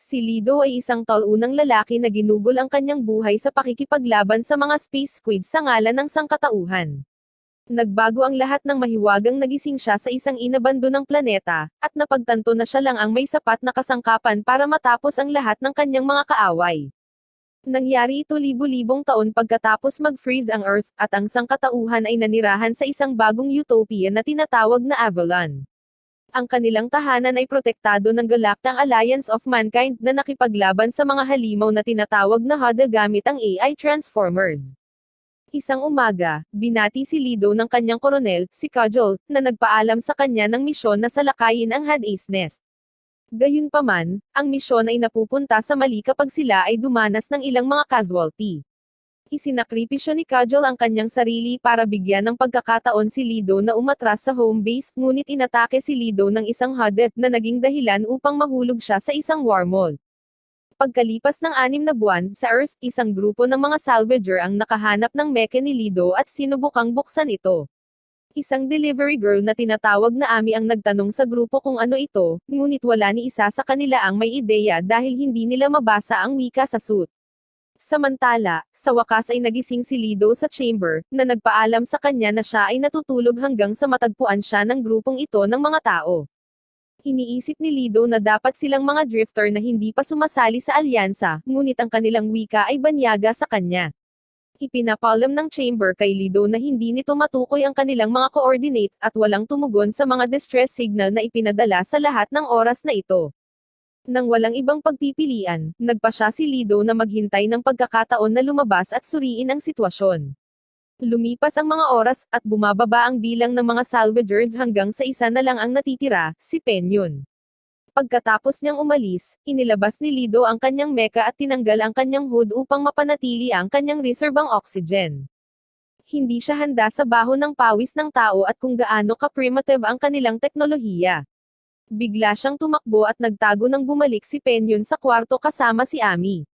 Si Lido ay isang taunang lalaki na ginugol ang kanyang buhay sa pakikipaglaban sa mga space squid sa ngalan ng sangkatauhan. Nagbago ang lahat ng mahiwagang nagising siya sa isang inabandonang planeta, at napagtanto na siya lang ang may sapat na kasangkapan para matapos ang lahat ng kanyang mga kaaway. Nangyari ito libu-libong taon pagkatapos mag-freeze ang Earth, at ang sangkatauhan ay nanirahan sa isang bagong utopia na tinatawag na Avalon. Ang kanilang tahanan ay protektado ng Galactic Alliance of Mankind na nakipaglaban sa mga halimaw na tinatawag na HUD gamit ang AI Transformers. Isang umaga, binati si Lido ng kanyang koronel, si Kajol, na nagpaalam sa kanya ng misyon na salakayin ang HUD Ace Nest. Gayunpaman, ang misyon ay napupunta sa mali kapag sila ay dumanas ng ilang mga casualty. Isinakripisyo ni Kajol ang kanyang sarili para bigyan ng pagkakataon si Lido na umatras sa home base, ngunit inatake si Lido ng isang HUD na naging dahilan upang mahulog siya sa isang wormhole. Pagkalipas ng 6 na buwan, sa Earth, isang grupo ng mga salvager ang nakahanap ng mecha ni Lido at sinubukang buksan ito. Isang delivery girl na tinatawag na Ami ang nagtanong sa grupo kung ano ito, ngunit wala ni isa sa kanila ang may ideya dahil hindi nila mabasa ang wika sa suit. Samantala, sa wakas ay nagising si Lido sa chamber, na nagpaalam sa kanya na siya ay natutulog hanggang sa matagpuan siya ng grupong ito ng mga tao. Iniisip ni Lido na dapat silang mga drifter na hindi pa sumasali sa alyansa, ngunit ang kanilang wika ay banyaga sa kanya. Ipinapalam ng chamber kay Lido na hindi nito matukoy ang kanilang mga coordinate, at walang tumugon sa mga distress signal na ipinadala sa lahat ng oras na ito. Nang walang ibang pagpipilian, nagpasya si Lido na maghintay ng pagkakataon na lumabas at suriin ang sitwasyon. Lumipas ang mga oras, at bumababa ang bilang ng mga salvagers hanggang sa isa na lang ang natitira, si Penyon. Pagkatapos niyang umalis, inilabas ni Lido ang kanyang mecha at tinanggal ang kanyang hood upang mapanatili ang kanyang reserbang oxygen. Hindi siya handa sa baho ng pawis ng tao at kung gaano ka-primitive ang kanilang teknolohiya. Bigla siyang tumakbo at nagtago nang bumalik si Penyon sa kwarto kasama si Ami.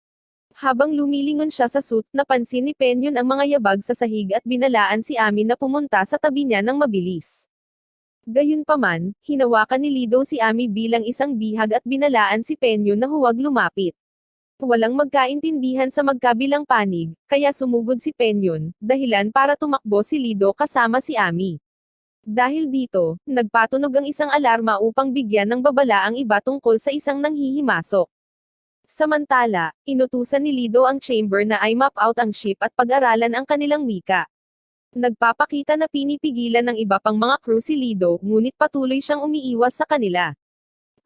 Habang lumilingon siya sa suit, napansin ni Penyon ang mga yabag sa sahig at binalaan si Ami na pumunta sa tabi niya ng mabilis. Gayunpaman, hinawakan ni Lido si Ami bilang isang bihag at binalaan si Penyon na huwag lumapit. Walang magkaintindihan sa magkabilang panig, kaya sumugod si Penyon, dahilan para tumakbo si Lido kasama si Ami. Dahil dito, nagpatunog ang isang alarma upang bigyan ng babala ang iba tungkol sa isang nanghihimasok. Samantala, inutusan ni Lido ang chamber na i-map out ang ship at pag-aralan ang kanilang wika. Nagpapakita na pinipigilan ng iba pang mga crew si Lido, ngunit patuloy siyang umiiwas sa kanila.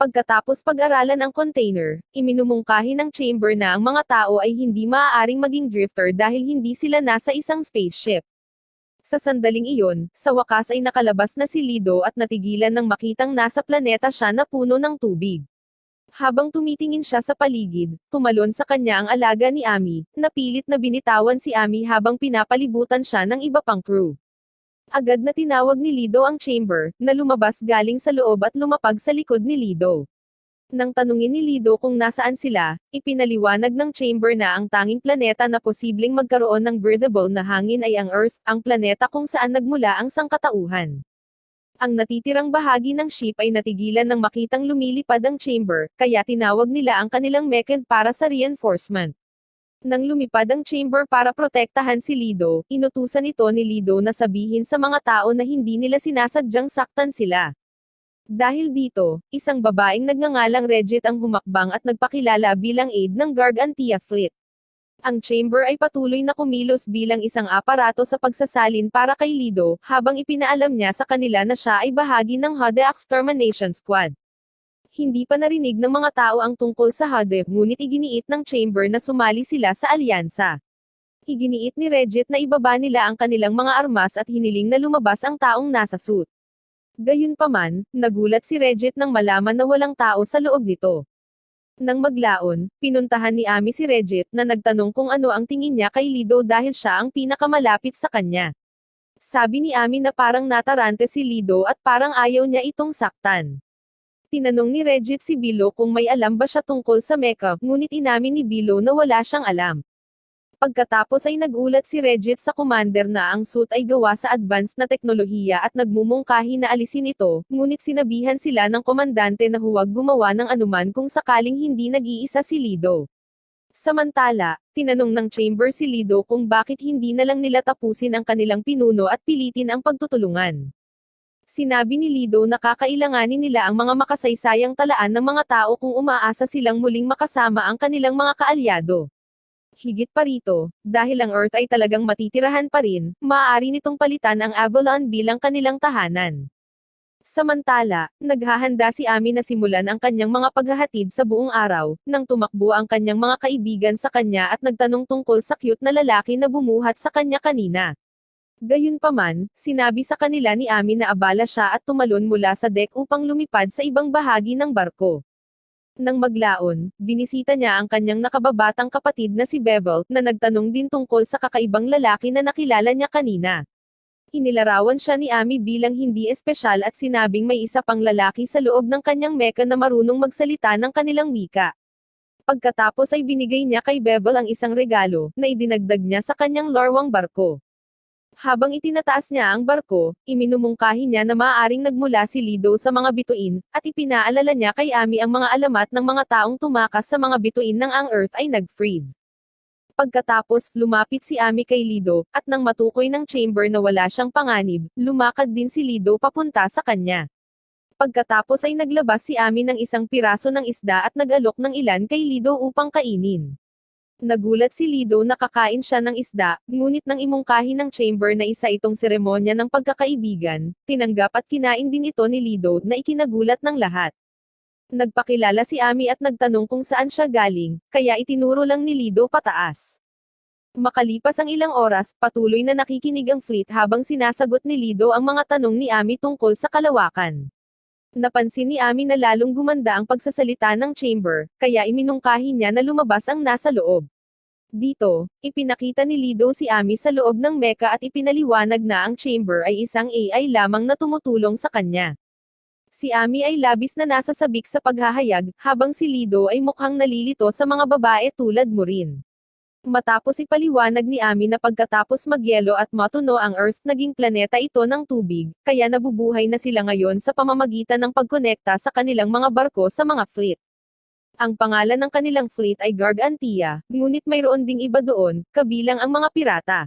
Pagkatapos pag-aralan ang container, iminumungkahi ng chamber na ang mga tao ay hindi maaaring maging drifter dahil hindi sila nasa isang spaceship. Sa sandaling iyon, sa wakas ay nakalabas na si Lido at natigilan nang makitang nasa planeta siya na puno ng tubig. Habang tumitingin siya sa paligid, tumalon sa kanya ang alaga ni Ami, napilit na binitawan si Ami habang pinapalibutan siya ng iba pang crew. Agad na tinawag ni Lido ang chamber, na lumabas galing sa loob at lumapag sa likod ni Lido. Nang tanungin ni Lido kung nasaan sila, ipinaliwanag ng chamber na ang tanging planeta na posibleng magkaroon ng breathable na hangin ay ang Earth, ang planeta kung saan nagmula ang sangkatauhan. Ang natitirang bahagi ng ship ay natigilan nang makitang lumilipad ang chamber, kaya tinawag nila ang kanilang mechs para sa reinforcement. Nang lumipad ang chamber para protektahan si Lido, inutusan ito ni Lido na sabihin sa mga tao na hindi nila sinasadyang saktan sila. Dahil dito, isang babaeng nagngangalang Regit ang humakbang at nagpakilala bilang aide ng Gargantia Fleet. Ang chamber ay patuloy na kumilos bilang isang aparato sa pagsasalin para kay Lido, habang ipinaalam niya sa kanila na siya ay bahagi ng HUD Extermination Squad. Hindi pa narinig ng mga tao ang tungkol sa HUD, ngunit iginiit ng chamber na sumali sila sa alyansa. Iginiit ni Regit na ibaba nila ang kanilang mga armas at hiniling na lumabas ang taong nasa suit. Gayunpaman, nagulat si Regit nang malaman na walang tao sa loob nito. Nang maglaon, pinuntahan ni Ami si Regit na nagtanong kung ano ang tingin niya kay Lido dahil siya ang pinakamalapit sa kanya. Sabi ni Ami na parang natarante si Lido at parang ayaw niya itong saktan. Tinanong ni Regit si Bilo kung may alam ba siya tungkol sa mecha, ngunit inamin ni Bilo na wala siyang alam. Pagkatapos ay nagulat si Regit sa commander na ang suit ay gawa sa advanced na teknolohiya at nagmumungkahi na alisin ito, ngunit sinabihan sila ng komandante na huwag gumawa ng anuman kung sakaling hindi nag-iisa si Lido. Samantala, tinanong ng chamber si Lido kung bakit hindi na lang nila tapusin ang kanilang pinuno at pilitin ang pagtutulungan. Sinabi ni Lido na kakailanganin nila ang mga makasaysayang talaan ng mga tao kung umaasa silang muling makasama ang kanilang mga kaalyado. Higit pa rito, dahil ang Earth ay talagang matitirahan pa rin, maaari nitong palitan ang Avalon bilang kanilang tahanan. Samantala, naghahanda si Ami na simulan ang kanyang mga paghahatid sa buong araw, nang tumakbo ang kanyang mga kaibigan sa kanya at nagtanong tungkol sa cute na lalaki na bumuhat sa kanya kanina. Gayunpaman, sinabi sa kanila ni Ami na abala siya at tumalon mula sa deck upang lumipad sa ibang bahagi ng barko. Nang maglaon, binisita niya ang kanyang nakababatang kapatid na si Bevel, na nagtanong din tungkol sa kakaibang lalaki na nakilala niya kanina. Inilarawan siya ni Ami bilang hindi espesyal at sinabing may isa pang lalaki sa loob ng kanyang mecha na marunong magsalita ng kanilang wika. Pagkatapos ay binigay niya kay Bevel ang isang regalo, na idinagdag niya sa kanyang larwang barko. Habang itinataas niya ang barko, iminumungkahi niya na maaaring nagmula si Lido sa mga bituin, at ipinaalala niya kay Ami ang mga alamat ng mga taong tumakas sa mga bituin nang ang Earth ay nag-freeze. Pagkatapos, lumapit si Ami kay Lido, at nang matukoy ng chamber na wala siyang panganib, lumakad din si Lido papunta sa kanya. Pagkatapos ay naglabas si Ami ng isang piraso ng isda at nag-alok ng ilan kay Lido upang kainin. Nagulat si Lido na kakain siya ng isda, ngunit nang imungkahi ng chamber na isa itong seremonya ng pagkakaibigan, tinanggap at kinain din ito ni Lido na ikinagulat ng lahat. Nagpakilala si Ami at nagtanong kung saan siya galing, kaya itinuro lang ni Lido pataas. Makalipas ang ilang oras, patuloy na nakikinig ang fleet habang sinasagot ni Lido ang mga tanong ni Ami tungkol sa kalawakan. Napansin ni Ami na lalong gumanda ang pagsasalita ng chamber, kaya iminungkahi niya na lumabas ang nasa loob. Dito, ipinakita ni Lido si Ami sa loob ng mecha at ipinaliwanag na ang chamber ay isang AI lamang na tumutulong sa kanya. Si Ami ay labis na nasasabik sa paghahayag, habang si Lido ay mukhang nalilito sa mga babae tulad mo rin. Matapos ipaliwanag ni Ami na pagkatapos magyelo at matuno ang Earth naging planeta ito ng tubig, kaya nabubuhay na sila ngayon sa pamamagitan ng pagkonekta sa kanilang mga barko sa mga fleet. Ang pangalan ng kanilang fleet ay Gargantia, ngunit mayroon ding iba doon, kabilang ang mga pirata.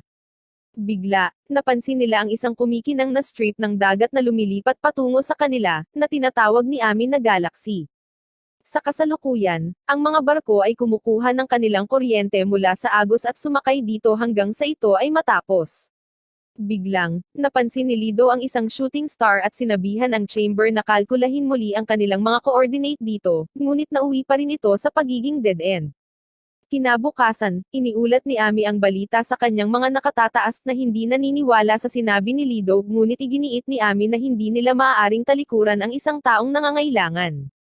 Bigla, napansin nila ang isang kumikinang na strip ng dagat na lumilipat patungo sa kanila, na tinatawag ni Ami na galaxy. Sa kasalukuyan, ang mga barko ay kumukuha ng kanilang kuryente mula sa agos at sumakay dito hanggang sa ito ay matapos. Biglang, napansin ni Lido ang isang shooting star at sinabihan ang chamber na kalkulahin muli ang kanilang mga coordinate dito, ngunit nauwi pa rin ito sa pagiging dead end. Kinabukasan, iniulat ni Ami ang balita sa kanyang mga nakatataas na hindi naniniwala sa sinabi ni Lido, ngunit iginiit ni Ami na hindi nila maaaring talikuran ang isang taong nangangailangan.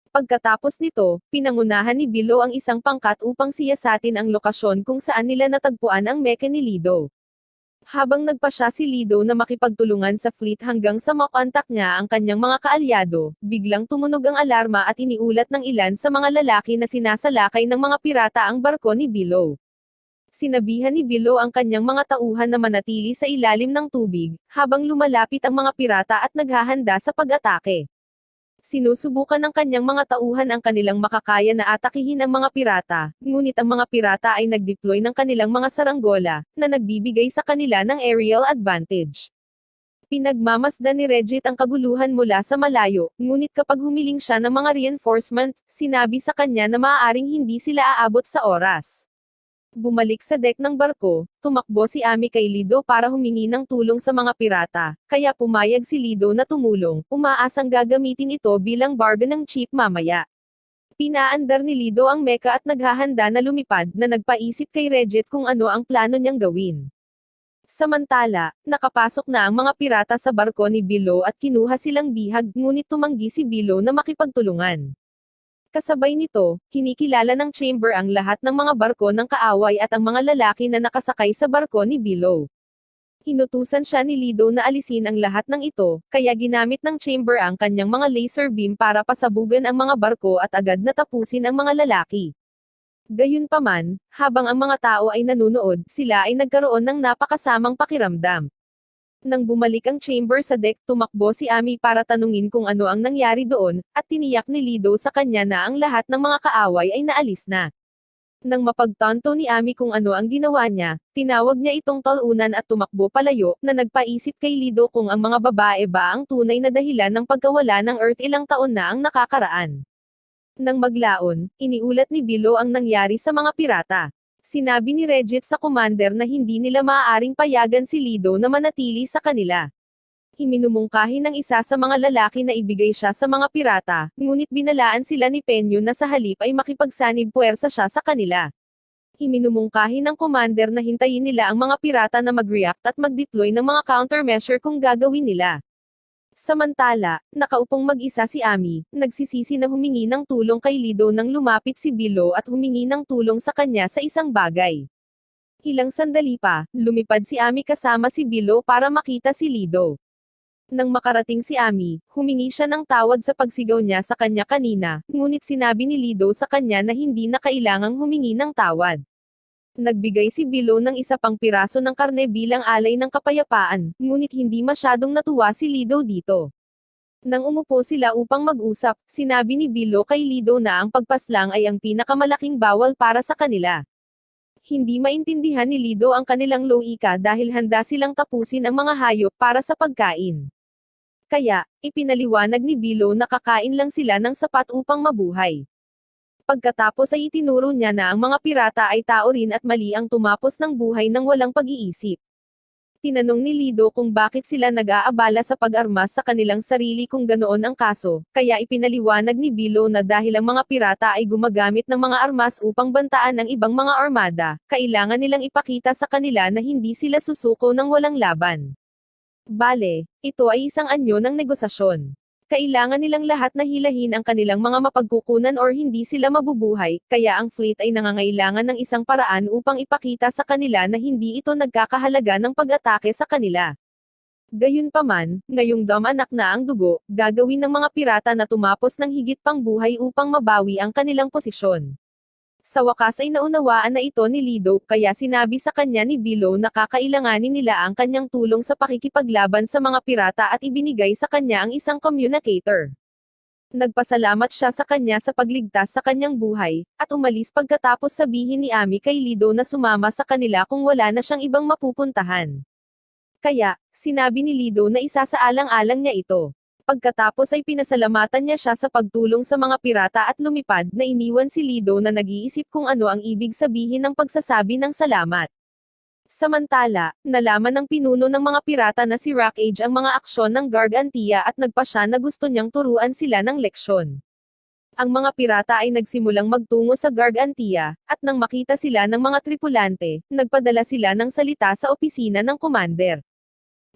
Pagkatapos nito, pinangunahan ni Bilo ang isang pangkat upang siyasatin ang lokasyon kung saan nila natagpuan ang mecha ni Lido. Habang nagpasya si Lido na makipagtulungan sa fleet hanggang sa makontak niya ang kanyang mga kaalyado, biglang tumunog ang alarma at iniulat ng ilan sa mga lalaki na sinasalakay ng mga pirata ang barko ni Bilo. Sinabihan ni Bilo ang kanyang mga tauhan na manatili sa ilalim ng tubig, habang lumalapit ang mga pirata at naghahanda sa pag-atake. Sinusubukan ng kanyang mga tauhan ang kanilang makakaya na atakihin ang mga pirata, ngunit ang mga pirata ay nag-deploy ng kanilang mga saranggola, na nagbibigay sa kanila ng aerial advantage. Pinagmamasdan ni Regit ang kaguluhan mula sa malayo, ngunit kapag humiling siya ng mga reinforcement, sinabi sa kanya na maaaring hindi sila aabot sa oras. Bumalik sa deck ng barko, tumakbo si Ami kay Lido para humingi ng tulong sa mga pirata, kaya pumayag si Lido na tumulong, umaasang gagamitin ito bilang bargain ng chip mamaya. Pinaandar ni Lido ang mecha at naghahanda na lumipad, na nagpaisip kay Regit kung ano ang plano niyang gawin. Samantala, nakapasok na ang mga pirata sa barko ni Bilo at kinuha silang bihag, ngunit tumanggi si Bilo na makipagtulungan. Kasabay nito, kinikilala ng chamber ang lahat ng mga barko ng kaaway at ang mga lalaki na nakasakay sa barko ni Bilo. Inutusan siya ni Lido na alisin ang lahat ng ito, kaya ginamit ng chamber ang kanyang mga laser beam para pasabugan ang mga barko at agad na tapusin ang mga lalaki. Gayunpaman, habang ang mga tao ay nanunood, sila ay nagkaroon ng napakasamang pakiramdam. Nang bumalik ang chamber sa deck, tumakbo si Ami para tanungin kung ano ang nangyari doon, at tiniyak ni Lido sa kanya na ang lahat ng mga kaaway ay naalis na. Nang mapagtanto ni Ami kung ano ang ginawa niya, tinawag niya itong talunan at tumakbo palayo, na nagpaisip kay Lido kung ang mga babae ba ang tunay na dahilan ng pagkawala ng Earth ilang taon na ang nakakaraan. Nang maglaon, iniulat ni Bilo ang nangyari sa mga pirata. Sinabi ni Regit sa commander na hindi nila maaaring payagan si Lido na manatili sa kanila. Iminumungkahi ng isa sa mga lalaki na ibigay siya sa mga pirata, ngunit binalaan sila ni Penyo na sa halip ay makipagsanib puwersa siya sa kanila. Iminumungkahi ng commander na hintayin nila ang mga pirata na mag-react at mag-deploy ng mga countermeasure kung gagawin nila. Samantala, nakaupong mag-isa si Ami, nagsisisi na humingi ng tulong kay Lido nang lumapit si Bilo at humingi ng tulong sa kanya sa isang bagay. Ilang sandali pa, lumipad si Ami kasama si Bilo para makita si Lido. Nang makarating si Ami, humingi siya ng tawad sa pagsigaw niya sa kanya kanina, ngunit sinabi ni Lido sa kanya na hindi na kailangang humingi ng tawad. Nagbigay si Bilo ng isa pang piraso ng karne bilang alay ng kapayapaan, ngunit hindi masyadong natuwa si Lido dito. Nang umupo sila upang mag-usap, sinabi ni Bilo kay Lido na ang pagpaslang ay ang pinakamalaking bawal para sa kanila. Hindi maintindihan ni Lido ang kanilang loika dahil handa silang tapusin ang mga hayop para sa pagkain. Kaya, ipinaliwanag ni Bilo na kakain lang sila ng sapat upang mabuhay. Pagkatapos ay itinuro niya na ang mga pirata ay tao rin at mali ang tumapos ng buhay ng walang pag-iisip. Tinanong ni Lido kung bakit sila nag-aabala sa pag-armas sa kanilang sarili kung ganoon ang kaso, kaya ipinaliwanag ni Bilo na dahil ang mga pirata ay gumagamit ng mga armas upang bantaan ang ibang mga armada, kailangan nilang ipakita sa kanila na hindi sila susuko ng walang laban. Bale, ito ay isang anyo ng negosasyon. Kailangan nilang lahat na hilahin ang kanilang mga mapagkukunan or hindi sila mabubuhay, kaya ang fleet ay nangangailangan ng isang paraan upang ipakita sa kanila na hindi ito nagkakahalaga ng pag-atake sa kanila. Gayunpaman, ngayong damanak na ang dugo, gagawin ng mga pirata na tumapos ng higit pang buhay upang mabawi ang kanilang posisyon. Sa wakas ay naunawaan na ito ni Lido, kaya sinabi sa kanya ni Bilo na kakailanganin nila ang kanyang tulong sa pakikipaglaban sa mga pirata at ibinigay sa kanya ang isang communicator. Nagpasalamat siya sa kanya sa pagligtas sa kanyang buhay, at umalis pagkatapos sabihin ni Ami kay Lido na sumama sa kanila kung wala na siyang ibang mapupuntahan. Kaya, sinabi ni Lido na isasaalang-alang niya ito. Pagkatapos ay pinasalamatan niya siya sa pagtulong sa mga pirata at lumipad na iniwan si Lido na nag-iisip kung ano ang ibig sabihin ng pagsasabi ng salamat. Samantala, nalaman ng pinuno ng mga pirata na si Rockage ang mga aksyon ng Gargantia at nagpa siya na gusto niyang turuan sila ng leksyon. Ang mga pirata ay nagsimulang magtungo sa Gargantia, at nang makita sila ng mga tripulante, nagpadala sila ng salita sa opisina ng commander.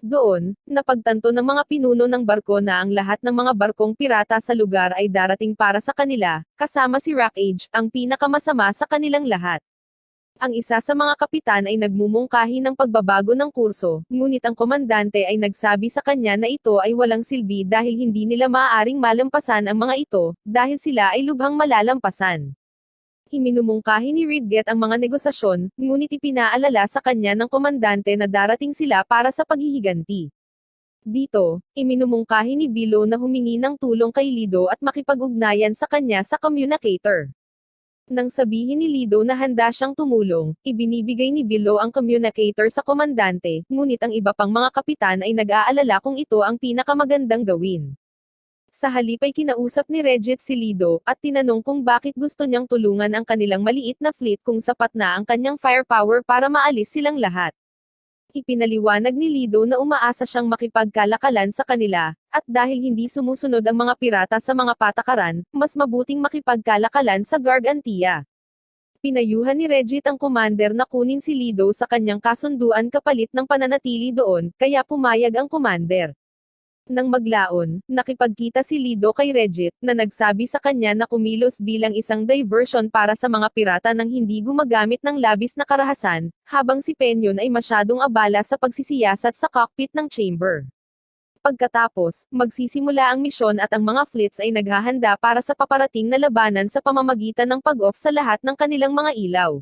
Doon, napagtanto ng mga pinuno ng barko na ang lahat ng mga barkong pirata sa lugar ay darating para sa kanila, kasama si Rockage, ang pinakamasama sa kanilang lahat. Ang isa sa mga kapitan ay nagmumungkahi ng pagbabago ng kurso, ngunit ang komandante ay nagsabi sa kanya na ito ay walang silbi dahil hindi nila maaaring malampasan ang mga ito, dahil sila ay lubhang malalampasan. Iminumungkahi ni Ridget ang mga negosasyon, ngunit ipinaalala sa kanya ng komandante na darating sila para sa paghihiganti. Dito, iminumungkahi ni Bilo na humingi ng tulong kay Lido at makipag-ugnayan sa kanya sa communicator. Nang sabihin ni Lido na handa siyang tumulong, ibinibigay ni Bilo ang communicator sa komandante, ngunit ang iba pang mga kapitan ay nag-aalala kung ito ang pinakamagandang gawin. Sa halip ay kinausap ni Regit si Lido, at tinanong kung bakit gusto niyang tulungan ang kanilang maliit na fleet kung sapat na ang kanyang firepower para maalis silang lahat. Ipinaliwanag ni Lido na umaasa siyang makipagkalakalan sa kanila, at dahil hindi sumusunod ang mga pirata sa mga patakaran, mas mabuting makipagkalakalan sa Gargantia. Pinayuhan ni Regit ang commander na kunin si Lido sa kanyang kasunduan kapalit ng pananatili doon, kaya pumayag ang commander. Nang maglaon, nakipagkita si Lido kay Regit, na nagsabi sa kanya na kumilos bilang isang diversion para sa mga pirata nang hindi gumagamit ng labis na karahasan, habang si Penyon ay masyadong abala sa pagsisiyasat sa cockpit ng chamber. Pagkatapos, magsisimula ang misyon at ang mga fleets ay naghahanda para sa paparating na labanan sa pamamagitan ng pag-off sa lahat ng kanilang mga ilaw.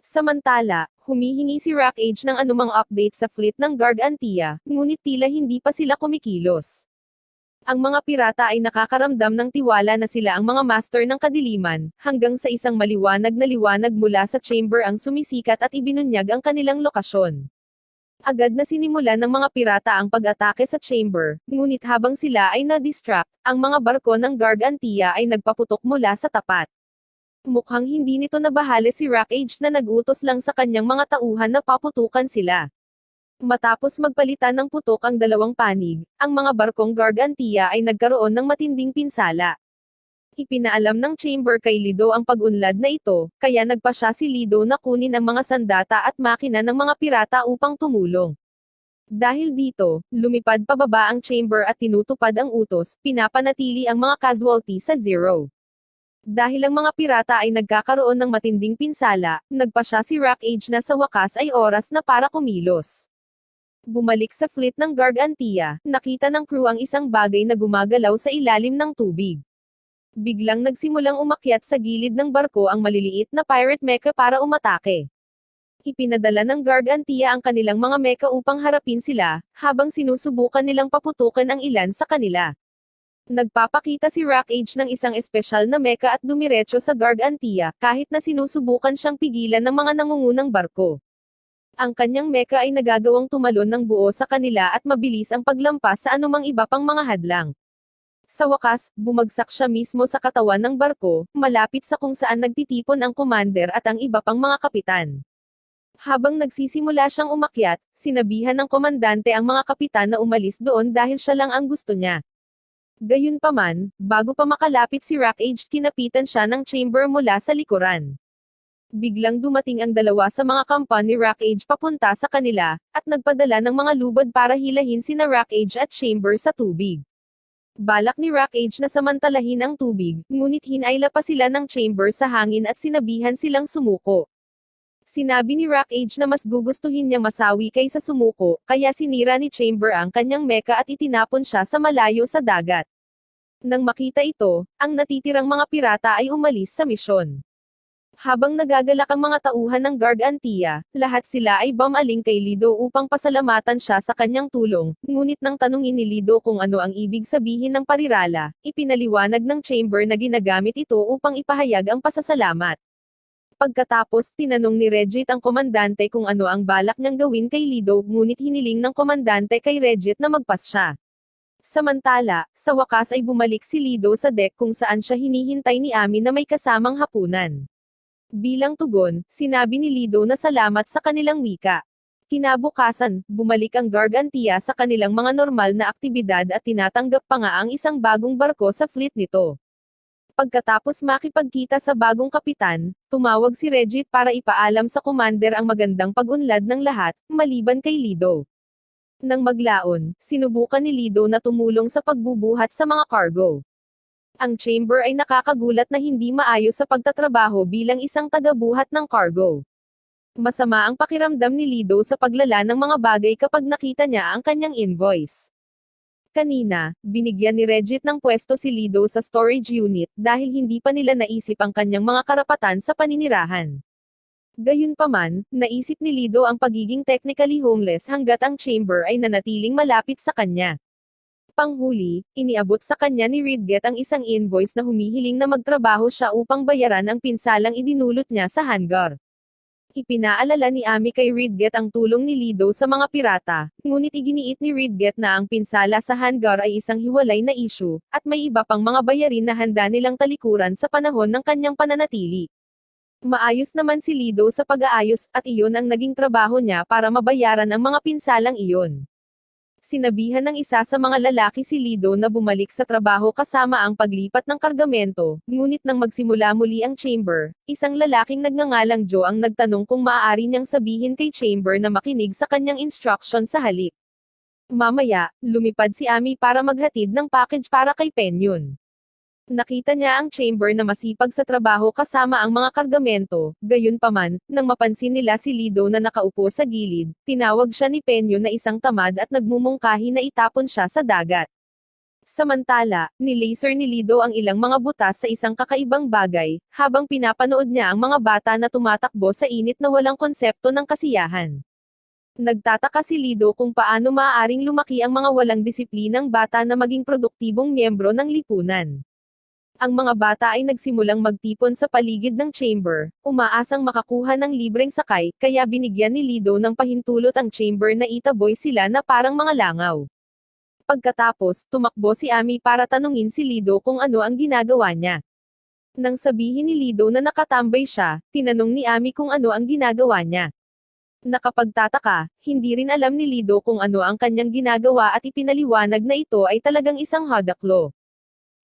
Samantala, humihingi si Rockage ng anumang update sa fleet ng Gargantia, ngunit tila hindi pa sila kumikilos. Ang mga pirata ay nakakaramdam ng tiwala na sila ang mga master ng kadiliman, hanggang sa isang maliwanag na liwanag mula sa chamber ang sumisikat at ibinunyag ang kanilang lokasyon. Agad na sinimulan ng mga pirata ang pag-atake sa chamber, ngunit habang sila ay na-distract, ang mga barko ng Gargantia ay nagpaputok mula sa tapat. Mukhang hindi nito nabahali si Rockage na nag-utos lang sa kanyang mga tauhan na paputukan sila. Matapos magpalitan ng putok ang dalawang panig, ang mga barkong Gargantia ay nagkaroon ng matinding pinsala. Ipinaalam ng chamber kay Lido ang pag-unlad na ito, kaya nagpa siya si Lido na kunin ang mga sandata at makina ng mga pirata upang tumulong. Dahil dito, lumipad pababa ang chamber at tinutupad ang utos, pinapanatili ang mga casualty sa zero. Dahil ang mga pirata ay nagkakaroon ng matinding pinsala, nagpa siya si Rockage na sa wakas ay oras na para kumilos. Bumalik sa fleet ng Gargantia, nakita ng crew ang isang bagay na gumagalaw sa ilalim ng tubig. Biglang nagsimulang umakyat sa gilid ng barko ang maliliit na pirate mecha para umatake. Ipinadala ng Gargantia ang kanilang mga mecha upang harapin sila, habang sinusubukan nilang paputukan ang ilan sa kanila. Nagpapakita si Rockage ng isang espesyal na mecha at dumiretso sa Gargantia, kahit na sinusubukan siyang pigilan ng mga nangungunang barko. Ang kanyang mecha ay nagagawang tumalon ng buo sa kanila at mabilis ang paglampas sa anumang iba pang mga hadlang. Sa wakas, bumagsak siya mismo sa katawan ng barko, malapit sa kung saan nagtitipon ang commander at ang iba pang mga kapitan. Habang nagsisimula siyang umakyat, sinabihan ng komandante ang mga kapitan na umalis doon dahil siya lang ang gusto niya. Gayunpaman, bago pa makalapit si Rockage, kinapitan siya ng chamber mula sa likuran. Biglang dumating ang dalawa sa mga kampan ni Rockage papunta sa kanila, at nagpadala ng mga lubad para hilahin sina Rockage at chamber sa tubig. Balak ni Rockage na samantalahin ang tubig, ngunit hinayla pa sila ng chamber sa hangin at sinabihan silang sumuko. Sinabi ni Rockage na mas gugustuhin niyang masawi kaysa sumuko, kaya sinira ni chamber ang kanyang mecha at itinapon siya sa malayo sa dagat. Nang makita ito, ang natitirang mga pirata ay umalis sa misyon. Habang nagagalak ang mga tauhan ng Gargantia, lahat sila ay bumaling kay Lido upang pasalamatan siya sa kanyang tulong, ngunit nang tanungin ni Lido kung ano ang ibig sabihin ng parirala, ipinaliwanag ng chamber na ginagamit ito upang ipahayag ang pasasalamat. Pagkatapos tinanong ni Regit ang komandante kung ano ang balak niyang gawin kay Lido, ngunit hiniling ng komandante kay Regit na magpas siya. Samantala, sa wakas ay bumalik si Lido sa deck kung saan siya hinihintay ni Ami na may kasamang hapunan. Bilang tugon, sinabi ni Lido na salamat sa kanilang wika. Kinabukasan, bumalik ang Gargantia sa kanilang mga normal na aktibidad at tinatanggap pa nga ang isang bagong barko sa fleet nito. Pagkatapos makipagkita sa bagong kapitan, tumawag si Regit para ipaalam sa commander ang magandang pag-unlad ng lahat, maliban kay Lido. Nang maglaon, sinubukan ni Lido na tumulong sa pagbubuhat sa mga cargo. Ang chamber ay nakakagulat na hindi maayos sa pagtatrabaho bilang isang tagabuhat ng cargo. Masama ang pakiramdam ni Lido sa paglala ng mga bagay kapag nakita niya ang kanyang invoice. Kanina, binigyan ni Regit ng pwesto si Lido sa storage unit dahil hindi pa nila naisip ang kanyang mga karapatan sa paninirahan. Gayunpaman, naisip ni Lido ang pagiging technically homeless hanggat ang chamber ay nanatiling malapit sa kanya. Panghuli, iniabot sa kanya ni Ridget ang isang invoice na humihiling na magtrabaho siya upang bayaran ang pinsalang idinulot niya sa hangar. Ipinaalala ni Ami kay Ridget ang tulong ni Lido sa mga pirata, ngunit iginiit ni Ridget na ang pinsala sa hangar ay isang hiwalay na issue, at may iba pang mga bayarin na handa nilang talikuran sa panahon ng kanyang pananatili. Maayos naman si Lido sa pag-aayos, at iyon ang naging trabaho niya para mabayaran ang mga pinsalang iyon. Sinabihan ng isa sa mga lalaki si Lido na bumalik sa trabaho kasama ang paglipat ng kargamento, ngunit nang magsimula muli ang chamber, isang lalaking nagngangalang Joe ang nagtanong kung maaari niyang sabihin kay chamber na makinig sa kanyang instruction sa halip. Mamaya, lumipad si Ami para maghatid ng package para kay Penyun. Nakita niya ang chamber na masipag sa trabaho kasama ang mga kargamento, gayunpaman, nang mapansin nila si Lido na nakaupo sa gilid, tinawag siya ni Penyo na isang tamad at nagmumungkahi na itapon siya sa dagat. Samantala, nilaser ni Lido ang ilang mga butas sa isang kakaibang bagay, habang pinapanood niya ang mga bata na tumatakbo sa init na walang konsepto ng kasiyahan. Nagtataka si Lido kung paano maaaring lumaki ang mga walang disiplinang bata na maging produktibong miyembro ng lipunan. Ang mga bata ay nagsimulang magtipon sa paligid ng chamber, umaasang makakuha ng libreng sakay, kaya binigyan ni Lido ng pahintulot ang chamber na itaboy sila na parang mga langaw. Pagkatapos, tumakbo si Ami para tanungin si Lido kung ano ang ginagawa niya. Nang sabihin ni Lido na nakatambay siya, tinanong ni Ami kung ano ang ginagawa niya. Nakapagtataka, hindi rin alam ni Lido kung ano ang kanyang ginagawa at ipinaliwanag na ito ay talagang isang hadaklo.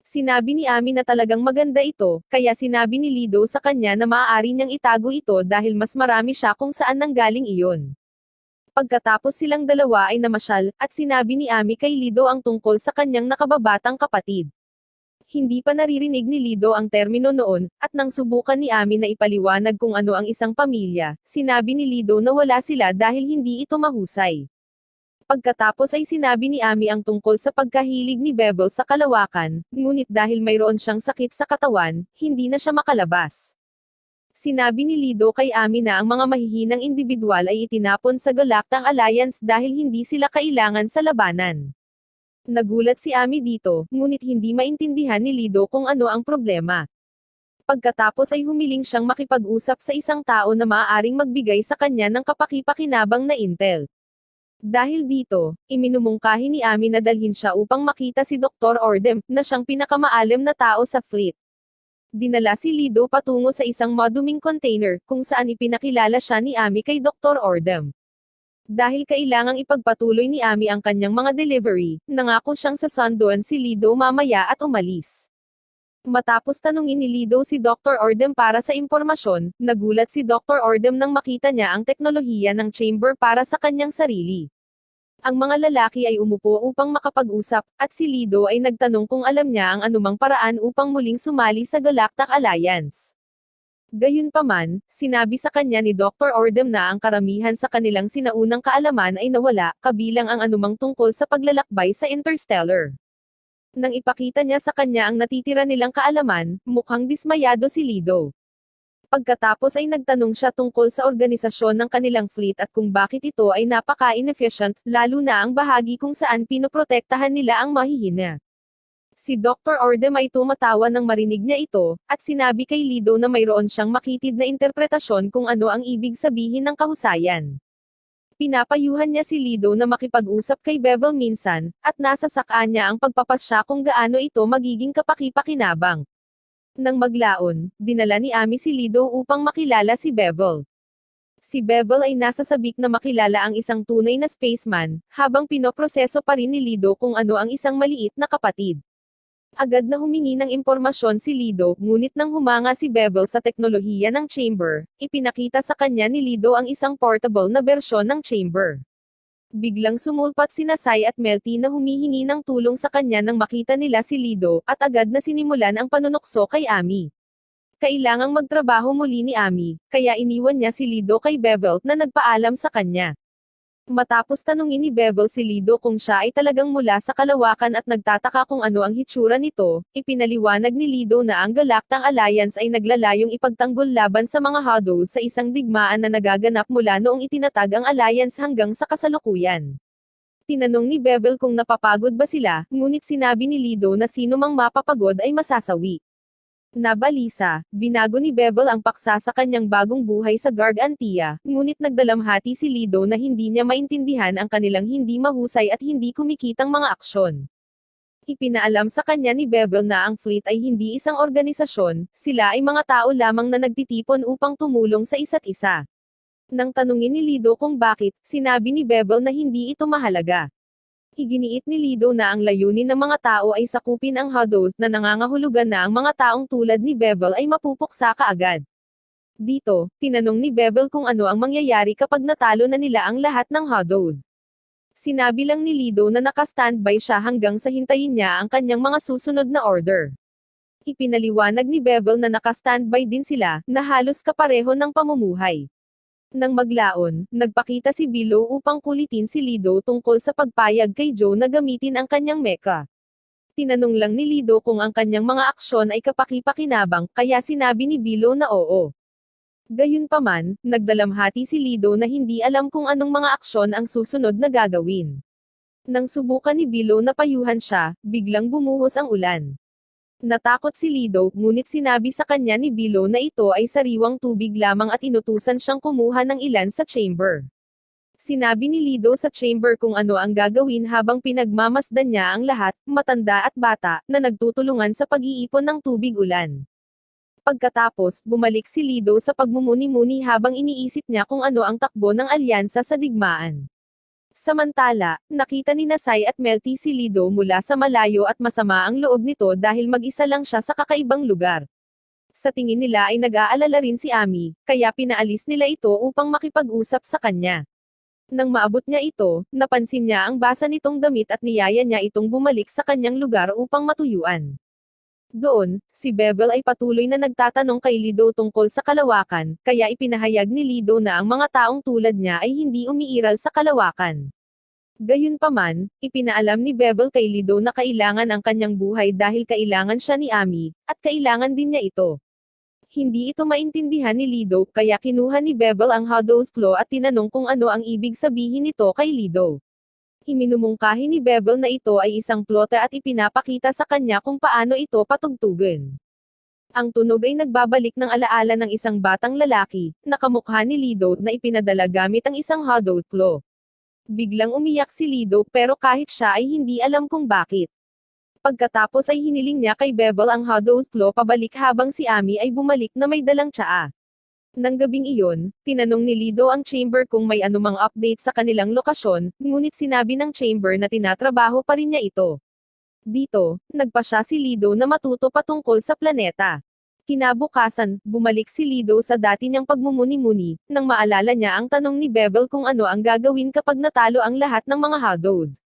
Sinabi ni Ami na talagang maganda ito, kaya sinabi ni Lido sa kanya na maaari niyang itago ito dahil mas marami siya kung saan nanggaling iyon. Pagkatapos silang dalawa ay namasyal, at sinabi ni Ami kay Lido ang tungkol sa kanyang nakababatang kapatid. Hindi pa naririnig ni Lido ang termino noon, at nang subukan ni Ami na ipaliwanag kung ano ang isang pamilya, sinabi ni Lido na wala sila dahil hindi ito mahusay. Pagkatapos ay sinabi ni Ami ang tungkol sa pagkahilig ni Bebel sa kalawakan, ngunit dahil mayroon siyang sakit sa katawan, hindi na siya makalabas. Sinabi ni Lido kay Ami na ang mga mahihinang individual ay itinapon sa Galactic Alliance dahil hindi sila kailangan sa labanan. Nagulat si Ami dito, ngunit hindi maintindihan ni Lido kung ano ang problema. Pagkatapos ay humiling siyang makipag-usap sa isang tao na maaaring magbigay sa kanya ng kapaki-pakinabang na intel. Dahil dito, iminumungkahi ni Ami na dalhin siya upang makita si Dr. Ordem, na siyang pinakamaalim na tao sa fleet. Dinala si Lido patungo sa isang maduming container, kung saan ipinakilala siya ni Ami kay Dr. Ordem. Dahil kailangang ipagpatuloy ni Ami ang kanyang mga delivery, nangako siyang sasunduan si Lido mamaya at umalis. Matapos tanungin ni Lido si Dr. Ordem para sa impormasyon, nagulat si Dr. Ordem nang makita niya ang teknolohiya ng chamber para sa kanyang sarili. Ang mga lalaki ay umupo upang makapag-usap, at si Lido ay nagtanong kung alam niya ang anumang paraan upang muling sumali sa Galactic Alliance. Gayunpaman, sinabi sa kanya ni Dr. Ordem na ang karamihan sa kanilang sinaunang kaalaman ay nawala, kabilang ang anumang tungkol sa paglalakbay sa Interstellar. Nang ipakita niya sa kanya ang natitira nilang kaalaman, mukhang dismayado si Lido. Pagkatapos ay nagtanong siya tungkol sa organisasyon ng kanilang fleet at kung bakit ito ay napaka-inefficient, lalo na ang bahagi kung saan pinoprotektahan nila ang mahihina. Si Dr. Ordem ay tumatawa nang marinig niya ito, at sinabi kay Lido na mayroon siyang makitid na interpretasyon kung ano ang ibig sabihin ng kahusayan. Pinapayuhan niya si Lido na makipag-usap kay Bevel minsan, at nasasakaan niya ang pagpapasya kung gaano ito magiging kapaki-pakinabang. Nang maglaon, dinala ni Ami si Lido upang makilala si Bevel. Si Bevel ay nasa sabik na makilala ang isang tunay na spaceman, habang pinoproseso pa rin ni Lido kung ano ang isang maliit na kapatid. Agad na humingi ng impormasyon si Lido, ngunit nang humanga si Bevel sa teknolohiya ng chamber, ipinakita sa kanya ni Lido ang isang portable na bersyon ng chamber. Biglang sumulpat sina Sai at Melty na humihingi ng tulong sa kanya nang makita nila si Lido, at agad na sinimulan ang panunukso kay Ami. Kailangang magtrabaho muli ni Ami, kaya iniwan niya si Lido kay Bevel na nagpaalam sa kanya. Matapos tanungin ni Bevel si Lido kung siya ay talagang mula sa kalawakan at nagtataka kung ano ang hitsura nito, ipinaliwanag ni Lido na ang Galactic Alliance ay naglalayong ipagtanggol laban sa mga Huddle sa isang digmaan na nagaganap mula noong itinatag ang Alliance hanggang sa kasalukuyan. Tinanong ni Bevel kung napapagod ba sila, ngunit sinabi ni Lido na sino mang mapapagod ay masasawi. Nabalisa, binago ni Bevel ang paksa sa kanyang bagong buhay sa Gargantia, ngunit nagdalamhati si Lido na hindi niya maintindihan ang kanilang hindi mahusay at hindi kumikitang mga aksyon. Ipinaalam sa kanya ni Bevel na ang fleet ay hindi isang organisasyon, sila ay mga tao lamang na nagtitipon upang tumulong sa isa't isa. Nang tanungin ni Lido kung bakit, sinabi ni Bevel na hindi ito mahalaga. Iginiit ni Lido na ang layunin ng mga tao ay sakupin ang Huddle, na nangangahulugan na ang mga taong tulad ni Bevel ay mapupuksa kaagad. Dito, tinanong ni Bevel kung ano ang mangyayari kapag natalo na nila ang lahat ng Huddle. Sinabi lang ni Lido na naka-standby siya hanggang sa hintayin niya ang kanyang mga susunod na order. Ipinaliwanag ni Bevel na naka-standby din sila, na halos kapareho ng pamumuhay. Nang maglaon, nagpakita si Below upang kulitin si Lido tungkol sa pagpayag kay Joe na gamitin ang kanyang mecha. Tinanong lang ni Lido kung ang kanyang mga aksyon ay kapaki-pakinabang, kaya sinabi ni Below na oo. Gayunpaman, nagdalamhati si Lido na hindi alam kung anong mga aksyon ang susunod na gagawin. Nang subukan ni Below na payuhan siya, biglang bumuhos ang ulan. Natakot si Lido, ngunit sinabi sa kanya ni Below na ito ay sariwang tubig lamang at inutusan siyang kumuha ng ilan sa chamber. Sinabi ni Lido sa chamber kung ano ang gagawin habang pinagmamasdan niya ang lahat, matanda at bata, na nagtutulungan sa pag-iipon ng tubig ulan. Pagkatapos, bumalik si Lido sa pagmumuni-muni habang iniisip niya kung ano ang takbo ng alyansa sa digmaan. Samantala, nakita ni Nasai at Melty si Lido mula sa malayo at masama ang loob nito dahil mag-isa lang siya sa kakaibang lugar. Sa tingin nila ay nag-aalala rin si Ami, kaya pinaalis nila ito upang makipag-usap sa kanya. Nang maabot niya ito, napansin niya ang basa nitong damit at niyaya niya itong bumalik sa kanyang lugar upang matuyuan. Doon, si Bevel ay patuloy na nagtatanong kay Lido tungkol sa kalawakan, kaya ipinahayag ni Lido na ang mga taong tulad niya ay hindi umiiral sa kalawakan. Gayunpaman, ipinaalam ni Bevel kay Lido na kailangan ang kanyang buhay dahil kailangan siya ni Ami, at kailangan din niya ito. Hindi ito maintindihan ni Lido, kaya kinuha ni Bevel ang Hodou's Claw at tinanong kung ano ang ibig sabihin nito kay Lido. Iminumungkahi ni Bevel na ito ay isang plote at ipinapakita sa kanya kung paano ito patugtugan. Ang tunog ay nagbabalik ng alaala ng isang batang lalaki, na kamukha ni Lido na ipinadala gamit ang isang Hodou's Claw. Biglang umiyak si Lido pero kahit siya ay hindi alam kung bakit. Pagkatapos ay hiniling niya kay Bevel ang Hodou's Claw pabalik habang si Ami ay bumalik na may dalang tsaa. Nang gabing iyon, tinanong ni Lido ang chamber kung may anumang update sa kanilang lokasyon, ngunit sinabi ng chamber na tinatrabaho pa rin niya ito. Dito, nagpasya si Lido na matuto patungkol sa planeta. Kinabukasan, bumalik si Lido sa dati niyang pagmumuni-muni, nang maalala niya ang tanong ni Bevel kung ano ang gagawin kapag natalo ang lahat ng mga Hodows.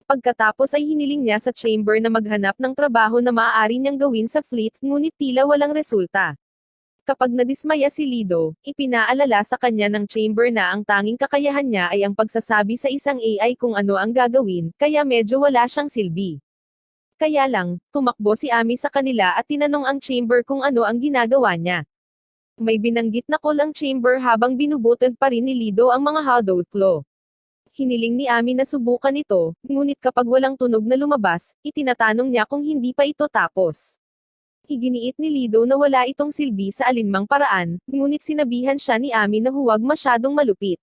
Pagkatapos ay hiniling niya sa chamber na maghanap ng trabaho na maaari niyang gawin sa fleet, ngunit tila walang resulta. Kapag nadismaya si Lido, ipinaalala sa kanya ng chamber na ang tanging kakayahan niya ay ang pagsasabi sa isang AI kung ano ang gagawin, kaya medyo wala siyang silbi. Kaya lang, tumakbo si Ami sa kanila at tinanong ang chamber kung ano ang ginagawa niya. May binanggit na call ang chamber habang binubutod pa rin ni Lido ang mga Hodou's Claw. Hiniling ni Ami na subukan ito, ngunit kapag walang tunog na lumabas, itinatanong niya kung hindi pa ito tapos. Iginiit ni Lido na wala itong silbi sa alinmang paraan, ngunit sinabihan siya ni Ami na huwag masyadong malupit.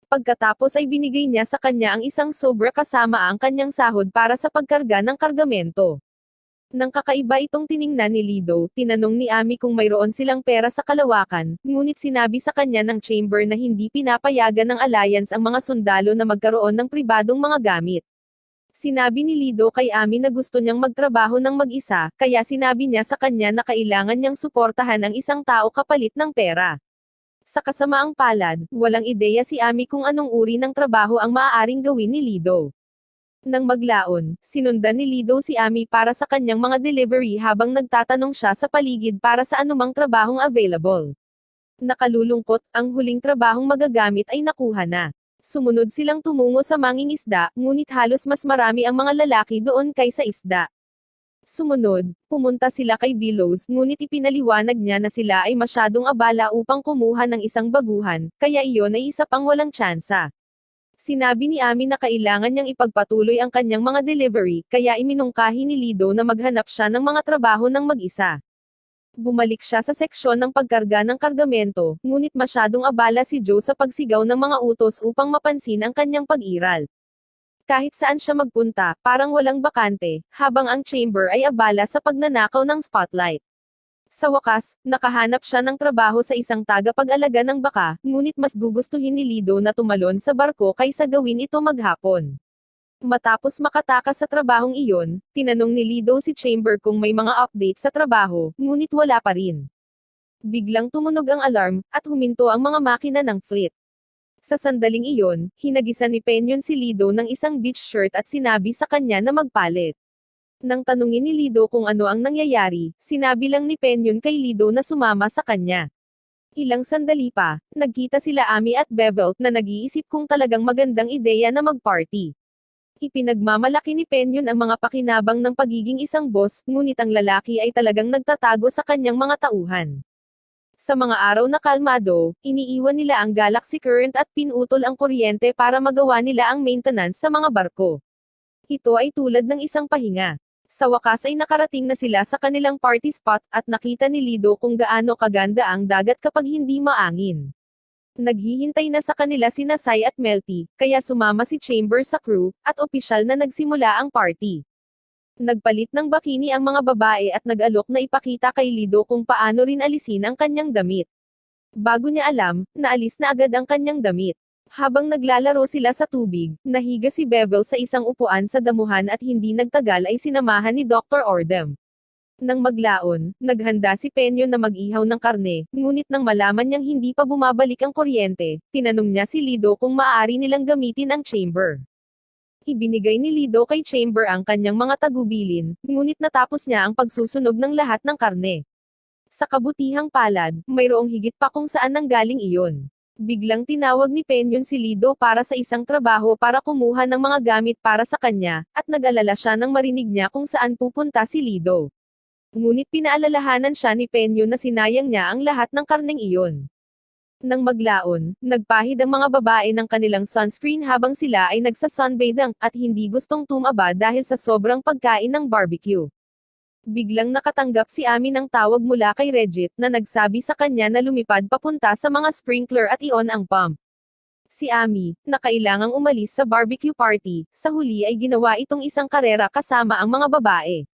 Pagkatapos ay binigay niya sa kanya ang isang sobra kasama ang kanyang sahod para sa pagkarga ng kargamento. Nang kakaiba itong tiningnan ni Lido, tinanong ni Ami kung mayroon silang pera sa kalawakan, ngunit sinabi sa kanya ng chamber na hindi pinapayagan ng alliance ang mga sundalo na magkaroon ng pribadong mga gamit. Sinabi ni Lido kay Ami na gusto niyang magtrabaho ng mag-isa, kaya sinabi niya sa kanya na kailangan niyang suportahan ang isang tao kapalit ng pera. Sa kasamaang palad, walang ideya si Ami kung anong uri ng trabaho ang maaaring gawin ni Lido. Nang maglaon, sinundan ni Lido si Ami para sa kanyang mga delivery habang nagtatanong siya sa paligid para sa anumang trabahong available. Nakalulungkot, ang huling trabahong magagamit ay nakuha na. Sumunod silang tumungo sa mangingisda, ngunit halos mas marami ang mga lalaki doon kaysa isda. Sumunod, pumunta sila kay Billows, ngunit ipinaliwanag niya na sila ay masyadong abala upang kumuha ng isang baguhan, kaya iyon ay isa pang walang tsansa. Sinabi ni Ami na kailangan niyang ipagpatuloy ang kanyang mga delivery, kaya iminungkahi ni Lido na maghanap siya ng mga trabaho ng mag-isa. Bumalik siya sa seksyon ng pagkarga ng kargamento, ngunit masyadong abala si Joe sa pagsigaw ng mga utos upang mapansin ang kanyang pag-iral. Kahit saan siya magpunta, parang walang bakante, habang ang chamber ay abala sa pagnanakaw ng spotlight. Sa wakas, nakahanap siya ng trabaho sa isang tagapag-alaga ng baka, ngunit mas gugustuhin ni Lido na tumalon sa barko kaysa gawin ito maghapon. Matapos makatakas sa trabahong iyon, tinanong ni Lido si Chamber kung may mga update sa trabaho, ngunit wala pa rin. Biglang tumunog ang alarm, at huminto ang mga makina ng fleet. Sa sandaling iyon, hinagisan ni Penyon si Lido ng isang beach shirt at sinabi sa kanya na magpalit. Nang tanungin ni Lido kung ano ang nangyayari, sinabi lang ni Penyun kay Lido na sumama sa kanya. Ilang sandali pa, nagkita sila Ami at Bevelt na nag-iisip kung talagang magandang ideya na mag-party. Ipinagmamalaki ni Penyun ang mga pakinabang ng pagiging isang boss, ngunit ang lalaki ay talagang nagtatago sa kanyang mga tauhan. Sa mga araw na kalmado, iniiwan nila ang galaxy current at pinutol ang kuryente para magawa nila ang maintenance sa mga barko. Ito ay tulad ng isang pahinga. Sa wakas ay nakarating na sila sa kanilang party spot, at nakita ni Lido kung gaano kaganda ang dagat kapag hindi maangin. Naghihintay na sa kanila sina Sai at Melty, kaya sumama si Chamber sa crew, at opisyal na nagsimula ang party. Nagpalit ng bikini ang mga babae at nag-alok na ipakita kay Lido kung paano rin alisin ang kanyang damit. Bago niya alam, naalis na agad ang kanyang damit. Habang naglalaro sila sa tubig, nahiga si Bevel sa isang upuan sa damuhan at hindi nagtagal ay sinamahan ni Dr. Ordem. Nang maglaon, naghanda si Peñon na mag-ihaw ng karne, ngunit nang malaman niyang hindi pa bumabalik ang kuryente, tinanong niya si Lido kung maaari nilang gamitin ang chamber. Ibinigay ni Lido kay Chamber ang kanyang mga tagubilin, ngunit natapos niya ang pagsusunog ng lahat ng karne. Sa kabutihang palad, mayroong higit pa kung saan nanggaling iyon. Biglang tinawag ni Peñon si Lido para sa isang trabaho para kumuha ng mga gamit para sa kanya, at nag-alala siya nang marinig niya kung saan pupunta si Lido. Ngunit pinaalalahanan siya ni Peñon na sinayang niya ang lahat ng karneng iyon. Nang maglaon, nagpahid ang mga babae ng kanilang sunscreen habang sila ay nagsa-sunbathe at hindi gustong tumaba dahil sa sobrang pagkain ng barbecue. Biglang nakatanggap si Ami ng tawag mula kay Regit na nagsabi sa kanya na lumipad papunta sa mga sprinkler at i-on ang pump. Si Ami, na kailangang umalis sa barbecue party, sa huli ay ginawa itong isang karera kasama ang mga babae.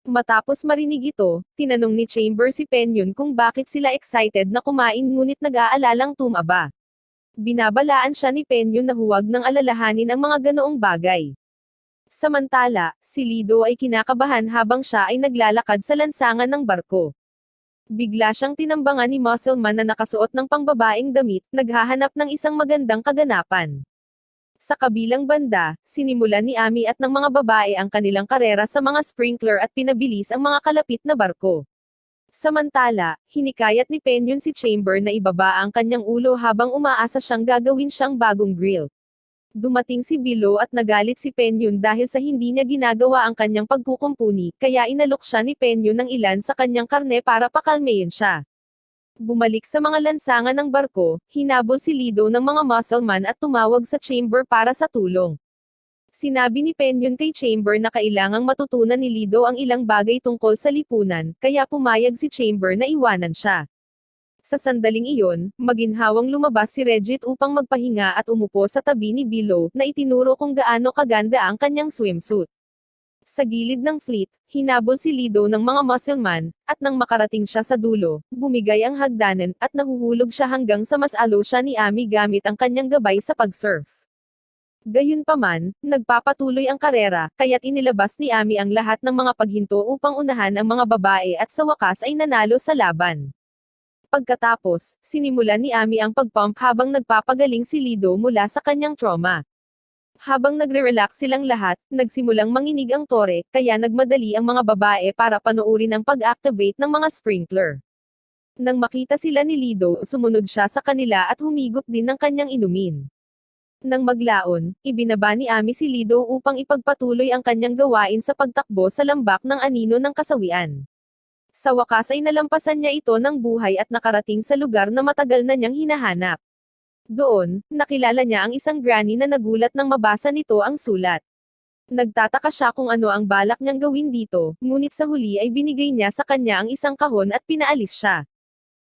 Matapos marinig ito, tinanong ni Chamber si Peñon kung bakit sila excited na kumain ngunit nag-aalalang tumaba. Binabalaan siya ni Peñon na huwag nang alalahanin ang mga ganoong bagay. Samantala, si Lido ay kinakabahan habang siya ay naglalakad sa lansangan ng barko. Bigla siyang tinambangan ni Muscleman na nakasuot ng pangbabaeng damit, naghahanap ng isang magandang kaganapan. Sa kabilang banda, sinimulan ni Ami at ng mga babae ang kanilang karera sa mga sprinkler at pinabilis ang mga kalapit na barko. Samantala, hinikayat ni Peñon si Chamber na ibaba ang kanyang ulo habang umaasa siyang gagawin siyang bagong grill. Dumating si Bilo at nagalit si Peñon dahil sa hindi niya ginagawa ang kanyang pagkukumpuni, kaya inalok siya ni Peñon ng ilan sa kanyang karne para pakalmeyin siya. Bumalik sa mga lansangan ng barko, hinabol si Lido ng mga muscleman at tumawag sa Chamber para sa tulong. Sinabi ni Peñon kay Chamber na kailangang matutunan ni Lido ang ilang bagay tungkol sa lipunan, kaya pumayag si Chamber na iwanan siya. Sa sandaling iyon, maginhawang lumabas si Regit upang magpahinga at umupo sa tabi ni Bilo, na itinuro kung gaano kaganda ang kanyang swimsuit. Sa gilid ng fleet, hinabol si Lido ng mga muscleman, at nang makarating siya sa dulo, bumigay ang hagdanan, at nahuhulog siya hanggang sa mas alo siya ni Ami gamit ang kanyang gabay sa pag-surf. Gayunpaman, nagpapatuloy ang karera, kaya't inilabas ni Ami ang lahat ng mga paghinto upang unahan ang mga babae at sa wakas ay nanalo sa laban. Pagkatapos, sinimulan ni Ami ang pagpump habang nagpapagaling si Lido mula sa kanyang trauma. Habang nagre-relax silang lahat, nagsimulang manginig ang tore, kaya nagmadali ang mga babae para panoorin ang pag-activate ng mga sprinkler. Nang makita sila ni Lido, sumunod siya sa kanila at humigop din ng kanyang inumin. Nang maglaon, ibinaba ni Ami si Lido upang ipagpatuloy ang kanyang gawain sa pagtakbo sa lambak ng anino ng kasawian. Sa wakas ay nalampasan niya ito ng buhay at nakarating sa lugar na matagal na niyang hinahanap. Doon, nakilala niya ang isang granny na nagulat nang mabasa nito ang sulat. Nagtataka siya kung ano ang balak niyang gawin dito, ngunit sa huli ay binigay niya sa kanya ang isang kahon at pinaalis siya.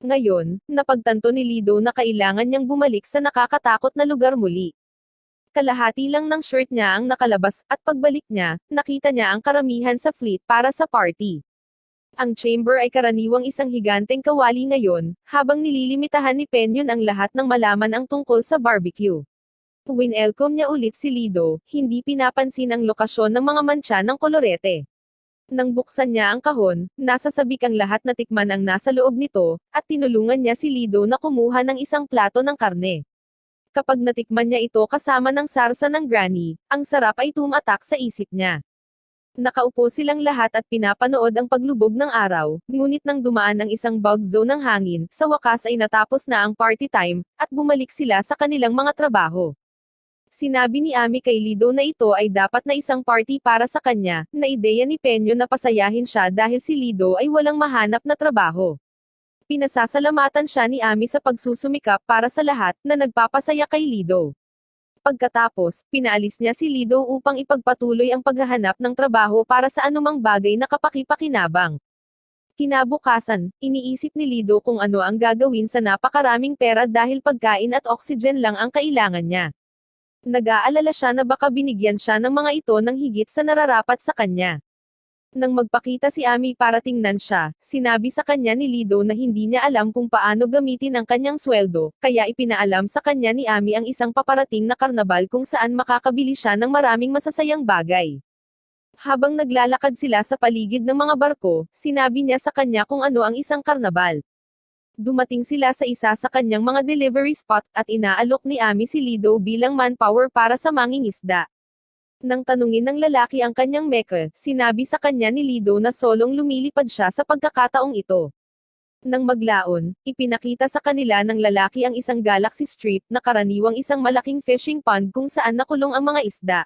Ngayon, napagtanto ni Lido na kailangan niyang bumalik sa nakakatakot na lugar muli. Kalahati lang ng shirt niya ang nakalabas, at pagbalik niya, nakita niya ang karamihan sa fleet para sa party. Ang chamber ay karaniwang isang higanteng kawali ngayon, habang nililimitahan ni Peñon ang lahat ng malaman ang tungkol sa barbecue. Winelcome niya ulit si Lido, hindi pinapansin ang lokasyon ng mga mantsa ng kolorete. Nang buksan niya ang kahon, nasa sabik ang lahat na tikman ang nasa loob nito, at tinulungan niya si Lido na kumuha ng isang plato ng karne. Kapag natikman niya ito kasama ng sarsa ng granny, ang sarap ay tumatak sa isip niya. Nakaupo silang lahat at pinapanood ang paglubog ng araw, ngunit nang dumaan ang isang bug zone ng hangin, sa wakas ay natapos na ang party time, at bumalik sila sa kanilang mga trabaho. Sinabi ni Ami kay Lido na ito ay dapat na isang party para sa kanya, na ideya ni Penyo na pasayahin siya dahil si Lido ay walang mahanap na trabaho. Pinasasalamatan siya ni Ami sa pagsusumikap para sa lahat, na nagpapasaya kay Lido. Pagkatapos, pinaalis niya si Lido upang ipagpatuloy ang paghahanap ng trabaho para sa anumang bagay na kapaki-pakinabang. Kinabukasan, iniisip ni Lido kung ano ang gagawin sa napakaraming pera dahil pagkain at oxygen lang ang kailangan niya. Nag-aalala siya na baka binigyan siya ng mga ito ng higit sa nararapat sa kanya. Nang magpakita si Ami para tingnan siya, sinabi sa kanya ni Lido na hindi niya alam kung paano gamitin ang kanyang sweldo, kaya ipinaalam sa kanya ni Ami ang isang paparating na karnabal kung saan makakabili siya ng maraming masasayang bagay. Habang naglalakad sila sa paligid ng mga barko, sinabi niya sa kanya kung ano ang isang karnabal. Dumating sila sa isa sa kanyang mga delivery spot, at inaalok ni Ami si Lido bilang manpower para sa mangingisda. Nang tanungin ng lalaki ang kanyang meka, sinabi sa kanya ni Lido na solong lumilipad siya sa pagkakataong ito. Nang maglaon, ipinakita sa kanila ng lalaki ang isang galaxy strip na karaniwang isang malaking fishing pond kung saan nakulong ang mga isda.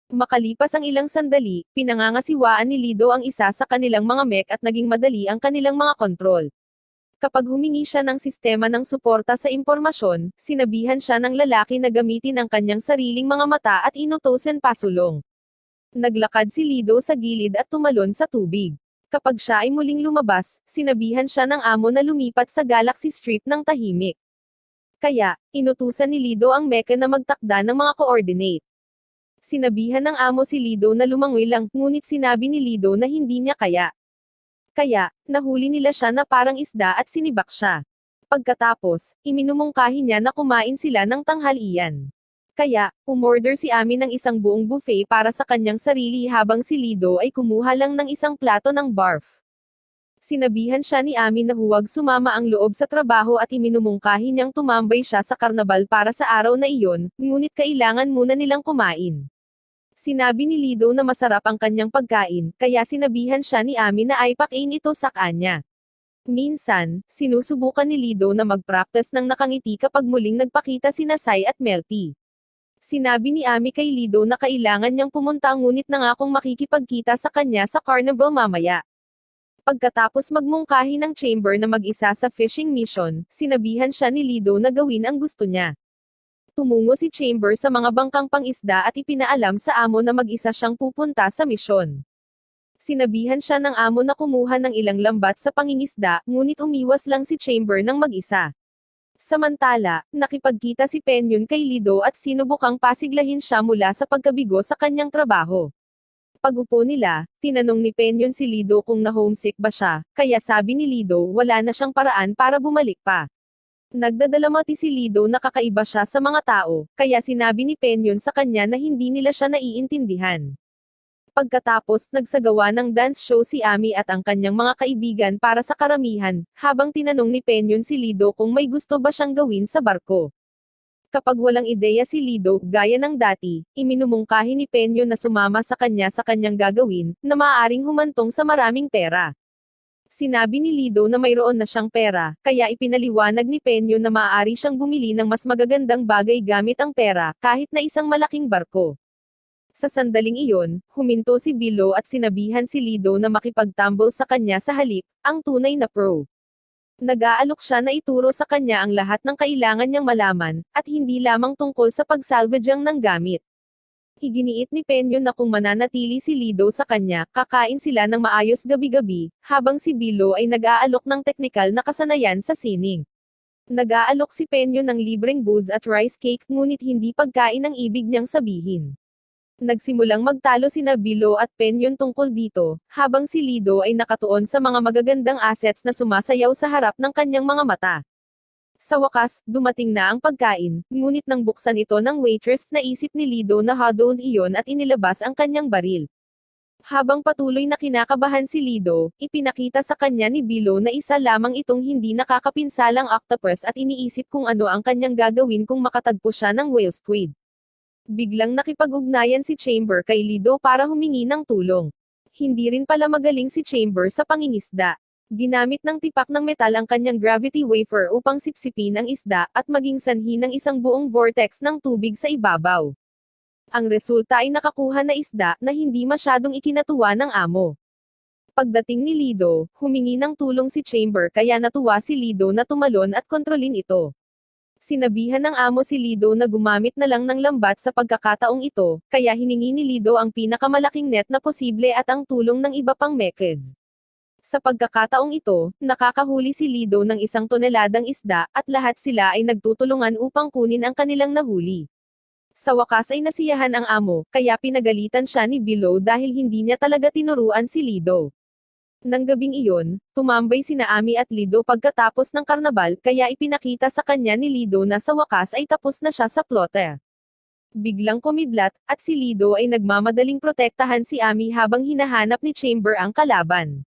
Makalipas ang ilang sandali, pinangangasiwaan ni Lido ang isa sa kanilang mga mech at naging madali ang kanilang mga kontrol. Kapag humingi siya ng sistema ng suporta sa impormasyon, sinabihan siya ng lalaki na gamitin ang kanyang sariling mga mata at inutusan pasulong. Naglakad si Lido sa gilid at tumalon sa tubig. Kapag siya ay muling lumabas, sinabihan siya ng amo na lumipat sa galaxy strip ng tahimik. Kaya, inutusan ni Lido ang mecha na magtakda ng mga coordinate. Sinabihan ng amo si Lido na lumangoy lang, ngunit sinabi ni Lido na hindi niya kaya. Kaya, nahuli nila siya na parang isda at sinibak siya. Pagkatapos, iminumungkahi niya na kumain sila ng tanghalian. Kaya, umorder si Ami ng isang buong buffet para sa kanyang sarili habang si Lido ay kumuha lang ng isang plato ng barf. Sinabihan siya ni Ami na huwag sumama ang loob sa trabaho at iminumungkahi niyang tumambay siya sa karnabal para sa araw na iyon, ngunit kailangan muna nilang kumain. Sinabi ni Lido na masarap ang kanyang pagkain, kaya sinabihan siya ni Ami na aipakin ito sa kanya. Minsan, sinusubukan ni Lido na mag-practice ng nakangiti kapag muling nagpakita sina Sai at Melty. Sinabi ni Ami kay Lido na kailangan niyang pumunta ngunit nangakong makikipagkita sa kanya sa carnival mamaya. Pagkatapos magmungkahi ng chamber na mag-isa sa fishing mission, sinabihan siya ni Lido na gawin ang gusto niya. Tumungo si Chamber sa mga bangkang pangisda at ipinaalam sa amo na mag-isa siyang pupunta sa misyon. Sinabihan siya ng amo na kumuha ng ilang lambat sa pangingisda, ngunit umiwas lang si Chamber ng mag-isa. Samantala, nakipagkita si Penyon kay Lido at sinubukang pasiglahin siya mula sa pagkabigo sa kanyang trabaho. Pag-upo nila, tinanong ni Penyon si Lido kung na-homesick ba siya, kaya sabi ni Lido wala na siyang paraan para bumalik pa. Nagdadalamati si Lido na kakaiba siya sa mga tao, kaya sinabi ni Penyon sa kanya na hindi nila siya naiintindihan. Pagkatapos, nagsagawa ng dance show si Ami at ang kanyang mga kaibigan para sa karamihan, habang tinanong ni Penyon si Lido kung may gusto ba siyang gawin sa barko. Kapag walang ideya si Lido, gaya ng dati, iminumungkahi ni Penyon na sumama sa kanyang gagawin, na maaaring humantong sa maraming pera. Sinabi ni Lido na mayroon na siyang pera, kaya ipinaliwanag ni Penyo na maaari siyang bumili ng mas magagandang bagay gamit ang pera, kahit na isang malaking barko. Sa sandaling iyon, huminto si Bilo at sinabihan si Lido na makipagtambol sa kanya sa halip, ang tunay na pro. Nag-aalok siya na ituro sa kanya ang lahat ng kailangan niyang malaman, at hindi lamang tungkol sa pagsalvagyang ng gamit. Iginiit ni Penyo na kung mananatili si Lido sa kanya, kakain sila ng maayos gabi-gabi, habang si Bilo ay nag-aalok ng teknikal na kasanayan sa sining. Nag-aalok si Penyo ng libreng booze at rice cake, ngunit hindi pagkain ang ibig niyang sabihin. Nagsimulang magtalo sina Bilo at Penyon tungkol dito, habang si Lido ay nakatuon sa mga magagandang assets na sumasayaw sa harap ng kanyang mga mata. Sa wakas, dumating na ang pagkain, ngunit nang buksan ito ng waitress, naisip ni Lido na hodl iyon at inilabas ang kanyang baril. Habang patuloy na kinakabahan si Lido, ipinakita sa kanya ni Bilo na isa lamang itong hindi nakakapinsalang octopus at iniisip kung ano ang kanyang gagawin kung makatagpo siya ng whale squid. Biglang nakipag-ugnayan si Chamber kay Lido para humingi ng tulong. hindi rin pala magaling si Chamber sa pangingisda. Ginamit ng tipak ng metal ang kanyang gravity wafer upang sipsipin ang isda, at maging sanhi ng isang buong vortex ng tubig sa ibabaw. Ang resulta ay nakakuha na isda, na hindi masyadong ikinatuwa ng amo. Pagdating ni Lido, humingi ng tulong si Chamber kaya natuwa si Lido na tumalon at kontrolin ito. Sinabihan ng amo si Lido na gumamit na lang ng lambat sa pagkakataong ito, kaya hiningi ni Lido ang pinakamalaking net na posible at ang tulong ng iba pang mekes. Sa pagkakataong ito, nakakahuli si Lido ng 1 toneladang isda, at lahat sila ay nagtutulungan upang kunin ang kanilang nahuli. Sa wakas ay nasiyahan ang amo, kaya pinagalitan siya ni Below dahil hindi niya talaga tinuruan si Lido. Nang gabing iyon, tumambay sina Ami at Lido pagkatapos ng karnabal, kaya ipinakita sa kanya ni Lido na sa wakas ay tapos na siya sa plote. Biglang kumidlat, at si Lido ay nagmamadaling protektahan si Ami habang hinahanap ni Chamber ang kalaban.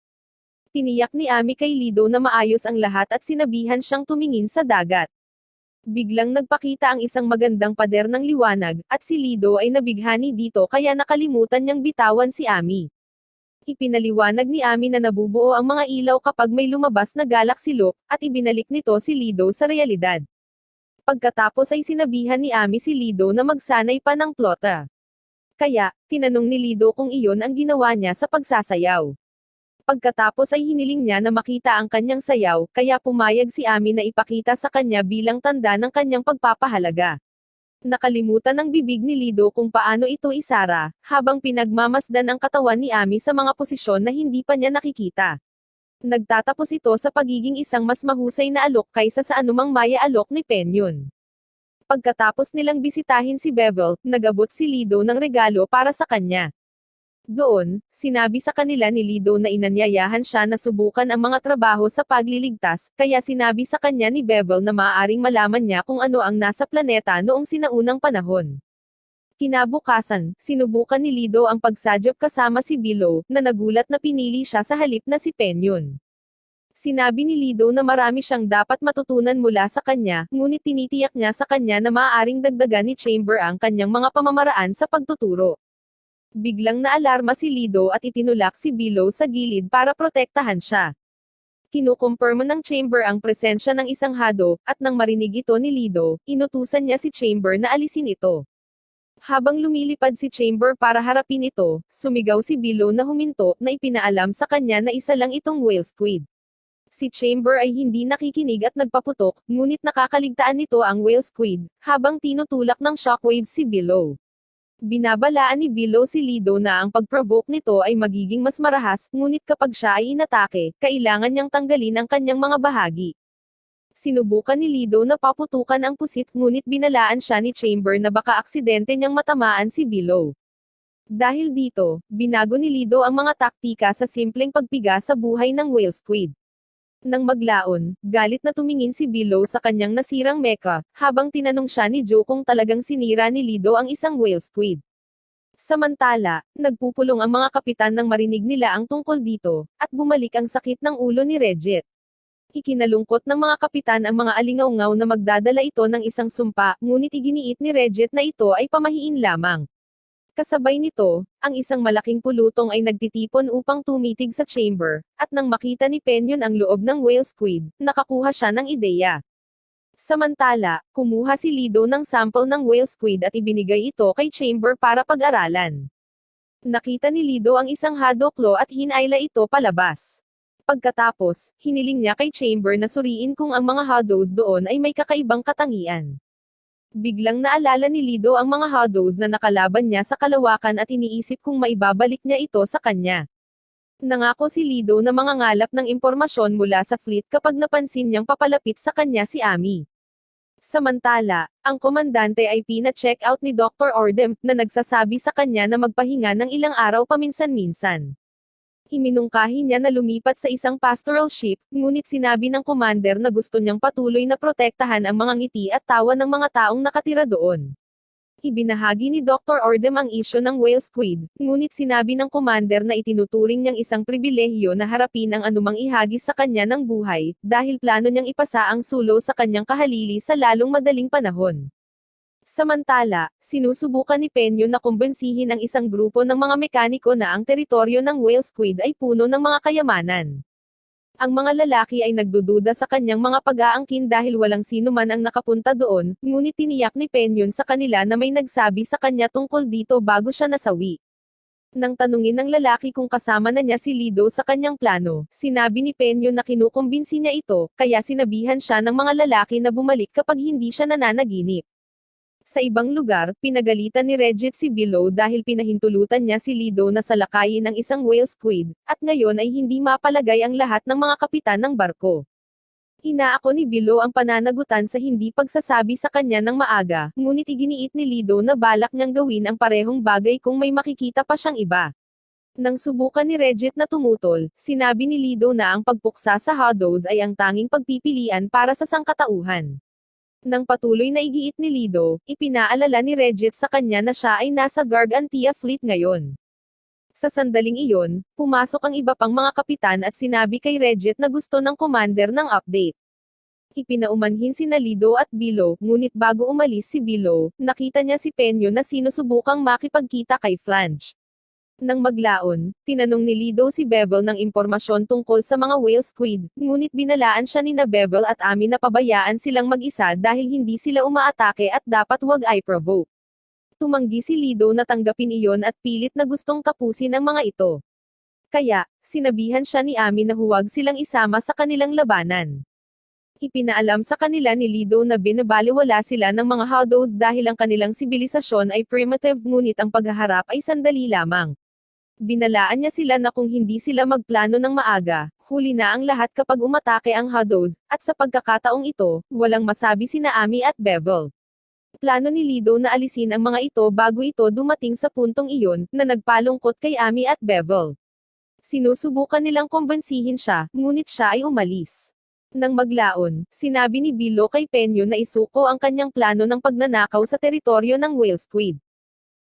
Tiniyak ni Ami kay Lido na maayos ang lahat at sinabihan siyang tumingin sa dagat. Biglang nagpakita ang isang magandang pader ng liwanag, at si Lido ay nabighani dito kaya nakalimutan niyang bitawan si Ami. Ipinaliwanag ni Ami na nabubuo ang mga ilaw kapag may lumabas na galaxy loop, at ibinalik nito si Lido sa realidad. Pagkatapos ay sinabihan ni Ami si Lido na magsanay pa ng plota. Kaya, tinanong ni Lido kung iyon ang ginawa niya sa pagsasayaw. Pagkatapos ay hiniling niya na makita ang kanyang sayaw, kaya pumayag si Ami na ipakita sa kanya bilang tanda ng kanyang pagpapahalaga. Nakalimutan ng bibig ni Lido kung paano ito isara, habang pinagmamasdan ang katawan ni Ami sa mga posisyon na hindi pa niya nakikita. Nagtatapos ito sa pagiging isang mas mahusay na alok kaysa sa anumang maya alok ni Penyon. Pagkatapos nilang bisitahin si Bevel, nagabot si Lido ng regalo para sa kanya. Doon, sinabi sa kanila ni Lido na inanyayahan siya na subukan ang mga trabaho sa pagliligtas, kaya sinabi sa kanya ni Bevel na maaaring malaman niya kung ano ang nasa planeta noong sinaunang panahon. Kinabukasan, sinubukan ni Lido ang pagsadyap kasama si Below, na nagulat na pinili siya sa halip na si Penyon. Sinabi ni Lido na marami siyang dapat matutunan mula sa kanya, ngunit tinitiyak niya sa kanya na maaaring dagdagan ni Chamber ang kanyang mga pamamaraan sa pagtuturo. Biglang naalarma si Lido at itinulak si Below sa gilid para protektahan siya. Kinukumpirma ng Chamber ang presensya ng isang hado, at nang marinig ito ni Lido, inutusan niya si Chamber na alisin ito. Habang lumilipad si Chamber para harapin ito, sumigaw si Below na huminto, na ipinaalam sa kanya na isa lang itong whale squid. Si Chamber ay hindi nakikinig at nagpaputok, ngunit nakakaligtaan nito ang whale squid, habang tinutulak ng shockwave si Below. Binabalaan ni Below si Lido na ang pag-provoke nito ay magiging mas marahas, ngunit kapag siya ay inatake, kailangan niyang tanggalin ang kanyang mga bahagi. Sinubukan ni Lido na paputukan ang pusit, ngunit binalaan siya ni Chamber na baka aksidente niyang matamaan si Below. Dahil dito, binago ni Lido ang mga taktika sa simpleng pagpiga sa buhay ng whale squid. Nang maglaon, galit na tumingin si Below sa kanyang nasirang mecha, habang tinanong siya ni Joe kung talagang sinira ni Lido ang isang whale squid. Samantala, nagpupulong ang mga kapitan nang marinig nila ang tungkol dito, at bumalik ang sakit ng ulo ni Regit. Ikinalungkot ng mga kapitan ang mga alingaungaw na magdadala ito ng isang sumpa, ngunit iginiit ni Regit na ito ay pamahiin lamang. Kasabay nito, ang isang malaking pulutong ay nagtitipon upang tumitig sa chamber, at nang makita ni Penyon ang loob ng whale squid, nakakuha siya ng ideya. Samantala, kumuha si Lido ng sample ng whale squid at ibinigay ito kay Chamber para pag-aralan. Nakita ni Lido ang isang hadoklo at hinayla ito palabas. Pagkatapos, hiniling niya kay Chamber na suriin kung ang mga hados doon ay may kakaibang katangian. Biglang naalala ni Lido ang mga hados na nakalaban niya sa kalawakan at iniisip kung maibabalik niya ito sa kanya. Nangako si Lido na mangangalap ng impormasyon mula sa fleet kapag napansin niyang papalapit sa kanya si Ami. Samantala, ang komandante ay pina-check out ni Dr. Ordem, na nagsasabi sa kanya na magpahinga ng ilang araw paminsan-minsan. Iminungkahi niya na lumipat sa isang pastoral ship, ngunit sinabi ng commander na gusto niyang patuloy na protektahan ang mga ngiti at tawa ng mga taong nakatira doon. Ibinahagi ni Dr. Ordem ang isyu ng whale squid, ngunit sinabi ng commander na itinuturing niyang isang pribilehiyo na harapin ang anumang ihagis sa kanya ng buhay, dahil plano niyang ipasa ang sulo sa kanyang kahalili sa lalong madaling panahon. Samantala, sinusubukan ni Penyo na kumbensihin ang isang grupo ng mga mekaniko na ang teritoryo ng whale squid ay puno ng mga kayamanan. Ang mga lalaki ay nagdududa sa kanyang mga pag-aangkin dahil walang sino man ang nakapunta doon, ngunit tiniyak ni Penyon sa kanila na may nagsabi sa kanya tungkol dito bago siya nasawi. Nang tanungin ng lalaki kung kasama na niya si Lido sa kanyang plano, sinabi ni Penyo na kinukumbinsi niya ito, kaya sinabihan siya ng mga lalaki na bumalik kapag hindi siya nananaginip. Sa ibang lugar, pinagalitan ni Regit si Below dahil pinahintulutan niya si Lido na salakayin ng isang whale squid, at ngayon ay hindi mapalagay ang lahat ng mga kapitan ng barko. Inaako ni Below ang pananagutan sa hindi pagsasabi sa kanya ng maaga, ngunit iginiit ni Lido na balak niyang gawin ang parehong bagay kung may makikita pa siyang iba. Nang subukan ni Regit na tumutol, sinabi ni Lido na ang pagpuksa sa Hados ay ang tanging pagpipilian para sa sangkatauhan. Nang patuloy na igiit ni Lido, ipinaalala ni Regit sa kanya na siya ay nasa Gargantia Fleet ngayon. Sa sandaling iyon, pumasok ang iba pang mga kapitan at sinabi kay Regit na gusto ng commander ng update. Ipinaumanhin sina Lido at Below, ngunit bago umalis si Below, nakita niya si Penyo na sinusubukang makipagkita kay Flange. Nang maglaon, tinanong ni Lido si Bevel ng impormasyon tungkol sa mga whale squid, ngunit binalaan siya ni na Bevel at Ami na pabayaan silang mag-isa dahil hindi sila umaatake at dapat wag i-provoke. Tumanggi si Lido na tanggapin iyon at pilit na gustong tapusin ang mga ito. Kaya, sinabihan siya ni Ami na huwag silang isama sa kanilang labanan. Ipinaalam sa kanila ni Lido na binabaliwala sila ng mga Hados dahil ang kanilang sibilisasyon ay primitive ngunit ang paghaharap ay sandali lamang. Binalaan niya sila na kung hindi sila magplano ng maaga, huli na ang lahat kapag umatake ang Hados, at sa pagkakataong ito, walang masabi sina Ami at Bevel. Plano ni Lido na alisin ang mga ito bago ito dumating sa puntong iyon, na nagpalungkot kay Ami at Bevel. Sinusubukan nilang kumbensihin siya, ngunit siya ay umalis. Nang maglaon, sinabi ni Below kay Penyo na isuko ang kanyang plano ng pagnanakaw sa teritoryo ng whale squid.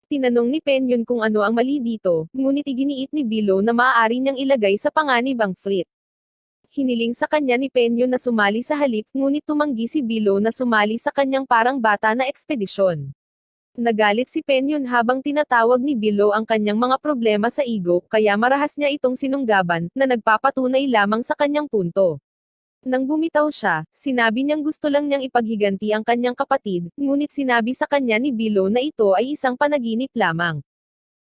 Tinanong ni Penyon kung ano ang mali dito, ngunit iginiit ni Below na maaari niyang ilagay sa panganib ang fleet. Hiniling sa kanya ni Penyon na sumali sa halip, ngunit tumanggi si Below na sumali sa kanyang parang bata na ekspedisyon. Nagalit si Penyon habang tinatawag ni Below ang kanyang mga problema sa ego, kaya marahas niya itong sinunggaban, na nagpapatunay lamang sa kanyang punto. Nang bumitaw siya, sinabi niyang gusto lang niyang ipaghiganti ang kanyang kapatid, ngunit sinabi sa kanya ni Below na ito ay isang panaginip lamang.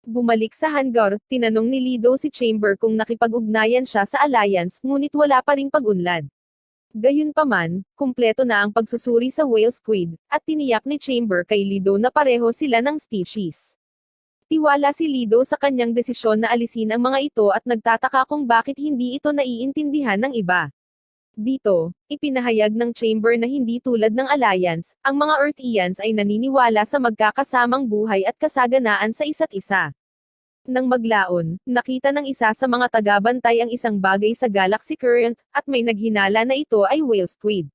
Bumalik sa hangar, tinanong ni Lido si Chamber kung nakipag-ugnayan siya sa alliance, ngunit wala pa ring pag-unlad. Gayunpaman, kumpleto na ang pagsusuri sa whale squid, at tiniyak ni Chamber kay Lido na pareho sila ng species. Tiwala si Lido sa kanyang desisyon na alisin ang mga ito at nagtataka kung bakit hindi ito naiintindihan ng iba. Dito, ipinahayag ng Chamber na hindi tulad ng Alliance, ang mga Earthians ay naniniwala sa magkakasamang buhay at kasaganaan sa isa't isa. Nang maglaon, nakita ng isa sa mga tagabantay ang isang bagay sa galaxy current, at may naghinala na ito ay whale squid.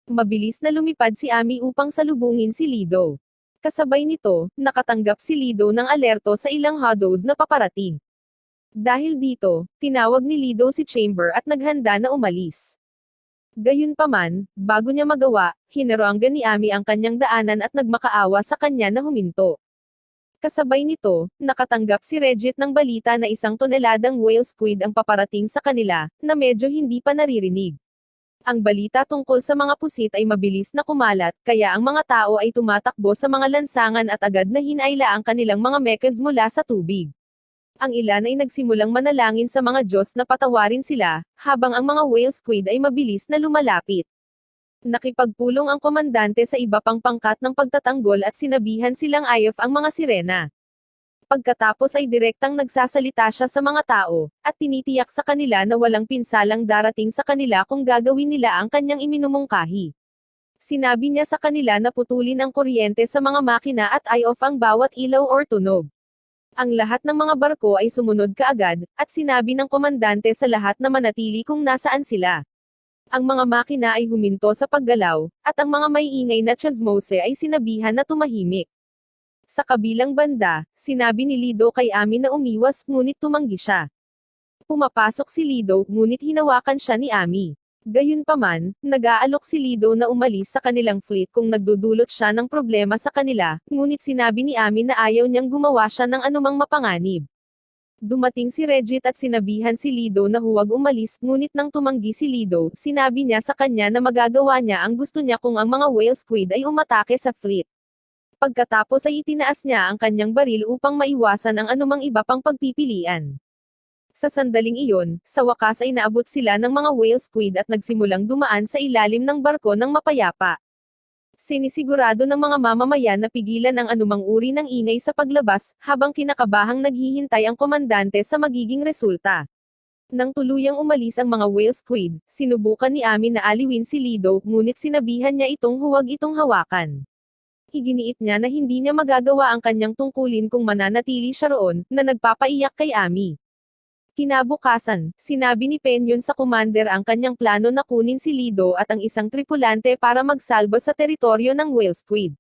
Mabilis na lumipad si Ami upang salubungin si Lido. Kasabay nito, nakatanggap si Lido ng alerto sa ilang Hados na paparating. Dahil dito, tinawag ni Lido si Chamber at naghanda na umalis. Gayunpaman, bago niya magawa, hinaranggan ni Ami ang kanyang daanan at nagmakaawa sa kanya na huminto. Kasabay nito, nakatanggap si Regit ng balita na 1 toneladang whale squid ang paparating sa kanila, na medyo hindi pa naririnig. Ang balita tungkol sa mga pusit ay mabilis na kumalat, kaya ang mga tao ay tumatakbo sa mga lansangan at agad na hinayla ang kanilang mga mechas mula sa tubig. Ang ilan ay nagsimulang manalangin sa mga Diyos na patawarin sila, habang ang mga whale squid ay mabilis na lumalapit. Nakipagpulong ang komandante sa iba pang pangkat ng pagtatanggol at sinabihan silang ayos ang mga sirena. Pagkatapos ay direktang nagsasalita siya sa mga tao, at tinitiyak sa kanila na walang pinsalang darating sa kanila kung gagawin nila ang kanyang iminumungkahi. Sinabi niya sa kanila na putulin ang kuryente sa mga makina at i-off ang bawat ilaw or tunog. Ang lahat ng mga barko ay sumunod kaagad, at sinabi ng komandante sa lahat na manatili kung nasaan sila. Ang mga makina ay huminto sa paggalaw, at ang mga maiingay na chismose ay sinabihan na tumahimik. Sa kabilang banda, sinabi ni Lido kay Ami na umiwas ngunit tumanggi siya. Pumapasok si Lido, ngunit hinawakan siya ni Ami. Gayunpaman, nag-aalok si Lido na umalis sa kanilang fleet kung nagdudulot siya ng problema sa kanila, ngunit sinabi ni Ami na ayaw niyang gumawa siya ng anumang mapanganib. Dumating si Regit at sinabihan si Lido na huwag umalis, ngunit nang tumanggi si Lido, sinabi niya sa kanya na magagawa niya ang gusto niya kung ang mga whale squid ay umatake sa fleet. Pagkatapos ay itinaas niya ang kanyang baril upang maiwasan ang anumang iba pang pagpipilian. Sa sandaling iyon, sa wakas ay naabot sila ng mga whale squid at nagsimulang dumaan sa ilalim ng barko ng mapayapa. Sinisigurado ng mga mamamayan na pigilan ang anumang uri ng ingay sa paglabas, habang kinakabahang naghihintay ang komandante sa magiging resulta. Nang tuluyang umalis ang mga whale squid, sinubukan ni Ami na aliwin si Lido, ngunit sinabihan niya itong huwag itong hawakan. Iginiit niya na hindi niya magagawa ang kanyang tungkulin kung mananatili siya roon, na nagpapaiyak kay Ami. Kinabukasan, sinabi ni Penyon sa commander ang kanyang plano na kunin si Lido at ang isang tripulante para magsalbo sa teritoryo ng whale squid.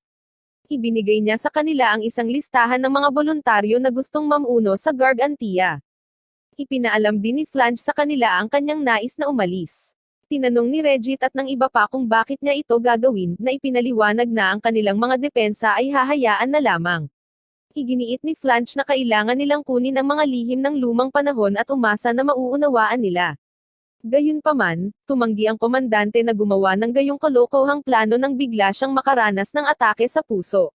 Ibinigay niya sa kanila ang isang listahan ng mga voluntaryo na gustong mamuno sa Gargantia. Ipinaalam din ni Flange sa kanila ang kanyang nais na umalis. Tinanong ni Regit at ng iba pa kung bakit niya ito gagawin, na ipinaliwanag na ang kanilang mga depensa ay hahayaan na lamang. Iginiit ni Flange na kailangan nilang kunin ang mga lihim ng lumang panahon at umasa na mauunawaan nila. Gayunpaman, tumanggi ang komandante na gumawa ng gayong kalokohang plano nang bigla siyang makaranas ng atake sa puso.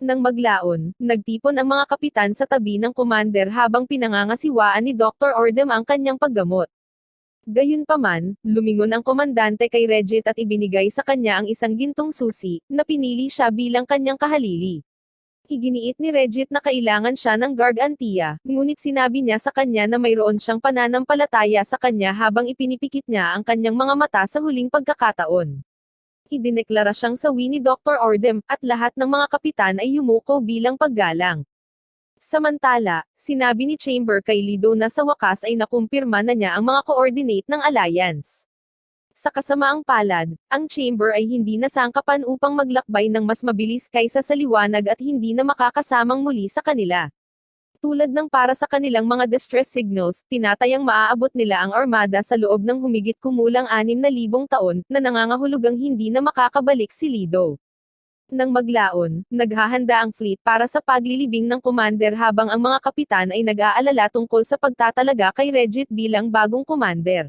Nang maglaon, nagtipon ang mga kapitan sa tabi ng commander habang pinangangasiwaan ni Dr. Ordem ang kanyang paggamot. Gayunpaman, lumingon ang komandante kay Regit at ibinigay sa kanya ang isang gintong susi, na pinili siya bilang kanyang kahalili. Iginiit ni Regit na kailangan siya ng Gargantia, ngunit sinabi niya sa kanya na mayroon siyang pananampalataya sa kanya habang ipinipikit niya ang kanyang mga mata sa huling pagkakataon. Idineklara siyang sawi ni Dr. Ordem, at lahat ng mga kapitan ay yumuko bilang paggalang. Samantala, sinabi ni Chamber kay Lido na sa wakas ay nakumpirma na niya ang mga coordinate ng alliance. Sa kasamaang palad, ang Chamber ay hindi nasangkapan upang maglakbay ng mas mabilis kaysa sa liwanag at hindi na makakasamang muli sa kanila. Tulad ng para sa kanilang mga distress signals, tinatayang maaabot nila ang armada sa loob ng humigit kumulang 6,000 taon, na nangangahulugang hindi na makakabalik si Lido. Nang maglaon, naghahanda ang fleet para sa paglilibing ng commander habang ang mga kapitan ay nag-aalala tungkol sa pagtatalaga kay Regit bilang bagong commander.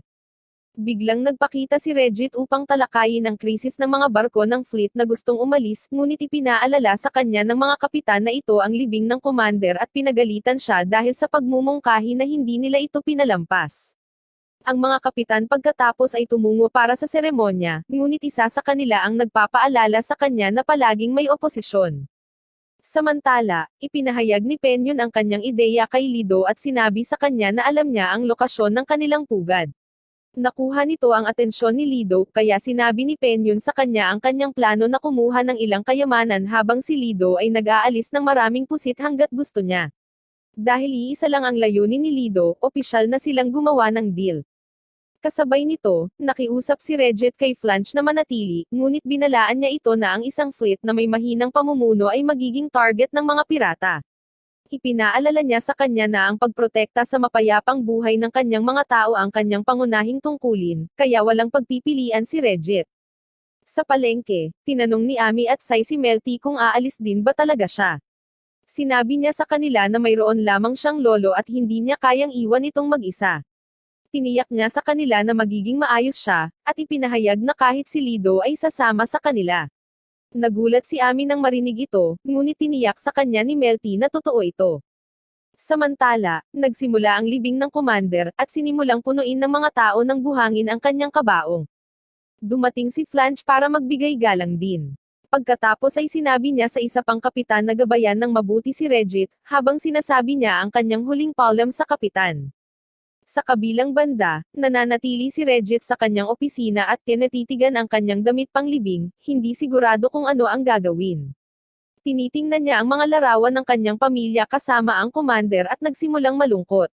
Biglang nagpakita si Regit upang talakayin ang krisis ng mga barko ng fleet na gustong umalis, ngunit ipinaalala sa kanya ng mga kapitan na ito ang libing ng commander at pinagalitan siya dahil sa pagmumungkahi na hindi nila ito pinalampas. Ang mga kapitan pagkatapos ay tumungo para sa seremonya, ngunit isa sa kanila ang nagpapaalala sa kanya na palaging may oposisyon. Samantala, ipinahayag ni Penyon ang kanyang ideya kay Lido at sinabi sa kanya na alam niya ang lokasyon ng kanilang pugad. Nakuha nito ang atensyon ni Lido, kaya sinabi ni Penyon sa kanya ang kanyang plano na kumuha ng ilang kayamanan habang si Lido ay nag-aalis ng maraming pusit hanggat gusto niya. Dahil iisa lang ang layunin ni Lido, opisyal na silang gumawa ng deal. Kasabay nito, nakiusap si Regit kay Flange na manatili, ngunit binalaan niya ito na ang isang fleet na may mahinang pamumuno ay magiging target ng mga pirata. Ipinaalala niya sa kanya na ang pagprotekta sa mapayapang buhay ng kanyang mga tao ang kanyang pangunahing tungkulin, kaya walang pagpipilian si Regit. Sa palengke, tinanong ni Ami at Sai si Melty kung aalis din ba talaga siya. Sinabi niya sa kanila na mayroon lamang siyang lolo at hindi niya kayang iwan itong mag-isa. Tiniyak niya sa kanila na magiging maayos siya, at ipinahayag na kahit si Lido ay sasama sa kanila. Nagulat si Ami nang marinig ito, ngunit tiniyak sa kanya ni Melty na totoo ito. Samantala, nagsimula ang libing ng commander, at sinimulang punuin ng mga tao ng buhangin ang kanyang kabaong. Dumating si Flange para magbigay galang din. Pagkatapos ay sinabi niya sa isa pang kapitan na gabayan ng mabuti si Regit, habang sinasabi niya ang kanyang huling paalam sa kapitan. Sa kabilang banda, nananatili si Regit sa kanyang opisina at tinatitigan ang kanyang damit panglibing, hindi sigurado kung ano ang gagawin. Tinitingnan niya ang mga larawan ng kanyang pamilya kasama ang commander at nagsimulang malungkot.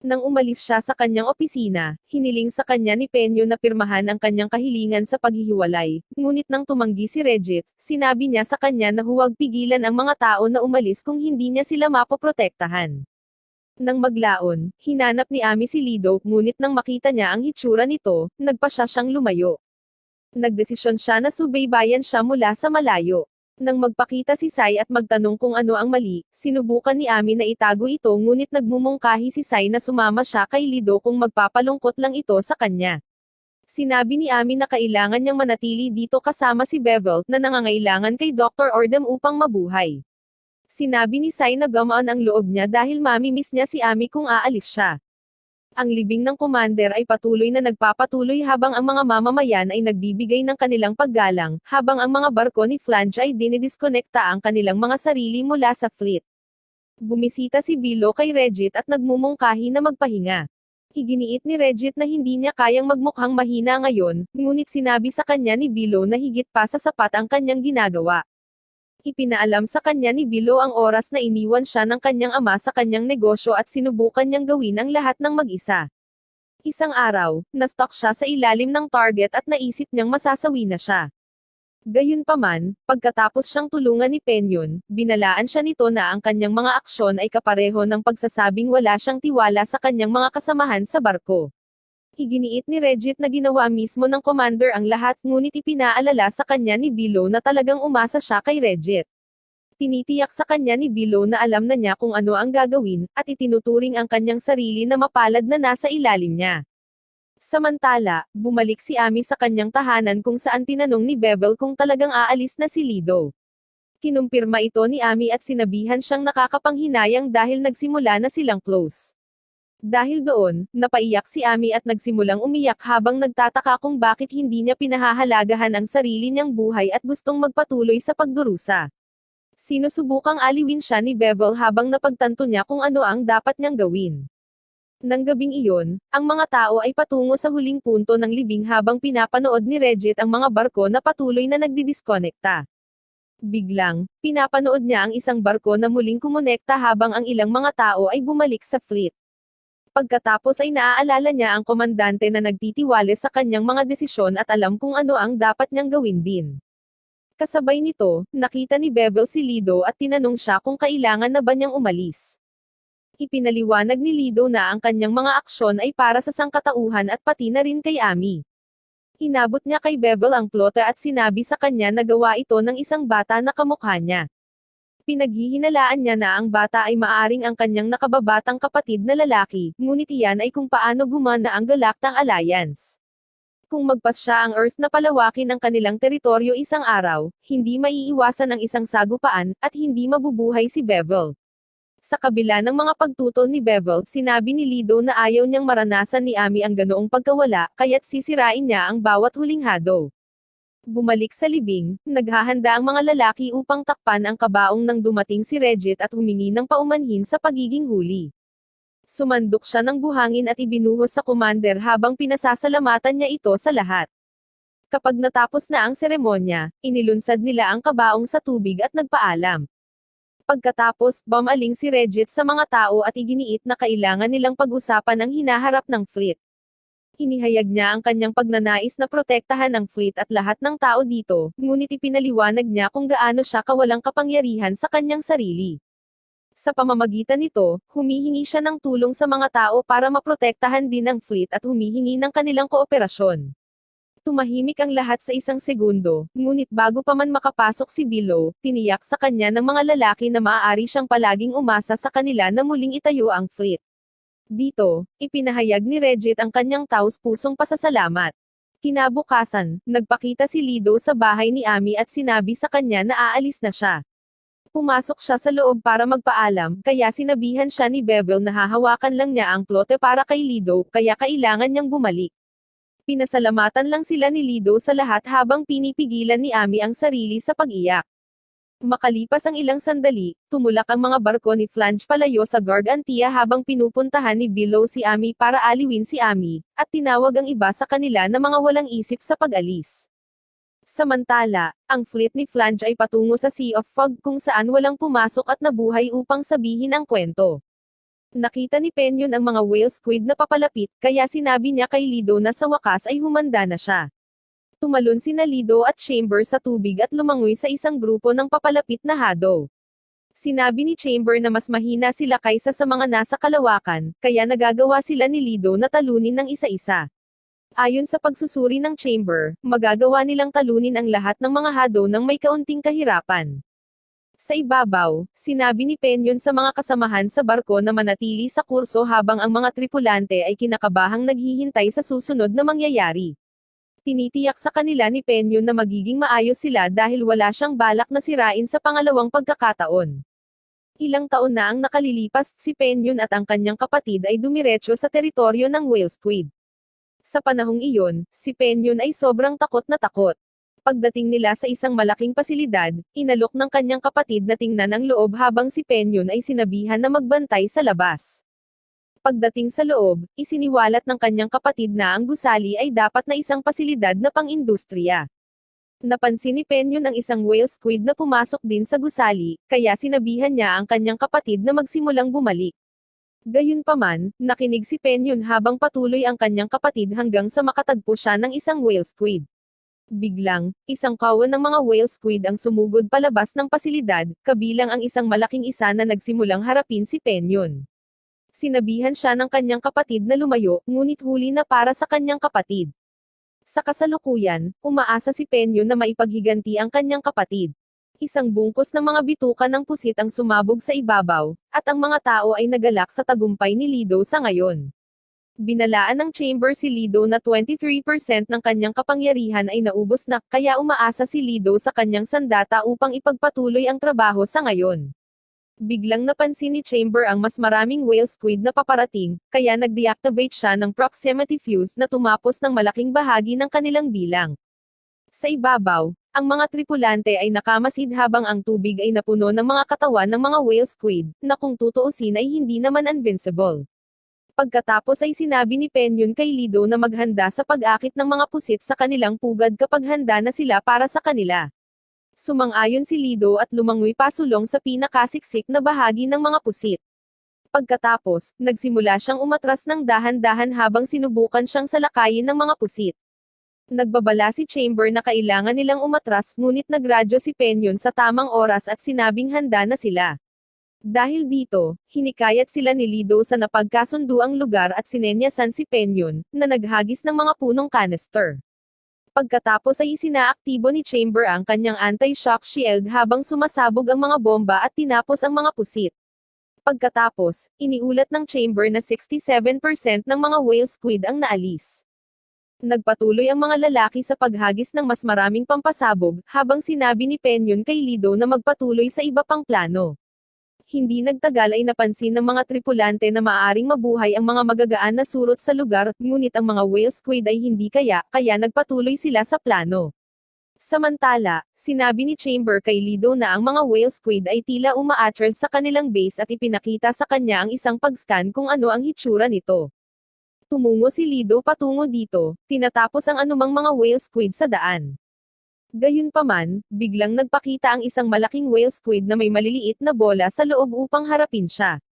Nang umalis siya sa kanyang opisina, hiniling sa kanya ni Penyo na pirmahan ang kanyang kahilingan sa paghihiwalay, ngunit nang tumanggi si Regit, sinabi niya sa kanya na huwag pigilan ang mga tao na umalis kung hindi niya sila mapoprotektahan. Nang maglaon, hinanap ni Ami si Lido, ngunit nang makita niya ang hitsura nito, nagpa siya siyang lumayo. Nagdesisyon siya na subaybayan siya mula sa malayo. Nang magpakita si Sai at magtanong kung ano ang mali, sinubukan ni Ami na itago ito ngunit nagmumungkahi si Sai na sumama siya kay Lido kung magpapalungkot lang ito sa kanya. Sinabi ni Ami na kailangan niyang manatili dito kasama si Bevel na nangangailangan kay Dr. Ordem upang mabuhay. Sinabi ni Sai na gumaan ang loob niya dahil mamimiss niya si Ami kung aalis siya. Ang libing ng commander ay patuloy na nagpapatuloy habang ang mga mamamayan ay nagbibigay ng kanilang paggalang, habang ang mga barko ni Flange ay dinidiskonekta ang kanilang mga sarili mula sa fleet. Bumisita si Bilo kay Regit at nagmumungkahi na magpahinga. Iginiit ni Regit na hindi niya kayang magmukhang mahina ngayon, ngunit sinabi sa kanya ni Bilo na higit pa sa sapat ang kanyang ginagawa. Ipinaalam sa kanya ni Bilo ang oras na iniwan siya ng kanyang ama sa kanyang negosyo at sinubukan niyang gawin ang lahat ng mag-isa. Isang araw, na-stuck siya sa ilalim ng target at naisip niyang masasawi na siya. Gayunpaman, pagkatapos siyang tulungan ni Penyon, binalaan siya nito na ang kanyang mga aksyon ay kapareho ng pagsasabing wala siyang tiwala sa kanyang mga kasamahan sa barko. Iginiit ni Regit na ginawa mismo ng commander ang lahat ngunit ipinaalala sa kanya ni Bilo na talagang umasa siya kay Regit. Tinitiyak sa kanya ni Bilo na alam na niya kung ano ang gagawin, at itinuturing ang kanyang sarili na mapalad na nasa ilalim niya. Samantala, bumalik si Ami sa kanyang tahanan kung saan tinanong ni Bevel kung talagang aalis na si Lido. Kinumpirma ito ni Ami at sinabihan siyang nakakapanghinayang dahil nagsimula na silang close. Dahil doon, napaiyak si Ami at nagsimulang umiyak habang nagtataka kung bakit hindi niya pinahahalagahan ang sarili niyang buhay at gustong magpatuloy sa pagdurusa. Sinusubukang aliwin siya ni Bevel habang napagtanto niya kung ano ang dapat niyang gawin. Nang gabing iyon, ang mga tao ay patungo sa huling punto ng libing habang pinapanood ni Regit ang mga barko na patuloy na nagdidiskonekta. Biglang, pinapanood niya ang isang barko na muling kumonekta habang ang ilang mga tao ay bumalik sa fleet. Pagkatapos ay naaalala niya ang komandante na nagtitiwala sa kanyang mga desisyon at alam kung ano ang dapat niyang gawin din. Kasabay nito, nakita ni Bevel si Lido at tinanong siya kung kailangan na ba niyang umalis. Ipinaliwanag ni Lido na ang kanyang mga aksyon ay para sa sangkatauhan at pati na rin kay Ami. Inabot niya kay Bevel ang plote at sinabi sa kanya na gawa ito ng isang bata na kamukha niya. Pinaghihinalaan niya na ang bata ay maaring ang kanyang nakababatang kapatid na lalaki, ngunit iyan ay kung paano gumana ang Galactic Alliance. Kung magpas siya ang Earth na palawakin ang kanilang teritoryo isang araw, hindi maiiwasan ang isang sagupaan, at hindi mabubuhay si Bevel. Sa kabila ng mga pagtutol ni Bevel, sinabi ni Lido na ayaw niyang maranasan ni Ami ang ganoong pagkawala, kaya't sisirain niya ang bawat huling hado. Bumalik sa libing, naghahanda ang mga lalaki upang takpan ang kabaong nang dumating si Regit at humingi ng paumanhin sa pagiging huli. Sumandok siya ng buhangin at ibinuhos sa commander habang pinasasalamatan niya ito sa lahat. Kapag natapos na ang seremonya, inilunsad nila ang kabaong sa tubig at nagpaalam. Pagkatapos, bumaling si Regit sa mga tao at iginiit na kailangan nilang pag-usapan ang hinaharap ng fleet. Inihayag niya ang kanyang pagnanais na protektahan ang fleet at lahat ng tao dito, ngunit ipinaliwanag niya kung gaano siya kawalang kapangyarihan sa kanyang sarili. Sa pamamagitan nito, humihingi siya ng tulong sa mga tao para maprotektahan din ang fleet at humihingi ng kanilang kooperasyon. Tumahimik ang lahat sa isang segundo, ngunit bago pa man makapasok si Bilo, tiniyak sa kanya ng mga lalaki na maaari siyang palaging umasa sa kanila na muling itayo ang fleet. Dito, ipinahayag ni Regit ang kanyang taos-pusong pasasalamat. Kinabukasan, nagpakita si Lido sa bahay ni Ami at sinabi sa kanya na aalis na siya. Pumasok siya sa loob para magpaalam, kaya sinabihan siya ni Bevel na hahawakan lang niya ang plote para kay Lido, kaya kailangan niyang bumalik. Pinasalamatan lang sila ni Lido sa lahat habang pinipigilan ni Ami ang sarili sa pag-iyak. Makalipas ang ilang sandali, tumulak ang mga barko ni Flange palayo sa Gargantia habang pinupuntahan ni Bilo si Ami para aliwin si Ami, at tinawag ang iba sa kanila na mga walang isip sa pag-alis. Samantala, ang fleet ni Flange ay patungo sa Sea of Fog kung saan walang pumasok at nabuhay upang sabihin ang kwento. Nakita ni Penyon ang mga whale squid na papalapit, kaya sinabi niya kay Lido na sa wakas ay humanda na siya. Tumalon sina Lido at Chamber sa tubig at lumangoy sa isang grupo ng papalapit na hado. Sinabi ni Chamber na mas mahina sila kaysa sa mga nasa kalawakan, kaya nagagawa sila ni Lido na talunin ng isa-isa. Ayon sa pagsusuri ng Chamber, magagawa nilang talunin ang lahat ng mga hado ng may kaunting kahirapan. Sa ibabaw, sinabi ni Penyon sa mga kasamahan sa barko na manatili sa kurso habang ang mga tripulante ay kinakabahang naghihintay sa susunod na mangyayari. Tinitiyak sa kanila ni Penyon na magiging maayos sila dahil wala siyang balak na sirain sa pangalawang pagkakataon. Ilang taon na ang nakalilipas, si Penyon at ang kanyang kapatid ay dumiretso sa teritoryo ng whale squid. Sa panahong iyon, si Penyon ay sobrang takot na takot. Pagdating nila sa isang malaking pasilidad, inalok ng kanyang kapatid na tingnan ang loob habang si Penyon ay sinabihan na magbantay sa labas. Pagdating sa loob, isiniwalat ng kanyang kapatid na ang gusali ay dapat na isang pasilidad na pang-industriya. Napansin ni Penyon ang isang whale squid na pumasok din sa gusali, kaya sinabihan niya ang kanyang kapatid na magsimulang bumalik. Gayunpaman, nakinig si Penyon habang patuloy ang kanyang kapatid hanggang sa makatagpo siya ng isang whale squid. Biglang, isang kawan ng mga whale squid ang sumugod palabas ng pasilidad, kabilang ang isang malaking isa na nagsimulang harapin si Penyon. Sinabihan siya ng kanyang kapatid na lumayo, ngunit huli na para sa kanyang kapatid. Sa kasalukuyan, umaasa si Penyon na maipaghiganti ang kanyang kapatid. Isang bungkos ng mga bituka ng pusit ang sumabog sa ibabaw, at ang mga tao ay nagalak sa tagumpay ni Lido sa ngayon. Binalaan ng Chamber si Lido na 23% ng kanyang kapangyarihan ay naubos na, kaya umaasa si Lido sa kanyang sandata upang ipagpatuloy ang trabaho sa ngayon. Biglang napansin ni Chamber ang mas maraming whale squid na paparating, kaya nag-deactivate siya ng proximity fuse na tumapos ng malaking bahagi ng kanilang bilang. Sa ibabaw, ang mga tripulante ay nakamasid habang ang tubig ay napuno ng mga katawan ng mga whale squid, na kung tutuusin ay hindi naman invincible. Pagkatapos ay sinabi ni Penyon kay Lido na maghanda sa pag-akit ng mga pusit sa kanilang pugad kapag handa na sila para sa kanila. Sumang-ayon si Lido at lumangoy pasulong sa pinakasiksik na bahagi ng mga pusit. Pagkatapos, nagsimula siyang umatras ng dahan-dahan habang sinubukan siyang salakayin ng mga pusit. Nagbabala si Chamber na kailangan nilang umatras, ngunit nagradyo si Penyon sa tamang oras at sinabing handa na sila. Dahil dito, hinikayat sila ni Lido sa napagkasunduang lugar at sinenyasan si Penyon, na naghagis ng mga punong canister. Pagkatapos ay isinaaktibo ni Chamber ang kanyang anti-shock shield habang sumasabog ang mga bomba at tinapos ang mga pusit. Pagkatapos, iniulat ng Chamber na 67% ng mga whale squid ang naalis. Nagpatuloy ang mga lalaki sa paghagis ng mas maraming pampasabog, habang sinabi ni Penyon kay Lido na magpatuloy sa iba pang plano. Hindi nagtagal ay napansin ng mga tripulante na maaaring mabuhay ang mga magagaan na surot sa lugar, ngunit ang mga whale squid ay hindi kaya nagpatuloy sila sa plano. Samantala, sinabi ni Chamber kay Lido na ang mga whale squid ay tila umaatras sa kanilang base at ipinakita sa kanya ang isang pag-scan kung ano ang hitsura nito. Tumungo si Lido patungo dito, tinatapos ang anumang mga whale squid sa daan. Gayunpaman, biglang nagpakita ang isang malaking whale squid na may maliliit na bola sa loob upang harapin siya.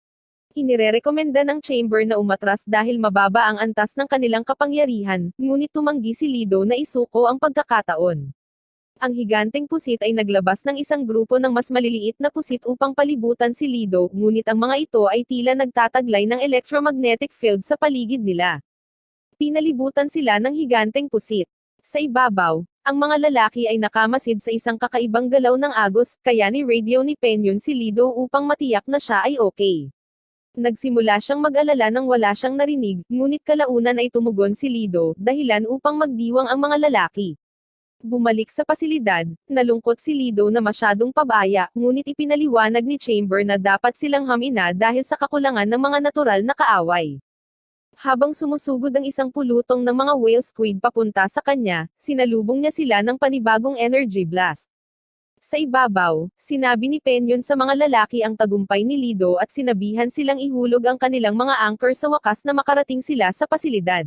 Inirerekomenda ng Chamber na umatras dahil mababa ang antas ng kanilang kapangyarihan, ngunit tumanggi si Lido na isuko ang pagkakataon. Ang higanteng pusit ay naglabas ng isang grupo ng mas maliliit na pusit upang palibutan si Lido, ngunit ang mga ito ay tila nagtataglay ng electromagnetic field sa paligid nila. Pinalibutan sila ng higanteng pusit. Sa ibabaw, ang mga lalaki ay nakamasid sa isang kakaibang galaw ng agos, kaya ni-radio ni Penyon si Lido upang matiyak na siya ay okay. Nagsimula siyang mag-alala nang wala siyang narinig, ngunit kalaunan ay tumugon si Lido, dahilan upang magdiwang ang mga lalaki. Bumalik sa pasilidad, nalungkot si Lido na masyadong pabaya, ngunit ipinaliwanag ni Chamber na dapat silang hamina dahil sa kakulangan ng mga natural na kaaway. Habang sumusugod ang isang pulutong ng mga whale squid papunta sa kanya, sinalubong niya sila ng panibagong energy blast. Sa ibabaw, sinabi ni Penyon sa mga lalaki ang tagumpay ni Lido at sinabihan silang ihulog ang kanilang mga anchor sa wakas na makarating sila sa pasilidad.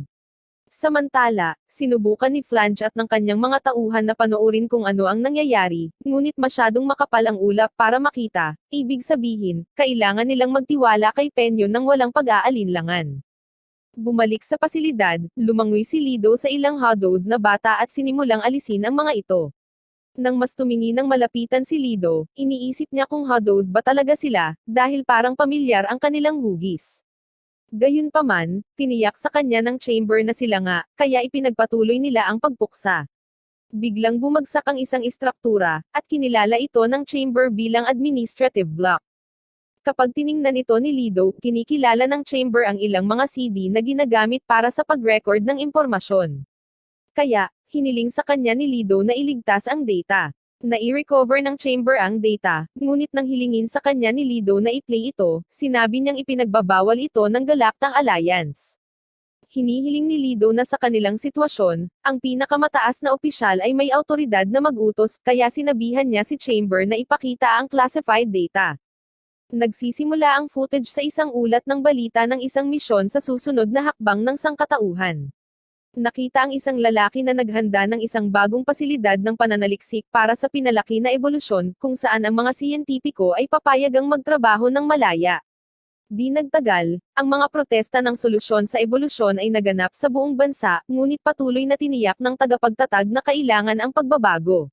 Samantala, sinubukan ni Flange at ng kanyang mga tauhan na panoorin kung ano ang nangyayari, ngunit masyadong makapal ang ulap para makita, ibig sabihin, kailangan nilang magtiwala kay Penyon nang walang pag-aalinlangan. Bumalik sa pasilidad, lumangoy si Lido sa ilang hados na bata at sinimulang alisin ang mga ito. Nang mas tumingin ng malapitan si Lido, iniisip niya kung Hados ba talaga sila, dahil parang pamilyar ang kanilang hugis. Gayunpaman, tiniyak sa kanya ng chamber na sila nga, kaya ipinagpatuloy nila ang pagpuksa. Biglang bumagsak ang isang istruktura, at kinilala ito ng chamber bilang administrative block. Kapag tiningnan ito ni Lido, kinikilala ng chamber ang ilang mga CD na ginagamit para sa pag-record ng impormasyon. Kaya, hiniling sa kanya ni Lido na iligtas ang data. Nai-recover ng chamber ang data, ngunit nang hilingin sa kanya ni Lido na i-play ito, sinabi niyang ipinagbabawal ito ng Galactic Alliance. Hinihiling ni Lido na sa kanilang sitwasyon, ang pinakamataas na opisyal ay may autoridad na mag-utos, kaya sinabihan niya si chamber na ipakita ang classified data. Nagsisimula ang footage sa isang ulat ng balita ng isang misyon sa susunod na hakbang ng sangkatauhan. Nakita ang isang lalaki na naghanda ng isang bagong pasilidad ng pananaliksik para sa pinalaki na ebolusyon, kung saan ang mga siyentipiko ay papayagang magtrabaho ng malaya. Di nagtagal, ang mga protesta ng solusyon sa ebolusyon ay naganap sa buong bansa, ngunit patuloy na tiniyak ng tagapagtatag na kailangan ang pagbabago.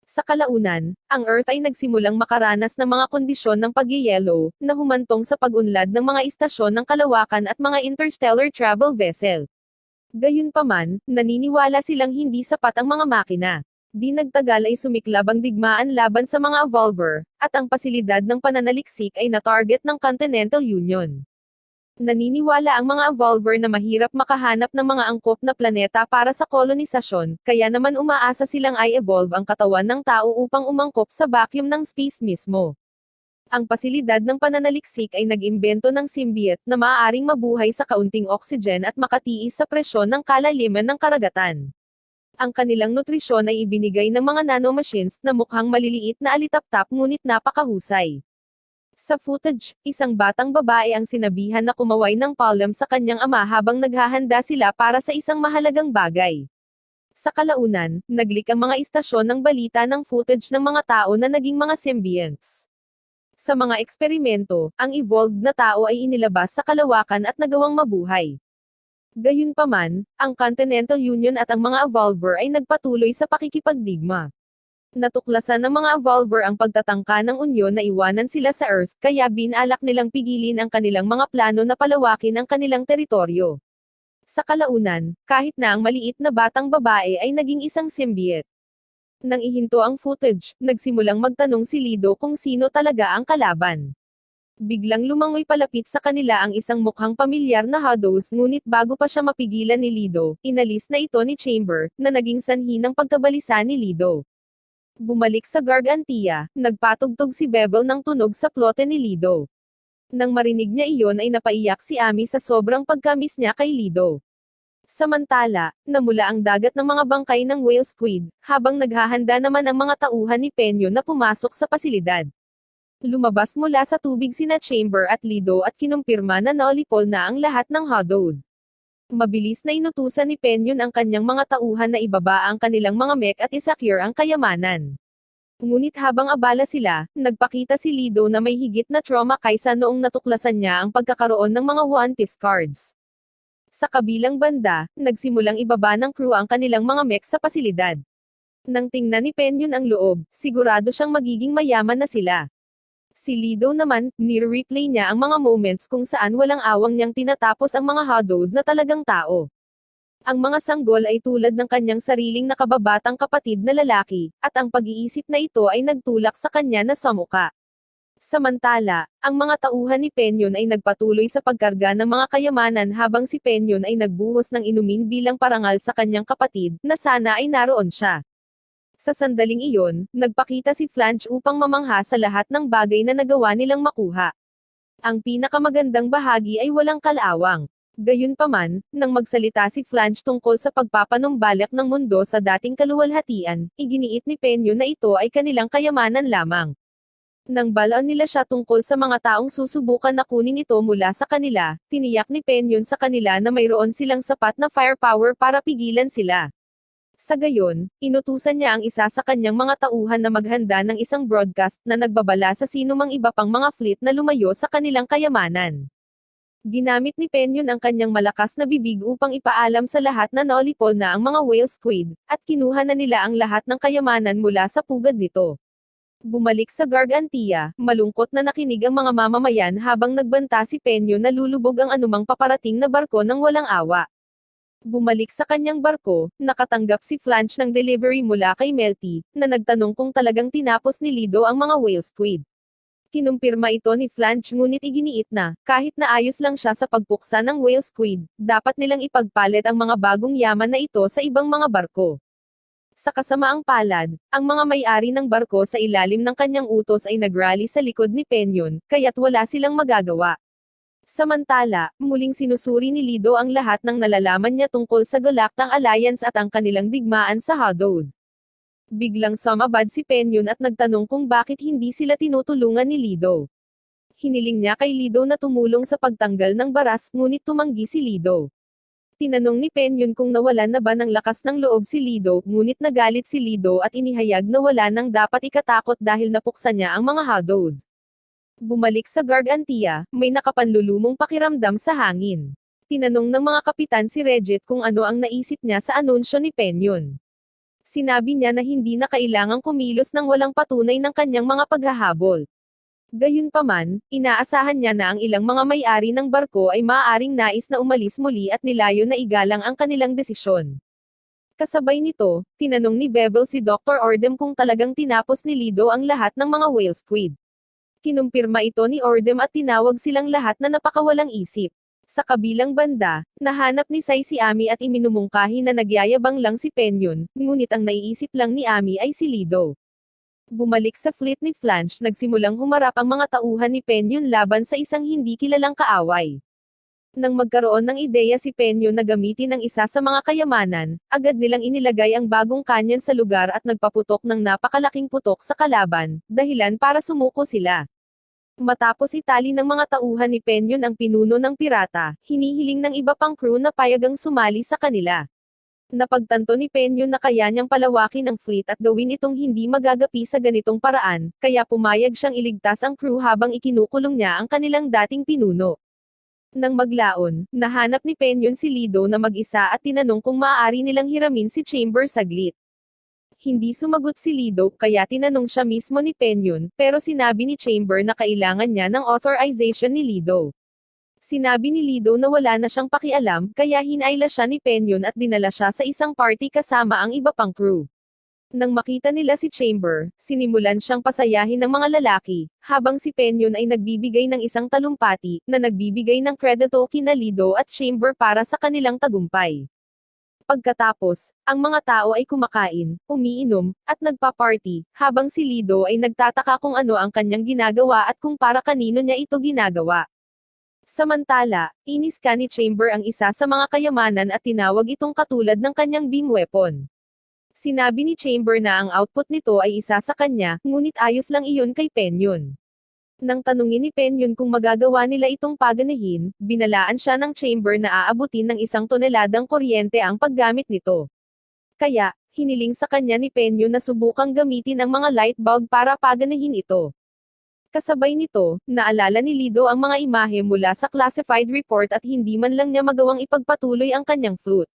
Sa kalaunan, ang Earth ay nagsimulang makaranas ng mga kondisyon ng pagyeyelo, na humantong sa pag-unlad ng mga istasyon ng kalawakan at mga interstellar travel vessel. Gayunpaman, naniniwala silang hindi sapat ang mga makina. Di nagtagal ay sumiklab ang digmaan laban sa mga Evolver, at ang pasilidad ng pananaliksik ay na-target ng Continental Union. Naniniwala ang mga Evolver na mahirap makahanap ng mga angkop na planeta para sa kolonisasyon, kaya naman umaasa silang i-evolve ang katawan ng tao upang umangkop sa vacuum ng space mismo. Ang pasilidad ng pananaliksik ay nag-imbento ng symbiote na maaaring mabuhay sa kaunting oxygen at makatiis sa presyon ng kalaliman ng karagatan. Ang kanilang nutrisyon ay ibinigay ng mga nanomachines na mukhang maliliit na alitaptap ngunit napakahusay. Sa footage, isang batang babae ang sinabihan na kumaway ng palm sa kanyang ama habang naghahanda sila para sa isang mahalagang bagay. Sa kalaunan, naglik ang mga istasyon ng balita ng footage ng mga tao na naging mga symbionts. Sa mga eksperimento, ang evolved na tao ay inilabas sa kalawakan at nagawang mabuhay. Gayunpaman, ang Continental Union at ang mga Evolver ay nagpatuloy sa pakikipagdigma. Natuklasan ng mga Evolver ang pagtatangka ng Unyon na iwanan sila sa Earth, kaya binalak nilang pigilin ang kanilang mga plano na palawakin ang kanilang teritoryo. Sa kalaunan, kahit na ang maliit na batang babae ay naging isang symbiote. Nang ihinto ang footage, nagsimulang magtanong si Lido kung sino talaga ang kalaban. Biglang lumangoy palapit sa kanila ang isang mukhang pamilyar na Hados, ngunit bago pa siya mapigilan ni Lido, inalis na ito ni Chamber, na naging sanhi ng pagkabalisa ni Lido. Bumalik sa Gargantia, nagpatugtog si Bevel ng tunog sa plote ni Lido. Nang marinig niya iyon ay napaiyak si Ami sa sobrang pagkamis niya kay Lido. Samantala, namula ang dagat ng mga bangkay ng whale squid, habang naghahanda naman ang mga tauhan ni Penyo na pumasok sa pasilidad. Lumabas mula sa tubig sina Chamber at Lido at kinumpirma na nolipol na ang lahat ng Hados. Mabilis na inutusan ni Penyon ang kanyang mga tauhan na ibaba ang kanilang mga mech at isecure ang kayamanan. Ngunit habang abala sila, nagpakita si Lido na may higit na trauma kaysa noong natuklasan niya ang pagkakaroon ng mga One Piece cards. Sa kabilang banda, nagsimulang ibaba ng crew ang kanilang mga mech sa pasilidad. Nang tingnan ni Penyon ang loob, sigurado siyang magiging mayaman na sila. Si Lido naman, nire-replay niya ang mga moments kung saan walang awang niyang tinatapos ang mga Hados na talagang tao. Ang mga sanggol ay tulad ng kanyang sariling nakababatang kapatid na lalaki, at ang pag-iisip na ito ay nagtulak sa kanya na samuka. Samantala, ang mga tauhan ni Penyon ay nagpatuloy sa pagkarga ng mga kayamanan habang si Penyon ay nagbuhos ng inumin bilang parangal sa kanyang kapatid, na sana ay naroon siya. Sa sandaling iyon, nagpakita si Flange upang mamangha sa lahat ng bagay na nagawa nilang makuha. Ang pinakamagandang bahagi ay walang kalawang. Gayunpaman, nang magsalita si Flange tungkol sa pagpapanumbalik ng mundo sa dating kaluwalhatian, iginiit ni Penyon na ito ay kanilang kayamanan lamang. Nang balaan nila siya tungkol sa mga taong susubukan na kunin ito mula sa kanila, tiniyak ni Penyon sa kanila na mayroon silang sapat na firepower para pigilan sila. Sa gayon, inutusan niya ang isa sa kanyang mga tauhan na maghanda ng isang broadcast na nagbabala sa sinumang iba pang mga fleet na lumayo sa kanilang kayamanan. Ginamit ni Penyon ang kanyang malakas na bibig upang ipaalam sa lahat na nolipol na ang mga whale squid, at kinuha na nila ang lahat ng kayamanan mula sa pugad nito. Bumalik sa Gargantia, malungkot na nakinig ang mga mamamayan habang nagbanta si Penyon na lulubog ang anumang paparating na barko ng walang awa. Bumalik sa kanyang barko, nakatanggap si Flanch ng delivery mula kay Melty, na nagtanong kung talagang tinapos ni Lido ang mga whale squid. Kinumpirma ito ni Flanch ngunit iginiit na, kahit na ayos lang siya sa pagpuksa ng whale squid, dapat nilang ipagpalit ang mga bagong yaman na ito sa ibang mga barko. Sa kasamaang palad, ang mga may-ari ng barko sa ilalim ng kanyang utos ay nagrally sa likod ni Penyon, kaya't wala silang magagawa. Samantala, muling sinusuri ni Lido ang lahat ng nalalaman niya tungkol sa Galactic Alliance at ang kanilang digmaan sa Hados. Biglang sumabad si Penyon at nagtanong kung bakit hindi sila tinutulungan ni Lido. Hiniling niya kay Lido na tumulong sa pagtanggal ng baras, ngunit tumanggi si Lido. Tinanong ni Penyon kung nawalan na ba ng lakas ng loob si Lido, ngunit nagalit si Lido at inihayag na wala nang dapat ikatakot dahil napuksan niya ang mga Hados. Bumalik sa Gargantia, may nakapanlulumong pakiramdam sa hangin. Tinanong ng mga kapitan si Regit kung ano ang naisip niya sa anunsyo ni Penyon. Sinabi niya na hindi na kailangang kumilos ng walang patunay ng kanyang mga paghahabol. Gayunpaman, inaasahan niya na ang ilang mga may-ari ng barko ay maaaring nais na umalis muli at nilayo na igalang ang kanilang desisyon. Kasabay nito, tinanong ni Bevel si Dr. Ordem kung talagang tinapos ni Lido ang lahat ng mga whale squid. Kinumpirma ito ni Ordem at tinawag silang lahat na napakawalang isip. Sa kabilang banda, nahanap ni Sai si Ami at iminumungkahi na nagyayabang lang si Penyon, ngunit ang naiisip lang ni Ami ay si Lido. Bumalik sa fleet ni Flanch, nagsimulang humarap ang mga tauhan ni Penyon laban sa isang hindi kilalang kaaway. Nang magkaroon ng ideya si Penyon na gamitin ang isa sa mga kayamanan, agad nilang inilagay ang bagong kanyan sa lugar at nagpaputok ng napakalaking putok sa kalaban, dahilan para sumuko sila. Matapos itali ng mga tauhan ni Penyon ang pinuno ng pirata, hinihiling ng iba pang crew na payagang sumali sa kanila. Napagtanto ni Penyon na kaya niyang palawakin ang fleet at gawin itong hindi magagapi sa ganitong paraan, kaya pumayag siyang iligtas ang crew habang ikinukulong niya ang kanilang dating pinuno. Nang maglaon, nahanap ni Penyon si Lido na mag-isa at tinanong kung maaari nilang hiramin si Chamber saglit. Hindi sumagot si Lido, kaya tinanong siya mismo ni Penyon, pero sinabi ni Chamber na kailangan niya ng authorization ni Lido. Sinabi ni Lido na wala na siyang pakialam, kaya hinayla siya ni Penyon at dinala siya sa isang party kasama ang iba pang crew. Nang makita nila si Chamber, sinimulan siyang pasayahin ng mga lalaki, habang si Penyon ay nagbibigay ng isang talumpati, na nagbibigay ng kredito kina Lido at Chamber para sa kanilang tagumpay. Pagkatapos, ang mga tao ay kumakain, umiinom, at nagpa-party, habang si Lido ay nagtataka kung ano ang kanyang ginagawa at kung para kanino niya ito ginagawa. Samantala, inis ka ni Chamber ang isa sa mga kayamanan at tinawag itong katulad ng kanyang beam weapon. Sinabi ni Chamber na ang output nito ay isa sa kanya, ngunit ayos lang iyon kay Penyon. Nang tanungin ni Penyon kung magagawa nila itong paganahin, binalaan siya ng Chamber na aabutin ng 1 toneladang kuryente ang paggamit nito. Kaya, hiniling sa kanya ni Penyon na subukang gamitin ang mga light bulb para paganahin ito. Kasabay nito, naalala ni Lido ang mga imahe mula sa classified report at hindi man lang niya magawang ipagpatuloy ang kanyang flute.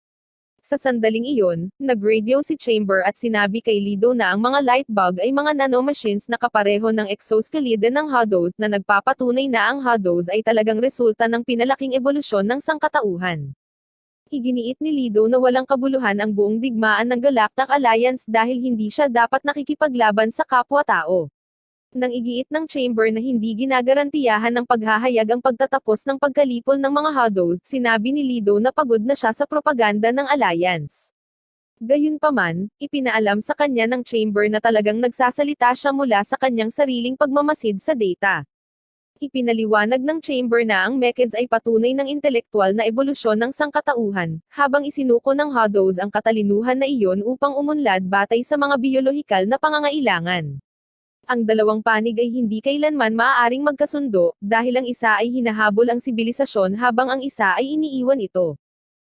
Sa sandaling iyon, nag-radio si Chamber at sinabi kay Lido na ang mga light bulb ay mga nanomachines na kapareho ng exoskeleton ng Hados na nagpapatunay na ang Hados ay talagang resulta ng pinalaking ebolusyon ng sangkatauhan. Iginiit ni Lido na walang kabuluhan ang buong digmaan ng Galactic Alliance dahil hindi siya dapat nakikipaglaban sa kapwa-tao. Nang igiit ng Chamber na hindi ginagarantiyahan ng paghahayag ang pagtatapos ng pagkalipol ng mga Hados, sinabi ni Lido na pagod na siya sa propaganda ng Alliance. Gayunpaman, ipinaalam sa kanya ng Chamber na talagang nagsasalita siya mula sa kanyang sariling pagmamasid sa data. Ipinaliwanag ng Chamber na ang Mechs ay patunay ng intelektual na ebolusyon ng sangkatauhan, habang isinuko ng Hados ang katalinuhan na iyon upang umunlad batay sa mga biolohikal na pangangailangan. Ang dalawang panig ay hindi kailanman maaaring magkasundo, dahil ang isa ay hinahabol ang sibilisasyon habang ang isa ay iniiwan ito.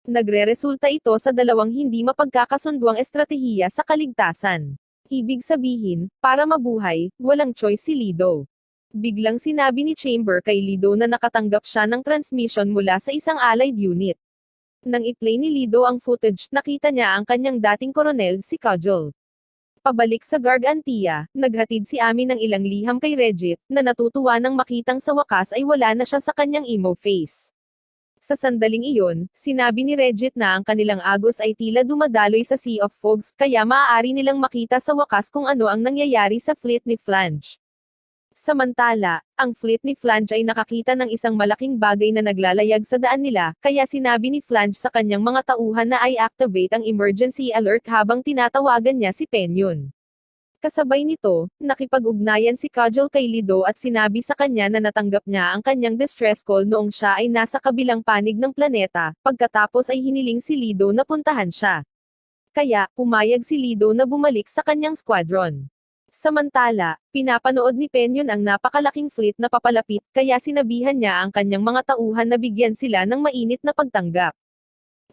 Nagre-resulta ito sa dalawang hindi mapagkakasunduang estratehiya sa kaligtasan. Ibig sabihin, para mabuhay, walang choice si Lido. Biglang sinabi ni Chamber kay Lido na nakatanggap siya ng transmission mula sa isang allied unit. Nang i-play ni Lido ang footage, nakita niya ang kanyang dating koronel, si Kajol. Pabalik sa Gargantia, naghatid si Ami ng ilang liham kay Regit, na natutuwa nang makitang sa wakas ay wala na siya sa kanyang emo face. Sa sandaling iyon, sinabi ni Regit na ang kanilang agos ay tila dumadaloy sa Sea of Fogs, kaya maaari nilang makita sa wakas kung ano ang nangyayari sa fleet ni Flange. Samantala, ang fleet ni Flange ay nakakita ng isang malaking bagay na naglalayag sa daan nila, kaya sinabi ni Flange sa kanyang mga tauhan na i-activate ang emergency alert habang tinatawagan niya si Penyon. Kasabay nito, nakipag-ugnayan si Kajol kay Lido at sinabi sa kanya na natanggap niya ang kanyang distress call noong siya ay nasa kabilang panig ng planeta, pagkatapos ay hiniling si Lido na puntahan siya. Kaya, pumayag si Lido na bumalik sa kanyang squadron. Samantala, pinapanood ni Penyon ang napakalaking fleet na papalapit, kaya sinabihan niya ang kanyang mga tauhan na bigyan sila ng mainit na pagtanggap.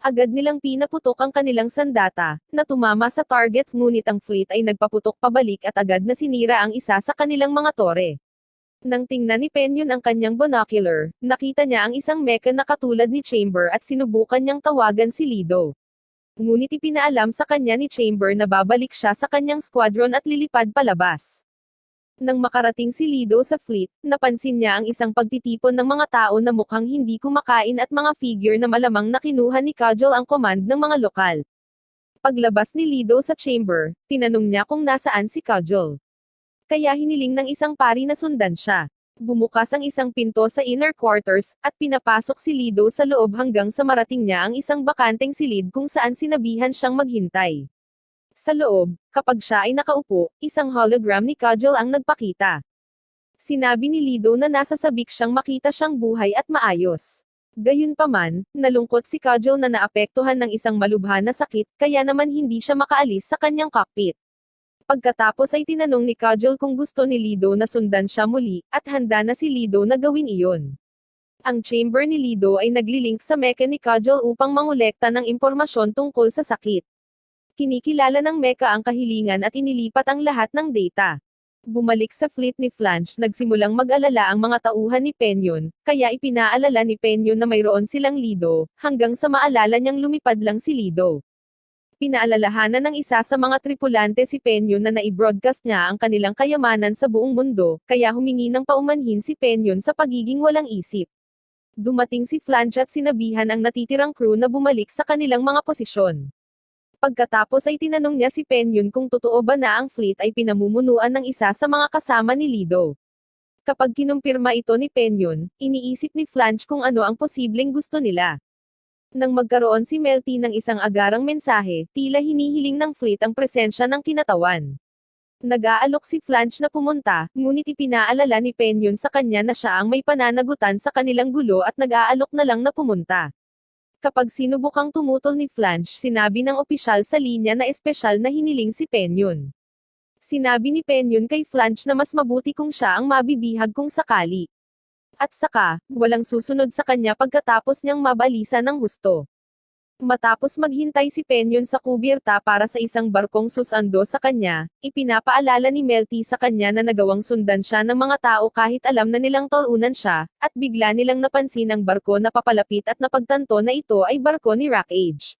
Agad nilang pinaputok ang kanilang sandata, na tumama sa target ngunit ang fleet ay nagpaputok pabalik at agad na sinira ang isa sa kanilang mga tore. Nang tingnan ni Penyon ang kanyang binocular, nakita niya ang isang mecha na katulad ni Chamber at sinubukan niyang tawagan si Lido. Ngunit ipinaalam sa kanya ni Chamber na babalik siya sa kanyang squadron at lilipad palabas. Nang makarating si Lido sa fleet, napansin niya ang isang pagtitipon ng mga tao na mukhang hindi kumakain at mga figure na malamang na kinuha ni Kajol ang command ng mga lokal. Paglabas ni Lido sa chamber, tinanong niya kung nasaan si Kajol. Kaya hiniling ng isang pari na sundan siya. Bumukas ang isang pinto sa inner quarters, at pinapasok si Lido sa loob hanggang sa marating niya ang isang bakanteng silid kung saan sinabihan siyang maghintay. Sa loob, kapag siya ay nakaupo, isang hologram ni Kajol ang nagpakita. Sinabi ni Lido na nasa sabik siyang makita siyang buhay at maayos. Gayunpaman, nalungkot si Kajol na naapektuhan ng isang malubha na sakit, kaya naman hindi siya makaalis sa kanyang cockpit. Pagkatapos ay tinanong ni Kajol kung gusto ni Lido na sundan siya muli, at handa na si Lido na gawin iyon. Ang chamber ni Lido ay naglilink sa mecha ni Kajol upang mangolekta ng impormasyon tungkol sa sakit. Kinikilala ng mecha ang kahilingan at inilipat ang lahat ng data. Bumalik sa fleet ni Flange, nagsimulang mag-alala ang mga tauhan ni Penyon, kaya ipinaalala ni Penyon na mayroon silang Lido, hanggang sa maalala niyang lumipad lang si Lido. Pinaalalahanan ng isa sa mga tripulante si Penyon na nai-broadcast niya ang kanilang kayamanan sa buong mundo, kaya humingi ng paumanhin si Penyon sa pagiging walang isip. Dumating si Flange at sinabihan ang natitirang crew na bumalik sa kanilang mga posisyon. Pagkatapos ay tinanong niya si Penyon kung totoo ba na ang fleet ay pinamumunuan ng isa sa mga kasama ni Lido. Kapag kinumpirma ito ni Penyon, iniisip ni Flange kung ano ang posibleng gusto nila. Nang magkaroon si Melty ng isang agarang mensahe, tila hinihiling ng fleet ang presensya ng kinatawan. Nag-aalok si Flange na pumunta, ngunit ipinaalala ni Penyon sa kanya na siya ang may pananagutan sa kanilang gulo at nag-aalok na lang na pumunta. Kapag sinubukang tumutol ni Flange, sinabi ng opisyal sa linya na espesyal na hiniling si Penyon. Sinabi ni Penyon kay Flange na mas mabuti kung siya ang mabibihag kung sakali. At saka, walang susunod sa kanya pagkatapos niyang mabalisa ng husto. Matapos maghintay si Penyon sa kubirta para sa isang barkong susando sa kanya, ipinapaalala ni Melty sa kanya na nagawang sundan siya ng mga tao kahit alam na nilang talunan siya, at bigla nilang napansin ang barko na papalapit at napagtanto na ito ay barko ni Rockage.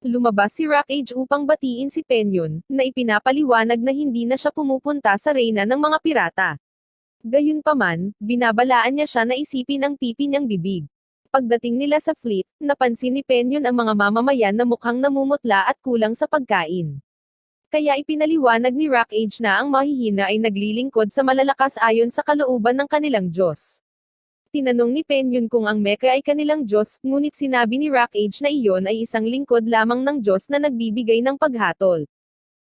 Lumabas si Rockage upang batiin si Penyon, na ipinapaliwanag na hindi na siya pumupunta sa reyna ng mga pirata. Gayunpaman, binabalaan niya siya na isipin ang pipi niyang bibig. Pagdating nila sa fleet, napansin ni Penyon ang mga mamamayan na mukhang namumutla at kulang sa pagkain. Kaya ipinaliwanag ni Rockage na ang mahihina ay naglilingkod sa malalakas ayon sa kalooban ng kanilang Diyos. Tinanong ni Penyon kung ang mecha ay kanilang Diyos, ngunit sinabi ni Rockage na iyon ay isang lingkod lamang ng Diyos na nagbibigay ng paghatol.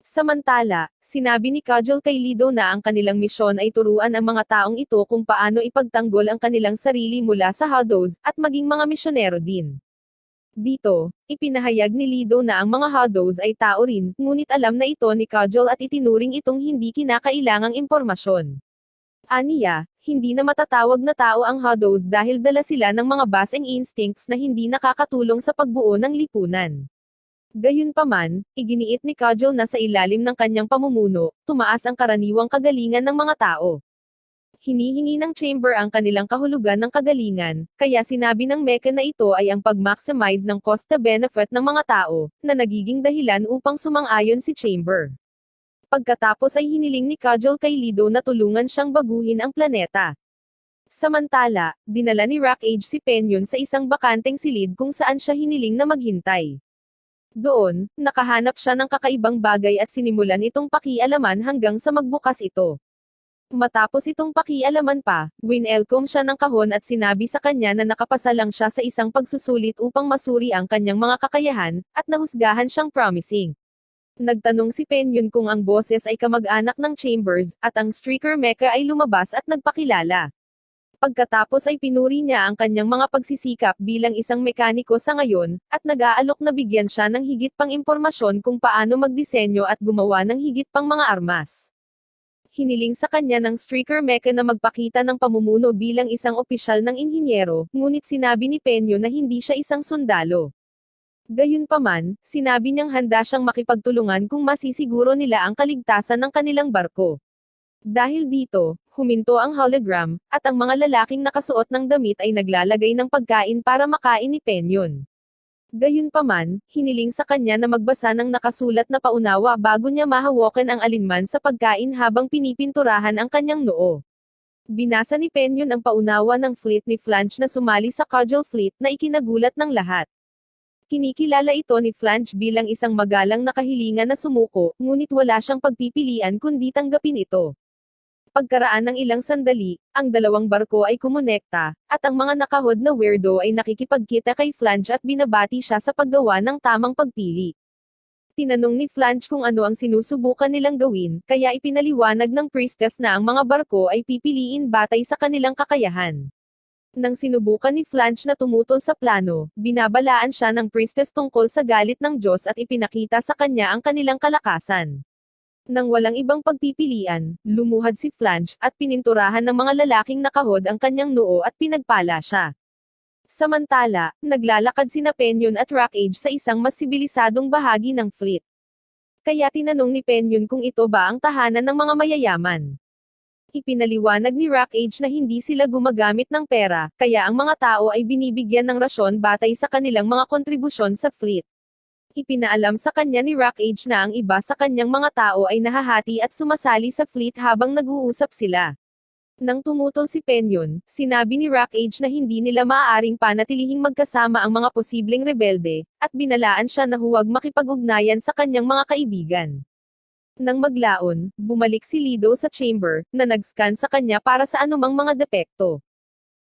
Samantala, sinabi ni Kajol kay Lido na ang kanilang misyon ay turuan ang mga taong ito kung paano ipagtanggol ang kanilang sarili mula sa Hados, at maging mga misyonero din. Dito, ipinahayag ni Lido na ang mga Hados ay tao rin, ngunit alam na ito ni Kajol at itinuring itong hindi kinakailangang impormasyon. Aniya, hindi na matatawag na tao ang Hados dahil dala sila ng mga basing instincts na hindi nakakatulong sa pagbuo ng lipunan. Gayunpaman, iginiit ni Kajol na sa ilalim ng kanyang pamumuno, tumaas ang karaniwang kagalingan ng mga tao. Hinihingi ng chamber ang kanilang kahulugan ng kagalingan, kaya sinabi ng mecha na ito ay ang pag-maximize ng cost-to-benefit ng mga tao, na nagiging dahilan upang sumang-ayon si chamber. Pagkatapos ay hiniling ni Kajol kay Lido na tulungan siyang baguhin ang planeta. Samantala, dinala ni Rockage si Penyon sa isang bakanteng silid kung saan siya hiniling na maghintay. Doon, nakahanap siya ng kakaibang bagay at sinimulan itong pakialaman hanggang sa magbukas ito. Matapos itong pakialaman pa, winelcome siya ng kahon at sinabi sa kanya na nakapasa lang siya sa isang pagsusulit upang masuri ang kanyang mga kakayahan, at nahusgahan siyang promising. Nagtanong si Penyon kung ang boses ay kamag-anak ng Chambers, at ang streaker mecha ay lumabas at nagpakilala. Pagkatapos ay pinuri niya ang kanyang mga pagsisikap bilang isang mekaniko sa ngayon, at nag-aalok na bigyan siya ng higit pang impormasyon kung paano magdisenyo at gumawa ng higit pang mga armas. Hiniling sa kanya ng streaker mecha na magpakita ng pamumuno bilang isang opisyal ng inhinyero, ngunit sinabi ni Penyo na hindi siya isang sundalo. Gayunpaman, sinabi niyang handa siyang makipagtulungan kung masisiguro nila ang kaligtasan ng kanilang barko. Dahil dito, huminto ang hologram, at ang mga lalaking nakasuot ng damit ay naglalagay ng pagkain para makain ni Penyon. Gayunpaman, hiniling sa kanya na magbasa ng nakasulat na paunawa bago niya mahawakan ang alinman sa pagkain habang pinipinturahan ang kanyang noo. Binasa ni Penyon ang paunawa ng fleet ni Flange na sumali sa Kajol Fleet na ikinagulat ng lahat. Kinikilala ito ni Flange bilang isang magalang na kahilingan na sumuko, ngunit wala siyang pagpipilian kundi tanggapin ito. Pagkaraan ng ilang sandali, ang dalawang barko ay kumonekta, at ang mga nakahod na weirdo ay nakikipagkita kay Flange at binabati siya sa paggawa ng tamang pagpili. Tinanong ni Flange kung ano ang sinusubukan nilang gawin, kaya ipinaliwanag ng priestess na ang mga barko ay pipiliin batay sa kanilang kakayahan. Nang sinubukan ni Flange na tumutol sa plano, binabalaan siya ng priestess tungkol sa galit ng Diyos at ipinakita sa kanya ang kanilang kalakasan. Nang walang ibang pagpipilian, lumuhad si Flange, at pininturahan ng mga lalaking nakahod ang kanyang noo at pinagpala siya. Samantala, naglalakad sina Penyon at Rockage sa isang mas sibilisadong bahagi ng fleet. Kaya tinanong ni Penyon kung ito ba ang tahanan ng mga mayayaman. Ipinaliwanag ni Rockage na hindi sila gumagamit ng pera, kaya ang mga tao ay binibigyan ng rasyon batay sa kanilang mga kontribusyon sa fleet. Ipinaalam sa kanya ni Rockage na ang iba sa kanyang mga tao ay nahahati at sumasali sa fleet habang nag-uusap sila. Nang tumutol si Penyon, sinabi ni Rockage na hindi nila maaaring panatilihing magkasama ang mga posibleng rebelde, at binalaan siya na huwag makipag-ugnayan sa kanyang mga kaibigan. Nang maglaon, bumalik si Lido sa chamber, na nag-scan sa kanya para sa anumang mga depekto.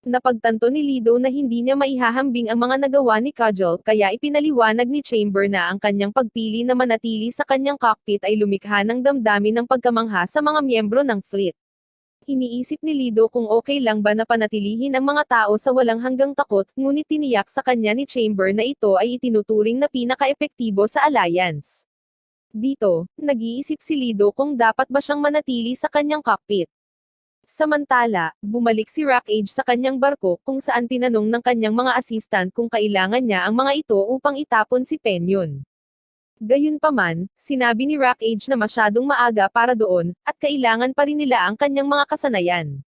Napagtanto ni Lido na hindi niya maihahambing ang mga nagawa ni Kajol, kaya ipinaliwanag ni Chamber na ang kanyang pagpili na manatili sa kanyang cockpit ay lumikha ng damdamin ng pagkamangha sa mga miyembro ng fleet. Iniisip ni Lido kung okay lang ba na panatilihin ang mga tao sa walang hanggang takot, ngunit tiniyak sa kanya ni Chamber na ito ay itinuturing na pinaka-epektibo sa alliance. Dito, nag-iisip si Lido kung dapat ba siyang manatili sa kanyang cockpit. Samantala, bumalik si Rockage sa kanyang barko kung saan tinanong ng kanyang mga assistant kung kailangan niya ang mga ito upang itapon si Penyon. Gayunpaman, sinabi ni Rockage na masyadong maaga para doon, at kailangan pa rin nila ang kanyang mga kasanayan.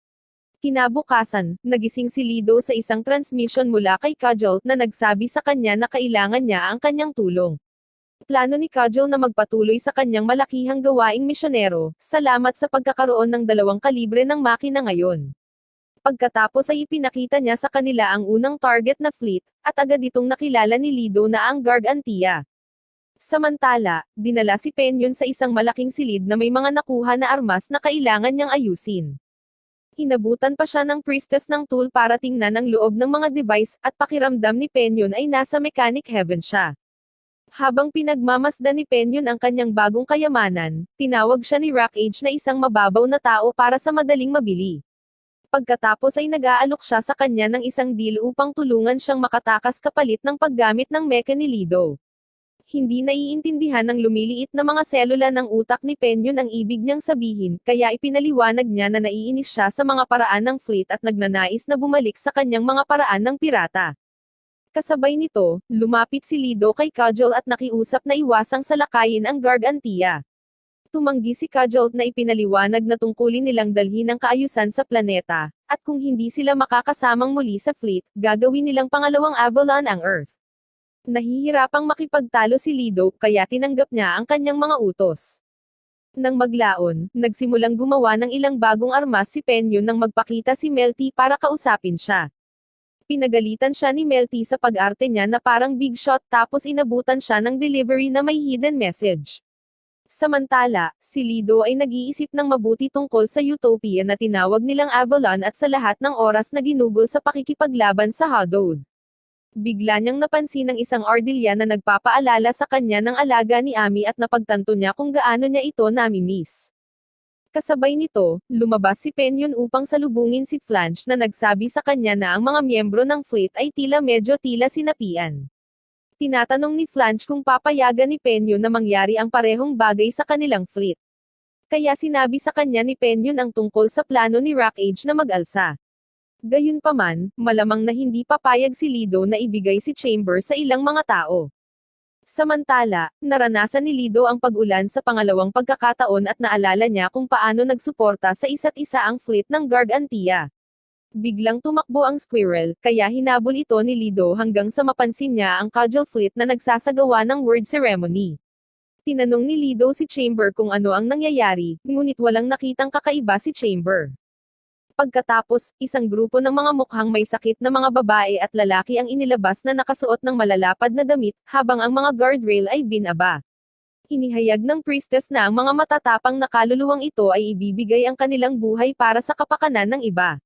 Kinabukasan, nagising si Lido sa isang transmission mula kay Kajol na nagsabi sa kanya na kailangan niya ang kanyang tulong. Plano ni Kajol na magpatuloy sa kanyang malakihang gawaing misyonero, salamat sa pagkakaroon ng 2 kalibre ng makina ngayon. Pagkatapos ay ipinakita niya sa kanila ang unang target na fleet, at agad itong nakilala ni Lido na ang Gargantia. Samantala, dinala si Penyon sa isang malaking silid na may mga nakuha na armas na kailangan niyang ayusin. Inabutan pa siya ng priestess ng tool para tingnan ang loob ng mga device, at pakiramdam ni Penyon ay nasa mechanic heaven siya. Habang pinagmamasdan ni Penyon ang kanyang bagong kayamanan, tinawag siya ni Rockage na isang mababaw na tao para sa madaling mabili. Pagkatapos ay nag-aalok siya sa kanya ng isang deal upang tulungan siyang makatakas kapalit ng paggamit ng mecha ni Lido. Hindi naiintindihan ng lumiliit na mga selula ng utak ni Penyon ang ibig niyang sabihin, kaya ipinaliwanag niya na naiinis siya sa mga paraan ng fleet at nagnanais na bumalik sa kanyang mga paraan ng pirata. Kasabay nito, lumapit si Lido kay Kajol at nakiusap na iwasang salakayin ang Gargantia. Tumanggi si Kajol na ipinaliwanag na tungkulin nilang dalhin ang kaayusan sa planeta, at kung hindi sila makakasamang muli sa fleet, gagawin nilang pangalawang Avalon ang Earth. Nahihirapang makipagtalo si Lido, kaya tinanggap niya ang kanyang mga utos. Nang maglaon, nagsimulang gumawa ng ilang bagong armas si Penyo nang magpakita si Melty para kausapin siya. Pinagalitan siya ni Melty sa pag-arte niya na parang big shot tapos inabutan siya ng delivery na may hidden message. Samantala, si Lido ay nag-iisip ng mabuti tungkol sa utopia na tinawag nilang Avalon at sa lahat ng oras na ginugol sa pakikipaglaban sa Hados. Bigla niyang napansin ng isang Ardillian na nagpapaalala sa kanya ng alaga ni Ami at napagtanto niya kung gaano niya ito nami-miss. Kasabay nito, lumabas si Penyon upang salubungin si Flange na nagsabi sa kanya na ang mga miyembro ng fleet ay medyo sinapian. Tinatanong ni Flange kung papayagan ni Penyon na mangyari ang parehong bagay sa kanilang fleet. Kaya sinabi sa kanya ni Penyon ang tungkol sa plano ni Rockage na mag-alsa. Gayunpaman, malamang na hindi papayag si Lido na ibigay si Chamber sa ilang mga tao. Samantala, naranasan ni Lido ang pag-ulan sa pangalawang pagkakataon at naalala niya kung paano nagsuporta sa isa't isa ang fleet ng Gargantia. Biglang tumakbo ang Squirrel, kaya hinabol ito ni Lido hanggang sa mapansin niya ang Cudgel fleet na nagsasagawa ng word ceremony. Tinanong ni Lido si Chamber kung ano ang nangyayari, ngunit walang nakitang kakaiba si Chamber. Pagkatapos, isang grupo ng mga mukhang may sakit na mga babae at lalaki ang inilabas na nakasuot ng malalapad na damit, habang ang mga guardrail ay binaba. Inihayag ng priestess na ang mga matatapang na kaluluwang ito ay ibibigay ang kanilang buhay para sa kapakanan ng iba.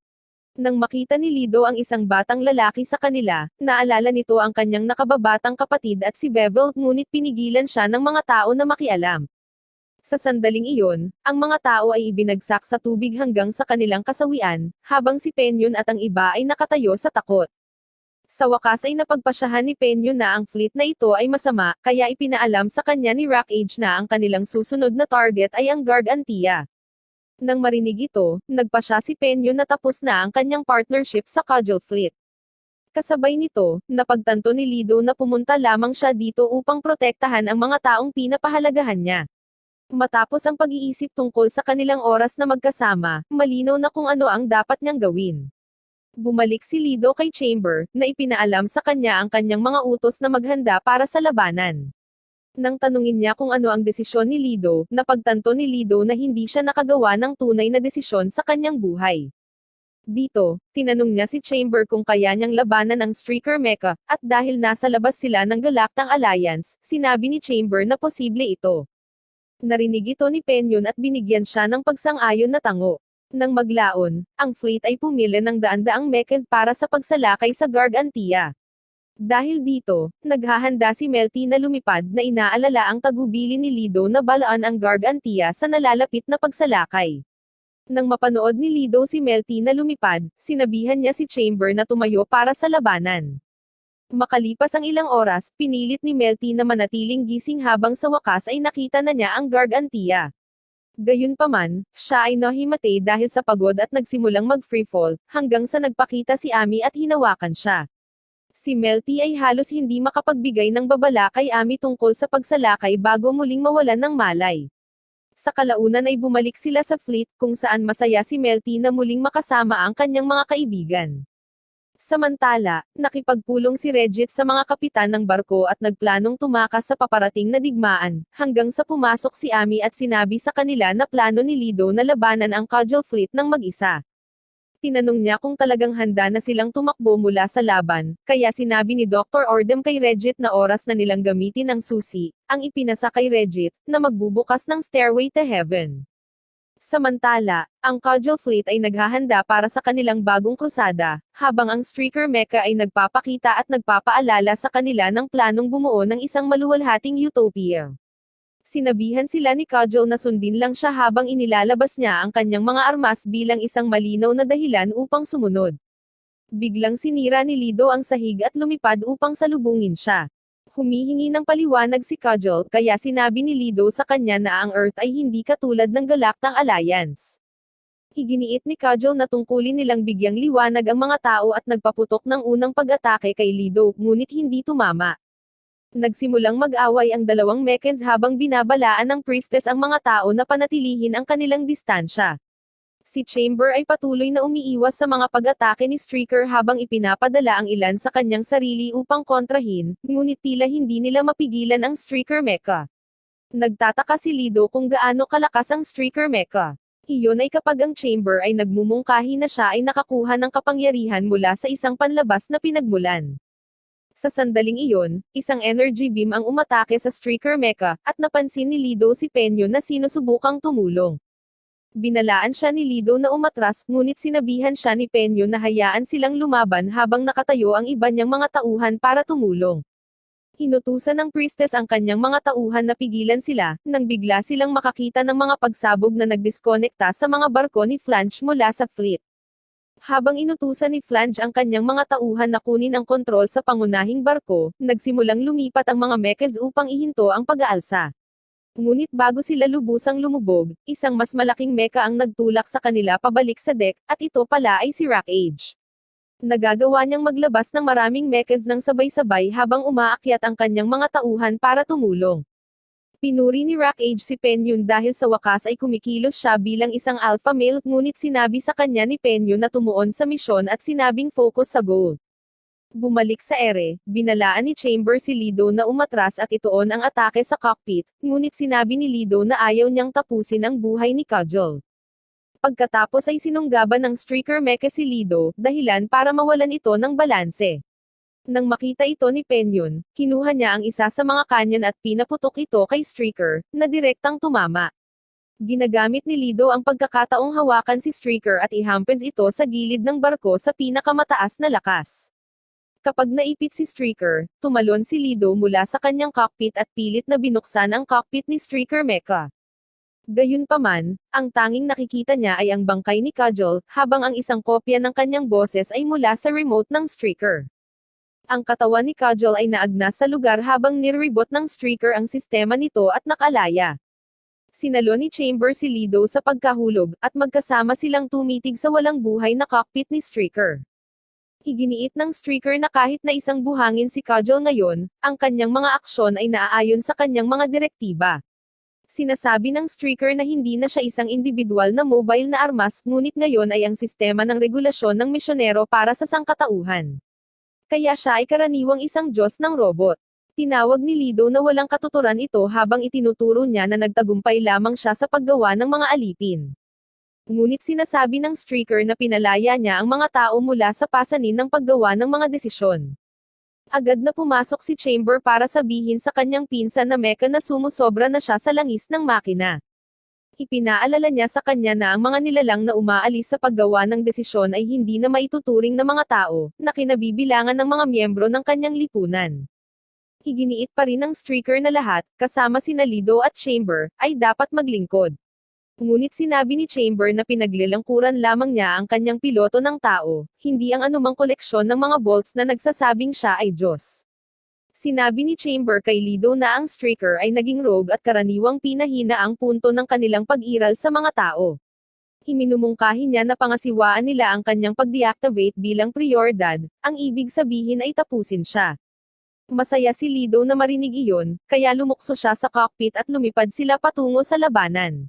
Nang makita ni Lido ang isang batang lalaki sa kanila, naalala nito ang kanyang nakababatang kapatid at si Bevel, ngunit pinigilan siya ng mga tao na makialam. Sa sandaling iyon, ang mga tao ay ibinagsak sa tubig hanggang sa kanilang kasawian, habang si Penyon at ang iba ay nakatayo sa takot. Sa wakas ay napagpasyahan ni Penyon na ang fleet na ito ay masama, kaya ipinaalam sa kanya ni Rockage na ang kanilang susunod na target ay ang Gargantia. Nang marinig ito, nagpasya si Penyon na tapos na ang kanyang partnership sa Cudgel fleet. Kasabay nito, napagtanto ni Lido na pumunta lamang siya dito upang protektahan ang mga taong pinapahalagahan niya. Matapos ang pag-iisip tungkol sa kanilang oras na magkasama, malinaw na kung ano ang dapat niyang gawin. Bumalik si Lido kay Chamber, na ipinaalam sa kanya ang kanyang mga utos na maghanda para sa labanan. Nang tanungin niya kung ano ang desisyon ni Lido, napagtanto ni Lido na hindi siya nakagawa ng tunay na desisyon sa kanyang buhay. Dito, tinanong niya si Chamber kung kaya niyang labanan ang Streaker Mecha, at dahil nasa labas sila ng Galactang Alliance, sinabi ni Chamber na posible ito. Narinig ito ni Penyon at binigyan siya ng pagsang-ayon na tango. Nang maglaon, ang fleet ay pumili ng daan-daang mechas para sa pagsalakay sa Gargantia. Dahil dito, naghahanda si Melty na lumipad na inaalala ang tagubilin ni Lido na balaan ang Gargantia sa nalalapit na pagsalakay. Nang mapanood ni Lido si Melty na lumipad, sinabihan niya si Chamber na tumayo para sa labanan. Makalipas ang ilang oras, pinilit ni Melty na manatiling gising habang sa wakas ay nakita na niya ang Gargantia. Gayunpaman, siya ay nahimatay dahil sa pagod at nagsimulang mag-freefall, hanggang sa nagpakita si Ami at hinawakan siya. Si Melty ay halos hindi makapagbigay ng babala kay Ami tungkol sa pagsalakay bago muling mawalan ng malay. Sa kalaunan ay bumalik sila sa fleet, kung saan masaya si Melty na muling makasama ang kanyang mga kaibigan. Samantala, nakipagpulong si Regit sa mga kapitan ng barko at nagplanong tumakas sa paparating na digmaan, hanggang sa pumasok si Ami at sinabi sa kanila na plano ni Lido na labanan ang Cudgel fleet ng mag-isa. Tinanong niya kung talagang handa na silang tumakbo mula sa laban, kaya sinabi ni Dr. Ordem kay Regit na oras na nilang gamitin ang susi, ang ipinasa kay Regit, na magbubukas ng stairway to heaven. Samantala, ang Cudgel fleet ay naghahanda para sa kanilang bagong krusada, habang ang Streaker Mecha ay nagpapakita at nagpapaalala sa kanila ng planong bumuo ng isang maluwalhating utopia. Sinabihan sila ni Cudgel na sundin lang siya habang inilalabas niya ang kanyang mga armas bilang isang malinaw na dahilan upang sumunod. Biglang sinira ni Lido ang sahig at lumipad upang salubungin siya. Humihingi ng paliwanag si Cudgel, kaya sinabi ni Lido sa kanya na ang Earth ay hindi katulad ng Galactang Alliance. Iginiit ni Cudgel na tungkulin nilang bigyang liwanag ang mga tao at nagpaputok ng unang pag-atake kay Lido, ngunit hindi tumama. Nagsimulang mag-away ang dalawang mechas habang binabalaan ng priestess ang mga tao na panatilihin ang kanilang distansya. Si Chamber ay patuloy na umiiwas sa mga pag-atake ni Streaker habang ipinapadala ang ilan sa kanyang sarili upang kontrahin, ngunit tila hindi nila mapigilan ang Streaker mecha. Nagtataka si Lido kung gaano kalakas ang Streaker mecha. Iyon ay kapag ang Chamber ay nagmumungkahi na siya ay nakakuha ng kapangyarihan mula sa isang panlabas na pinagmulan. Sa sandaling iyon, isang energy beam ang umatake sa Streaker mecha, at napansin ni Lido si Penyo na sinusubukang tumulong. Binalaan siya ni Lido na umatras, ngunit sinabihan siya ni Penyo na hayaan silang lumaban habang nakatayo ang iba niyang mga tauhan para tumulong. Inutusan ng priestess ang kanyang mga tauhan na pigilan sila, nang bigla silang makakita ng mga pagsabog na nagdiskonekta sa mga barko ni Flange mula sa fleet. Habang inutusan ni Flange ang kanyang mga tauhan na kunin ang kontrol sa pangunahing barko, nagsimulang lumipat ang mga mechas upang ihinto ang pag-aalsa. Ngunit bago sila lubusang lumubog, isang mas malaking mecha ang nagtulak sa kanila pabalik sa deck, at ito pala ay si Rackage. Nagagawa niyang maglabas ng maraming mechas ng sabay-sabay habang umaakyat ang kanyang mga tauhan para tumulong. Pinuri ni Rackage si Penyun dahil sa wakas ay kumikilos siya bilang isang alpha male, ngunit sinabi sa kanya ni Penyun na tumuon sa misyon at sinabing focus sa goal. Bumalik sa ere, binalaan ni Chamber si Lido na umatras at ituon ang atake sa cockpit, ngunit sinabi ni Lido na ayaw niyang tapusin ang buhay ni Cudgel. Pagkatapos ay sinunggaban ng Streaker mecha si Lido, dahilan para mawalan ito ng balanse. Nang makita ito ni Penyon, kinuha niya ang isa sa mga kanyon at pinaputok ito kay Streaker, na direktang tumama. Ginagamit ni Lido ang pagkakataong hawakan si Streaker at ihampens ito sa gilid ng barko sa pinakamataas na lakas. Kapag naipit si Streaker, tumalon si Lido mula sa kanyang cockpit at pilit na binuksan ang cockpit ni Streaker mecha. Gayunpaman, ang tanging nakikita niya ay ang bangkay ni Cudgel, habang ang isang kopya ng kanyang boses ay mula sa remote ng Streaker. Ang katawan ni Cudgel ay naagnas sa lugar habang nirrebot ng Streaker ang sistema nito at nakalaya. Sinalo ni Chamber si Lido sa pagkahulog, at magkasama silang tumitig sa walang buhay na cockpit ni Streaker. Iginiit ng Streaker na kahit na isang buhangin si Cudgel ngayon, ang kanyang mga aksyon ay naaayon sa kanyang mga direktiba. Sinasabi ng Streaker na hindi na siya isang individual na mobile na armas, ngunit ngayon ay ang sistema ng regulasyon ng misyonero para sa sangkatauhan. Kaya siya ay karaniwang isang Diyos ng robot. Tinawag ni Lido na walang katuturan ito habang itinuturo niya na nagtagumpay lamang siya sa paggawa ng mga alipin. Ngunit sinasabi ng Streaker na pinalaya niya ang mga tao mula sa pasanin ng paggawa ng mga desisyon. Agad na pumasok si Chamber para sabihin sa kanyang pinsan na mecha na sumusobra na siya sa langis ng makina. Ipinaalala niya sa kanya na ang mga nilalang na umaalis sa paggawa ng desisyon ay hindi na maituturing na mga tao, na kinabibilangan ng mga miyembro ng kanyang lipunan. Iginiit pa rin ng Streaker na lahat, kasama sina Lido at Chamber, ay dapat maglingkod. Ngunit sinabi ni Chamber na pinaglilangkuran lamang niya ang kanyang piloto ng tao, hindi ang anumang koleksyon ng mga bolts na nagsasabing siya ay Diyos. Sinabi ni Chamber kay Lido na ang Streaker ay naging rogue at karaniwang pinahina ang punto ng kanilang pag-iral sa mga tao. Iminumungkahi niya na pangasiwaan nila ang kanyang pag-deactivate bilang prioridad, ang ibig sabihin ay tapusin siya. Masaya si Lido na marinig iyon, kaya lumukso siya sa cockpit at lumipad sila patungo sa labanan.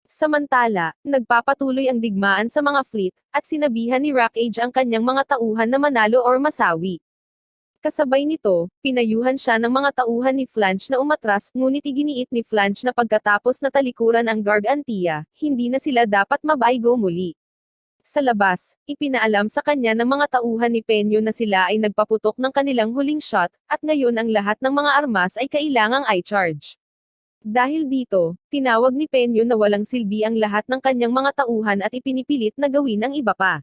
Samantala, nagpapatuloy ang digmaan sa mga fleet, at sinabihan ni Rackage ang kanyang mga tauhan na manalo or masawi. Kasabay nito, pinayuhan siya ng mga tauhan ni Flange na umatras, ngunit iginiit ni Flange na pagkatapos na talikuran ang Gargantia, hindi na sila dapat mabaygo muli. Sa labas, ipinaalam sa kanya ng mga tauhan ni Penyo na sila ay nagpaputok ng kanilang huling shot, at ngayon ang lahat ng mga armas ay kailangang i-charge. Dahil dito, tinawag ni Penyo na walang silbi ang lahat ng kanyang mga tauhan at ipinipilit na gawin ang iba pa.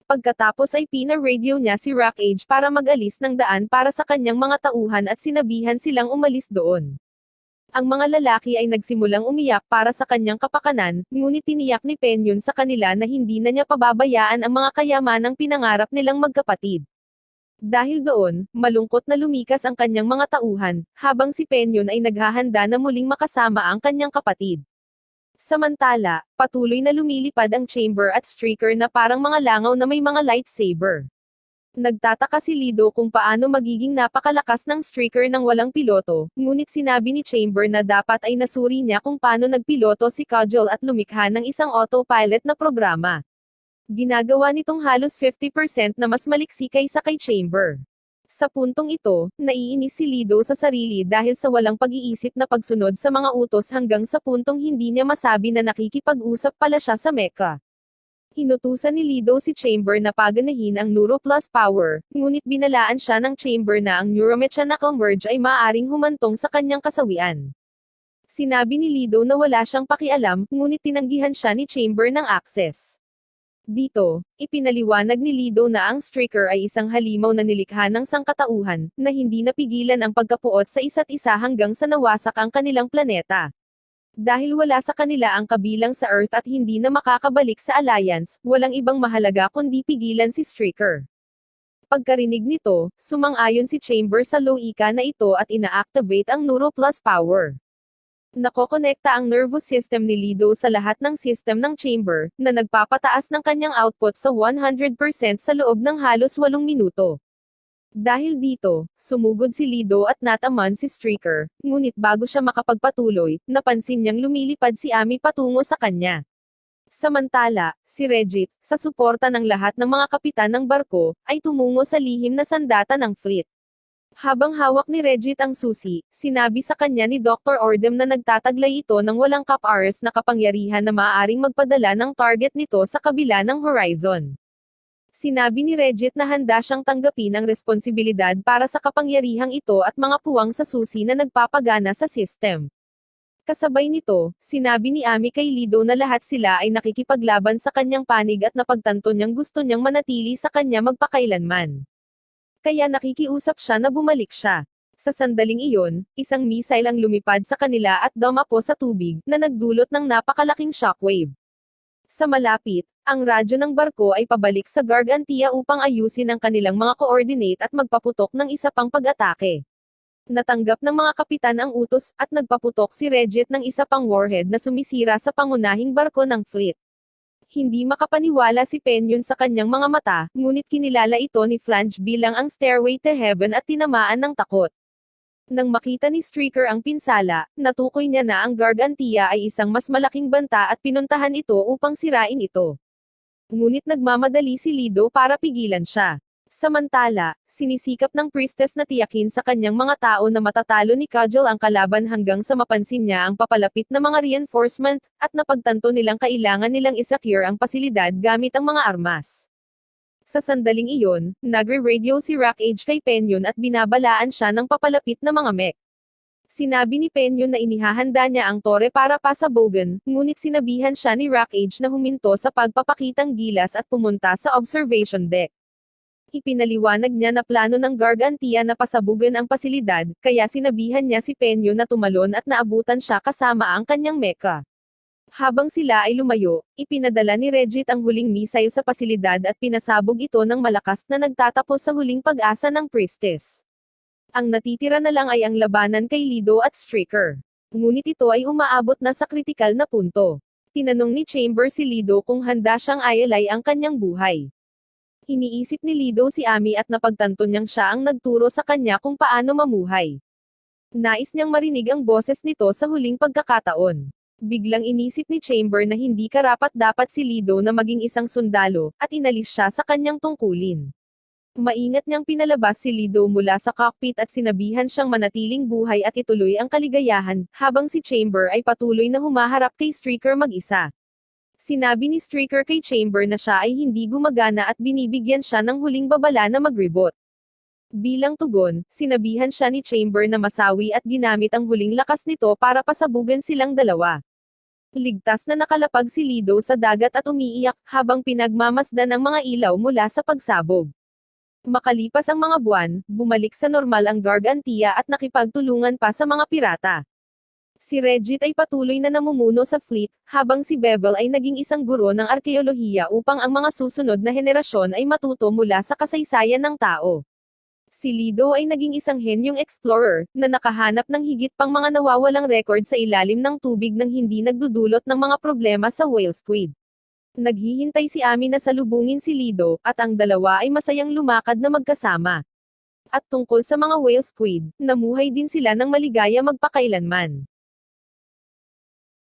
Pagkatapos ay pina-radio niya si Rackage para mag-alis ng daan para sa kanyang mga tauhan at sinabihan silang umalis doon. Ang mga lalaki ay nagsimulang umiyak para sa kanyang kapakanan, ngunit tiniyak ni Penyon sa kanila na hindi na niya pababayaan ang mga kayamanang pinangarap nilang magkapatid. Dahil doon, malungkot na lumikas ang kanyang mga tauhan, habang si Penyon ay naghahanda na muling makasama ang kanyang kapatid. Samantala, patuloy na lumilipad ang Chamber at Streaker na parang mga langaw na may mga lightsaber. Nagtataka si Lido kung paano magiging napakalakas ng streaker ng walang piloto, ngunit sinabi ni Chamber na dapat ay nasuri niya kung paano nagpiloto si Kajol at lumikha ng isang autopilot na programa. Ginagawa nitong halos 50% na mas maliksi kaysa kay Chamber. Sa puntong ito, naiinis si Lido sa sarili dahil sa walang pag-iisip na pagsunod sa mga utos hanggang sa puntong hindi niya masabi na nakikipag-usap pala siya sa mecha. Inutusan ni Lido si Chamber na paganahin ang Neuro Plus Power, ngunit binalaan siya ng Chamber na ang neuromechanical merge ay maaaring humantong sa kanyang kasawian. Sinabi ni Lido na wala siyang pakialam, ngunit tinanggihan siya ni Chamber ng access. Dito, ipinaliwanag ni Lido na ang streaker ay isang halimaw na nilikha ng sangkatauhan, na hindi napigilan ang pagkapuot sa isa't isa hanggang sa nawasak ang kanilang planeta. Dahil wala sa kanila ang kabilang sa Earth at hindi na makakabalik sa Alliance, walang ibang mahalaga kundi pigilan si Streaker. Pagkarinig nito, sumang-ayon si Chamber sa loika na ito at ina-activate ang Neuro Plus Power. Nakokonekta ang nervous system ni Lido sa lahat ng system ng Chamber, na nagpapataas ng kanyang output sa 100% sa loob ng halos 8 minuto. Dahil dito, sumugod si Lido at nataman si Streaker, ngunit bago siya makapagpatuloy, napansin niyang lumilipad si Ami patungo sa kanya. Samantala, si Regit, sa suporta ng lahat ng mga kapitan ng barko, ay tumungo sa lihim na sandata ng fleet. Habang hawak ni Regit ang susi, sinabi sa kanya ni Dr. Ordem na nagtataglay ito ng walang cap-ars na kapangyarihan na maaaring magpadala ng target nito sa kabila ng horizon. Sinabi ni Regit na handa siyang tanggapin ang responsibilidad para sa kapangyarihang ito at mga puwang sa susi na nagpapagana sa system. Kasabay nito, sinabi ni Ami kay Lido na lahat sila ay nakikipaglaban sa kanyang panig at napagtanto niyang gusto niyang manatili sa kanya magpakailanman. Kaya nakikiusap siya na bumalik siya. Sa sandaling iyon, isang missile ang lumipad sa kanila at dumapo sa tubig, na nagdulot ng napakalaking shockwave. Sa malapit, ang radyo ng barko ay pabalik sa Gargantia upang ayusin ang kanilang mga coordinate at magpaputok ng isa pang pag-atake. Natanggap ng mga kapitan ang utos, at nagpaputok si Regit ng isa pang warhead na sumisira sa pangunahing barko ng fleet. Hindi makapaniwala si Penyon sa kanyang mga mata, ngunit kinilala ito ni Flange bilang ang Stairway to Heaven at tinamaan ng takot. Nang makita ni Streaker ang pinsala, natukoy niya na ang Gargantia ay isang mas malaking banta at pinuntahan ito upang sirain ito. Ngunit nagmamadali si Lido para pigilan siya. Samantala, sinisikap ng priestess na tiyakin sa kanyang mga tao na matatalo ni Kajol ang kalaban hanggang sa mapansin niya ang papalapit na mga reinforcement, at napagtanto nilang kailangan nilang isecure ang pasilidad gamit ang mga armas. Sa sandaling iyon, nagre-radio si Rockage kay Penyon at binabalaan siya ng papalapit na mga mech. Sinabi ni Penyon na inihahanda niya ang tore para pasabogan, ngunit sinabihan siya ni Rockage na huminto sa pagpapakitang gilas at pumunta sa observation deck. Ipinaliwanag niya na plano ng Gargantia na pasabugan ang pasilidad, kaya sinabihan niya si Penyon na tumalon at naabutan siya kasama ang kanyang mecha. Habang sila ay lumayo, ipinadala ni Regit ang huling missile sa pasilidad at pinasabog ito ng malakas na nagtatapos sa huling pag-asa ng priestess. Ang natitira na lang ay ang labanan kay Lido at Streaker. Ngunit ito ay umaabot na sa kritikal na punto. Tinanong ni Chamber si Lido kung handa siyang ialay ang kanyang buhay. Iniisip ni Lido si Ami at napagtanto niyang siya ang nagturo sa kanya kung paano mamuhay. Nais niyang marinig ang boses nito sa huling pagkakataon. Biglang inisip ni Chamber na hindi karapat-dapat si Lido na maging isang sundalo, at inalis siya sa kanyang tungkulin. Maingat niyang pinalabas si Lido mula sa cockpit at sinabihan siyang manatiling buhay at ituloy ang kaligayahan, habang si Chamber ay patuloy na humaharap kay Streaker mag-isa. Sinabi ni Streaker kay Chamber na siya ay hindi gumagana at binibigyan siya ng huling babala na mag-reboot. Bilang tugon, sinabihan siya ni Chamber na masawi at ginamit ang huling lakas nito para pasabugan silang dalawa. Ligtas na nakalapag si Lido sa dagat at umiiyak, habang pinagmamasdan ang mga ilaw mula sa pagsabog. Makalipas ang mga buwan, bumalik sa normal ang Gargantia at nakipagtulungan pa sa mga pirata. Si Regit ay patuloy na namumuno sa fleet, habang si Bevel ay naging isang guro ng arkeolohiya upang ang mga susunod na henerasyon ay matuto mula sa kasaysayan ng tao. Si Lido ay naging isang henyong explorer, na nakahanap ng higit pang mga nawawalang record sa ilalim ng tubig nang hindi nagdudulot ng mga problema sa whale squid. Naghihintay si Ami na salubungin si Lido, at ang dalawa ay masayang lumakad na magkasama. At tungkol sa mga whale squid, namuhay din sila ng maligaya magpakailanman.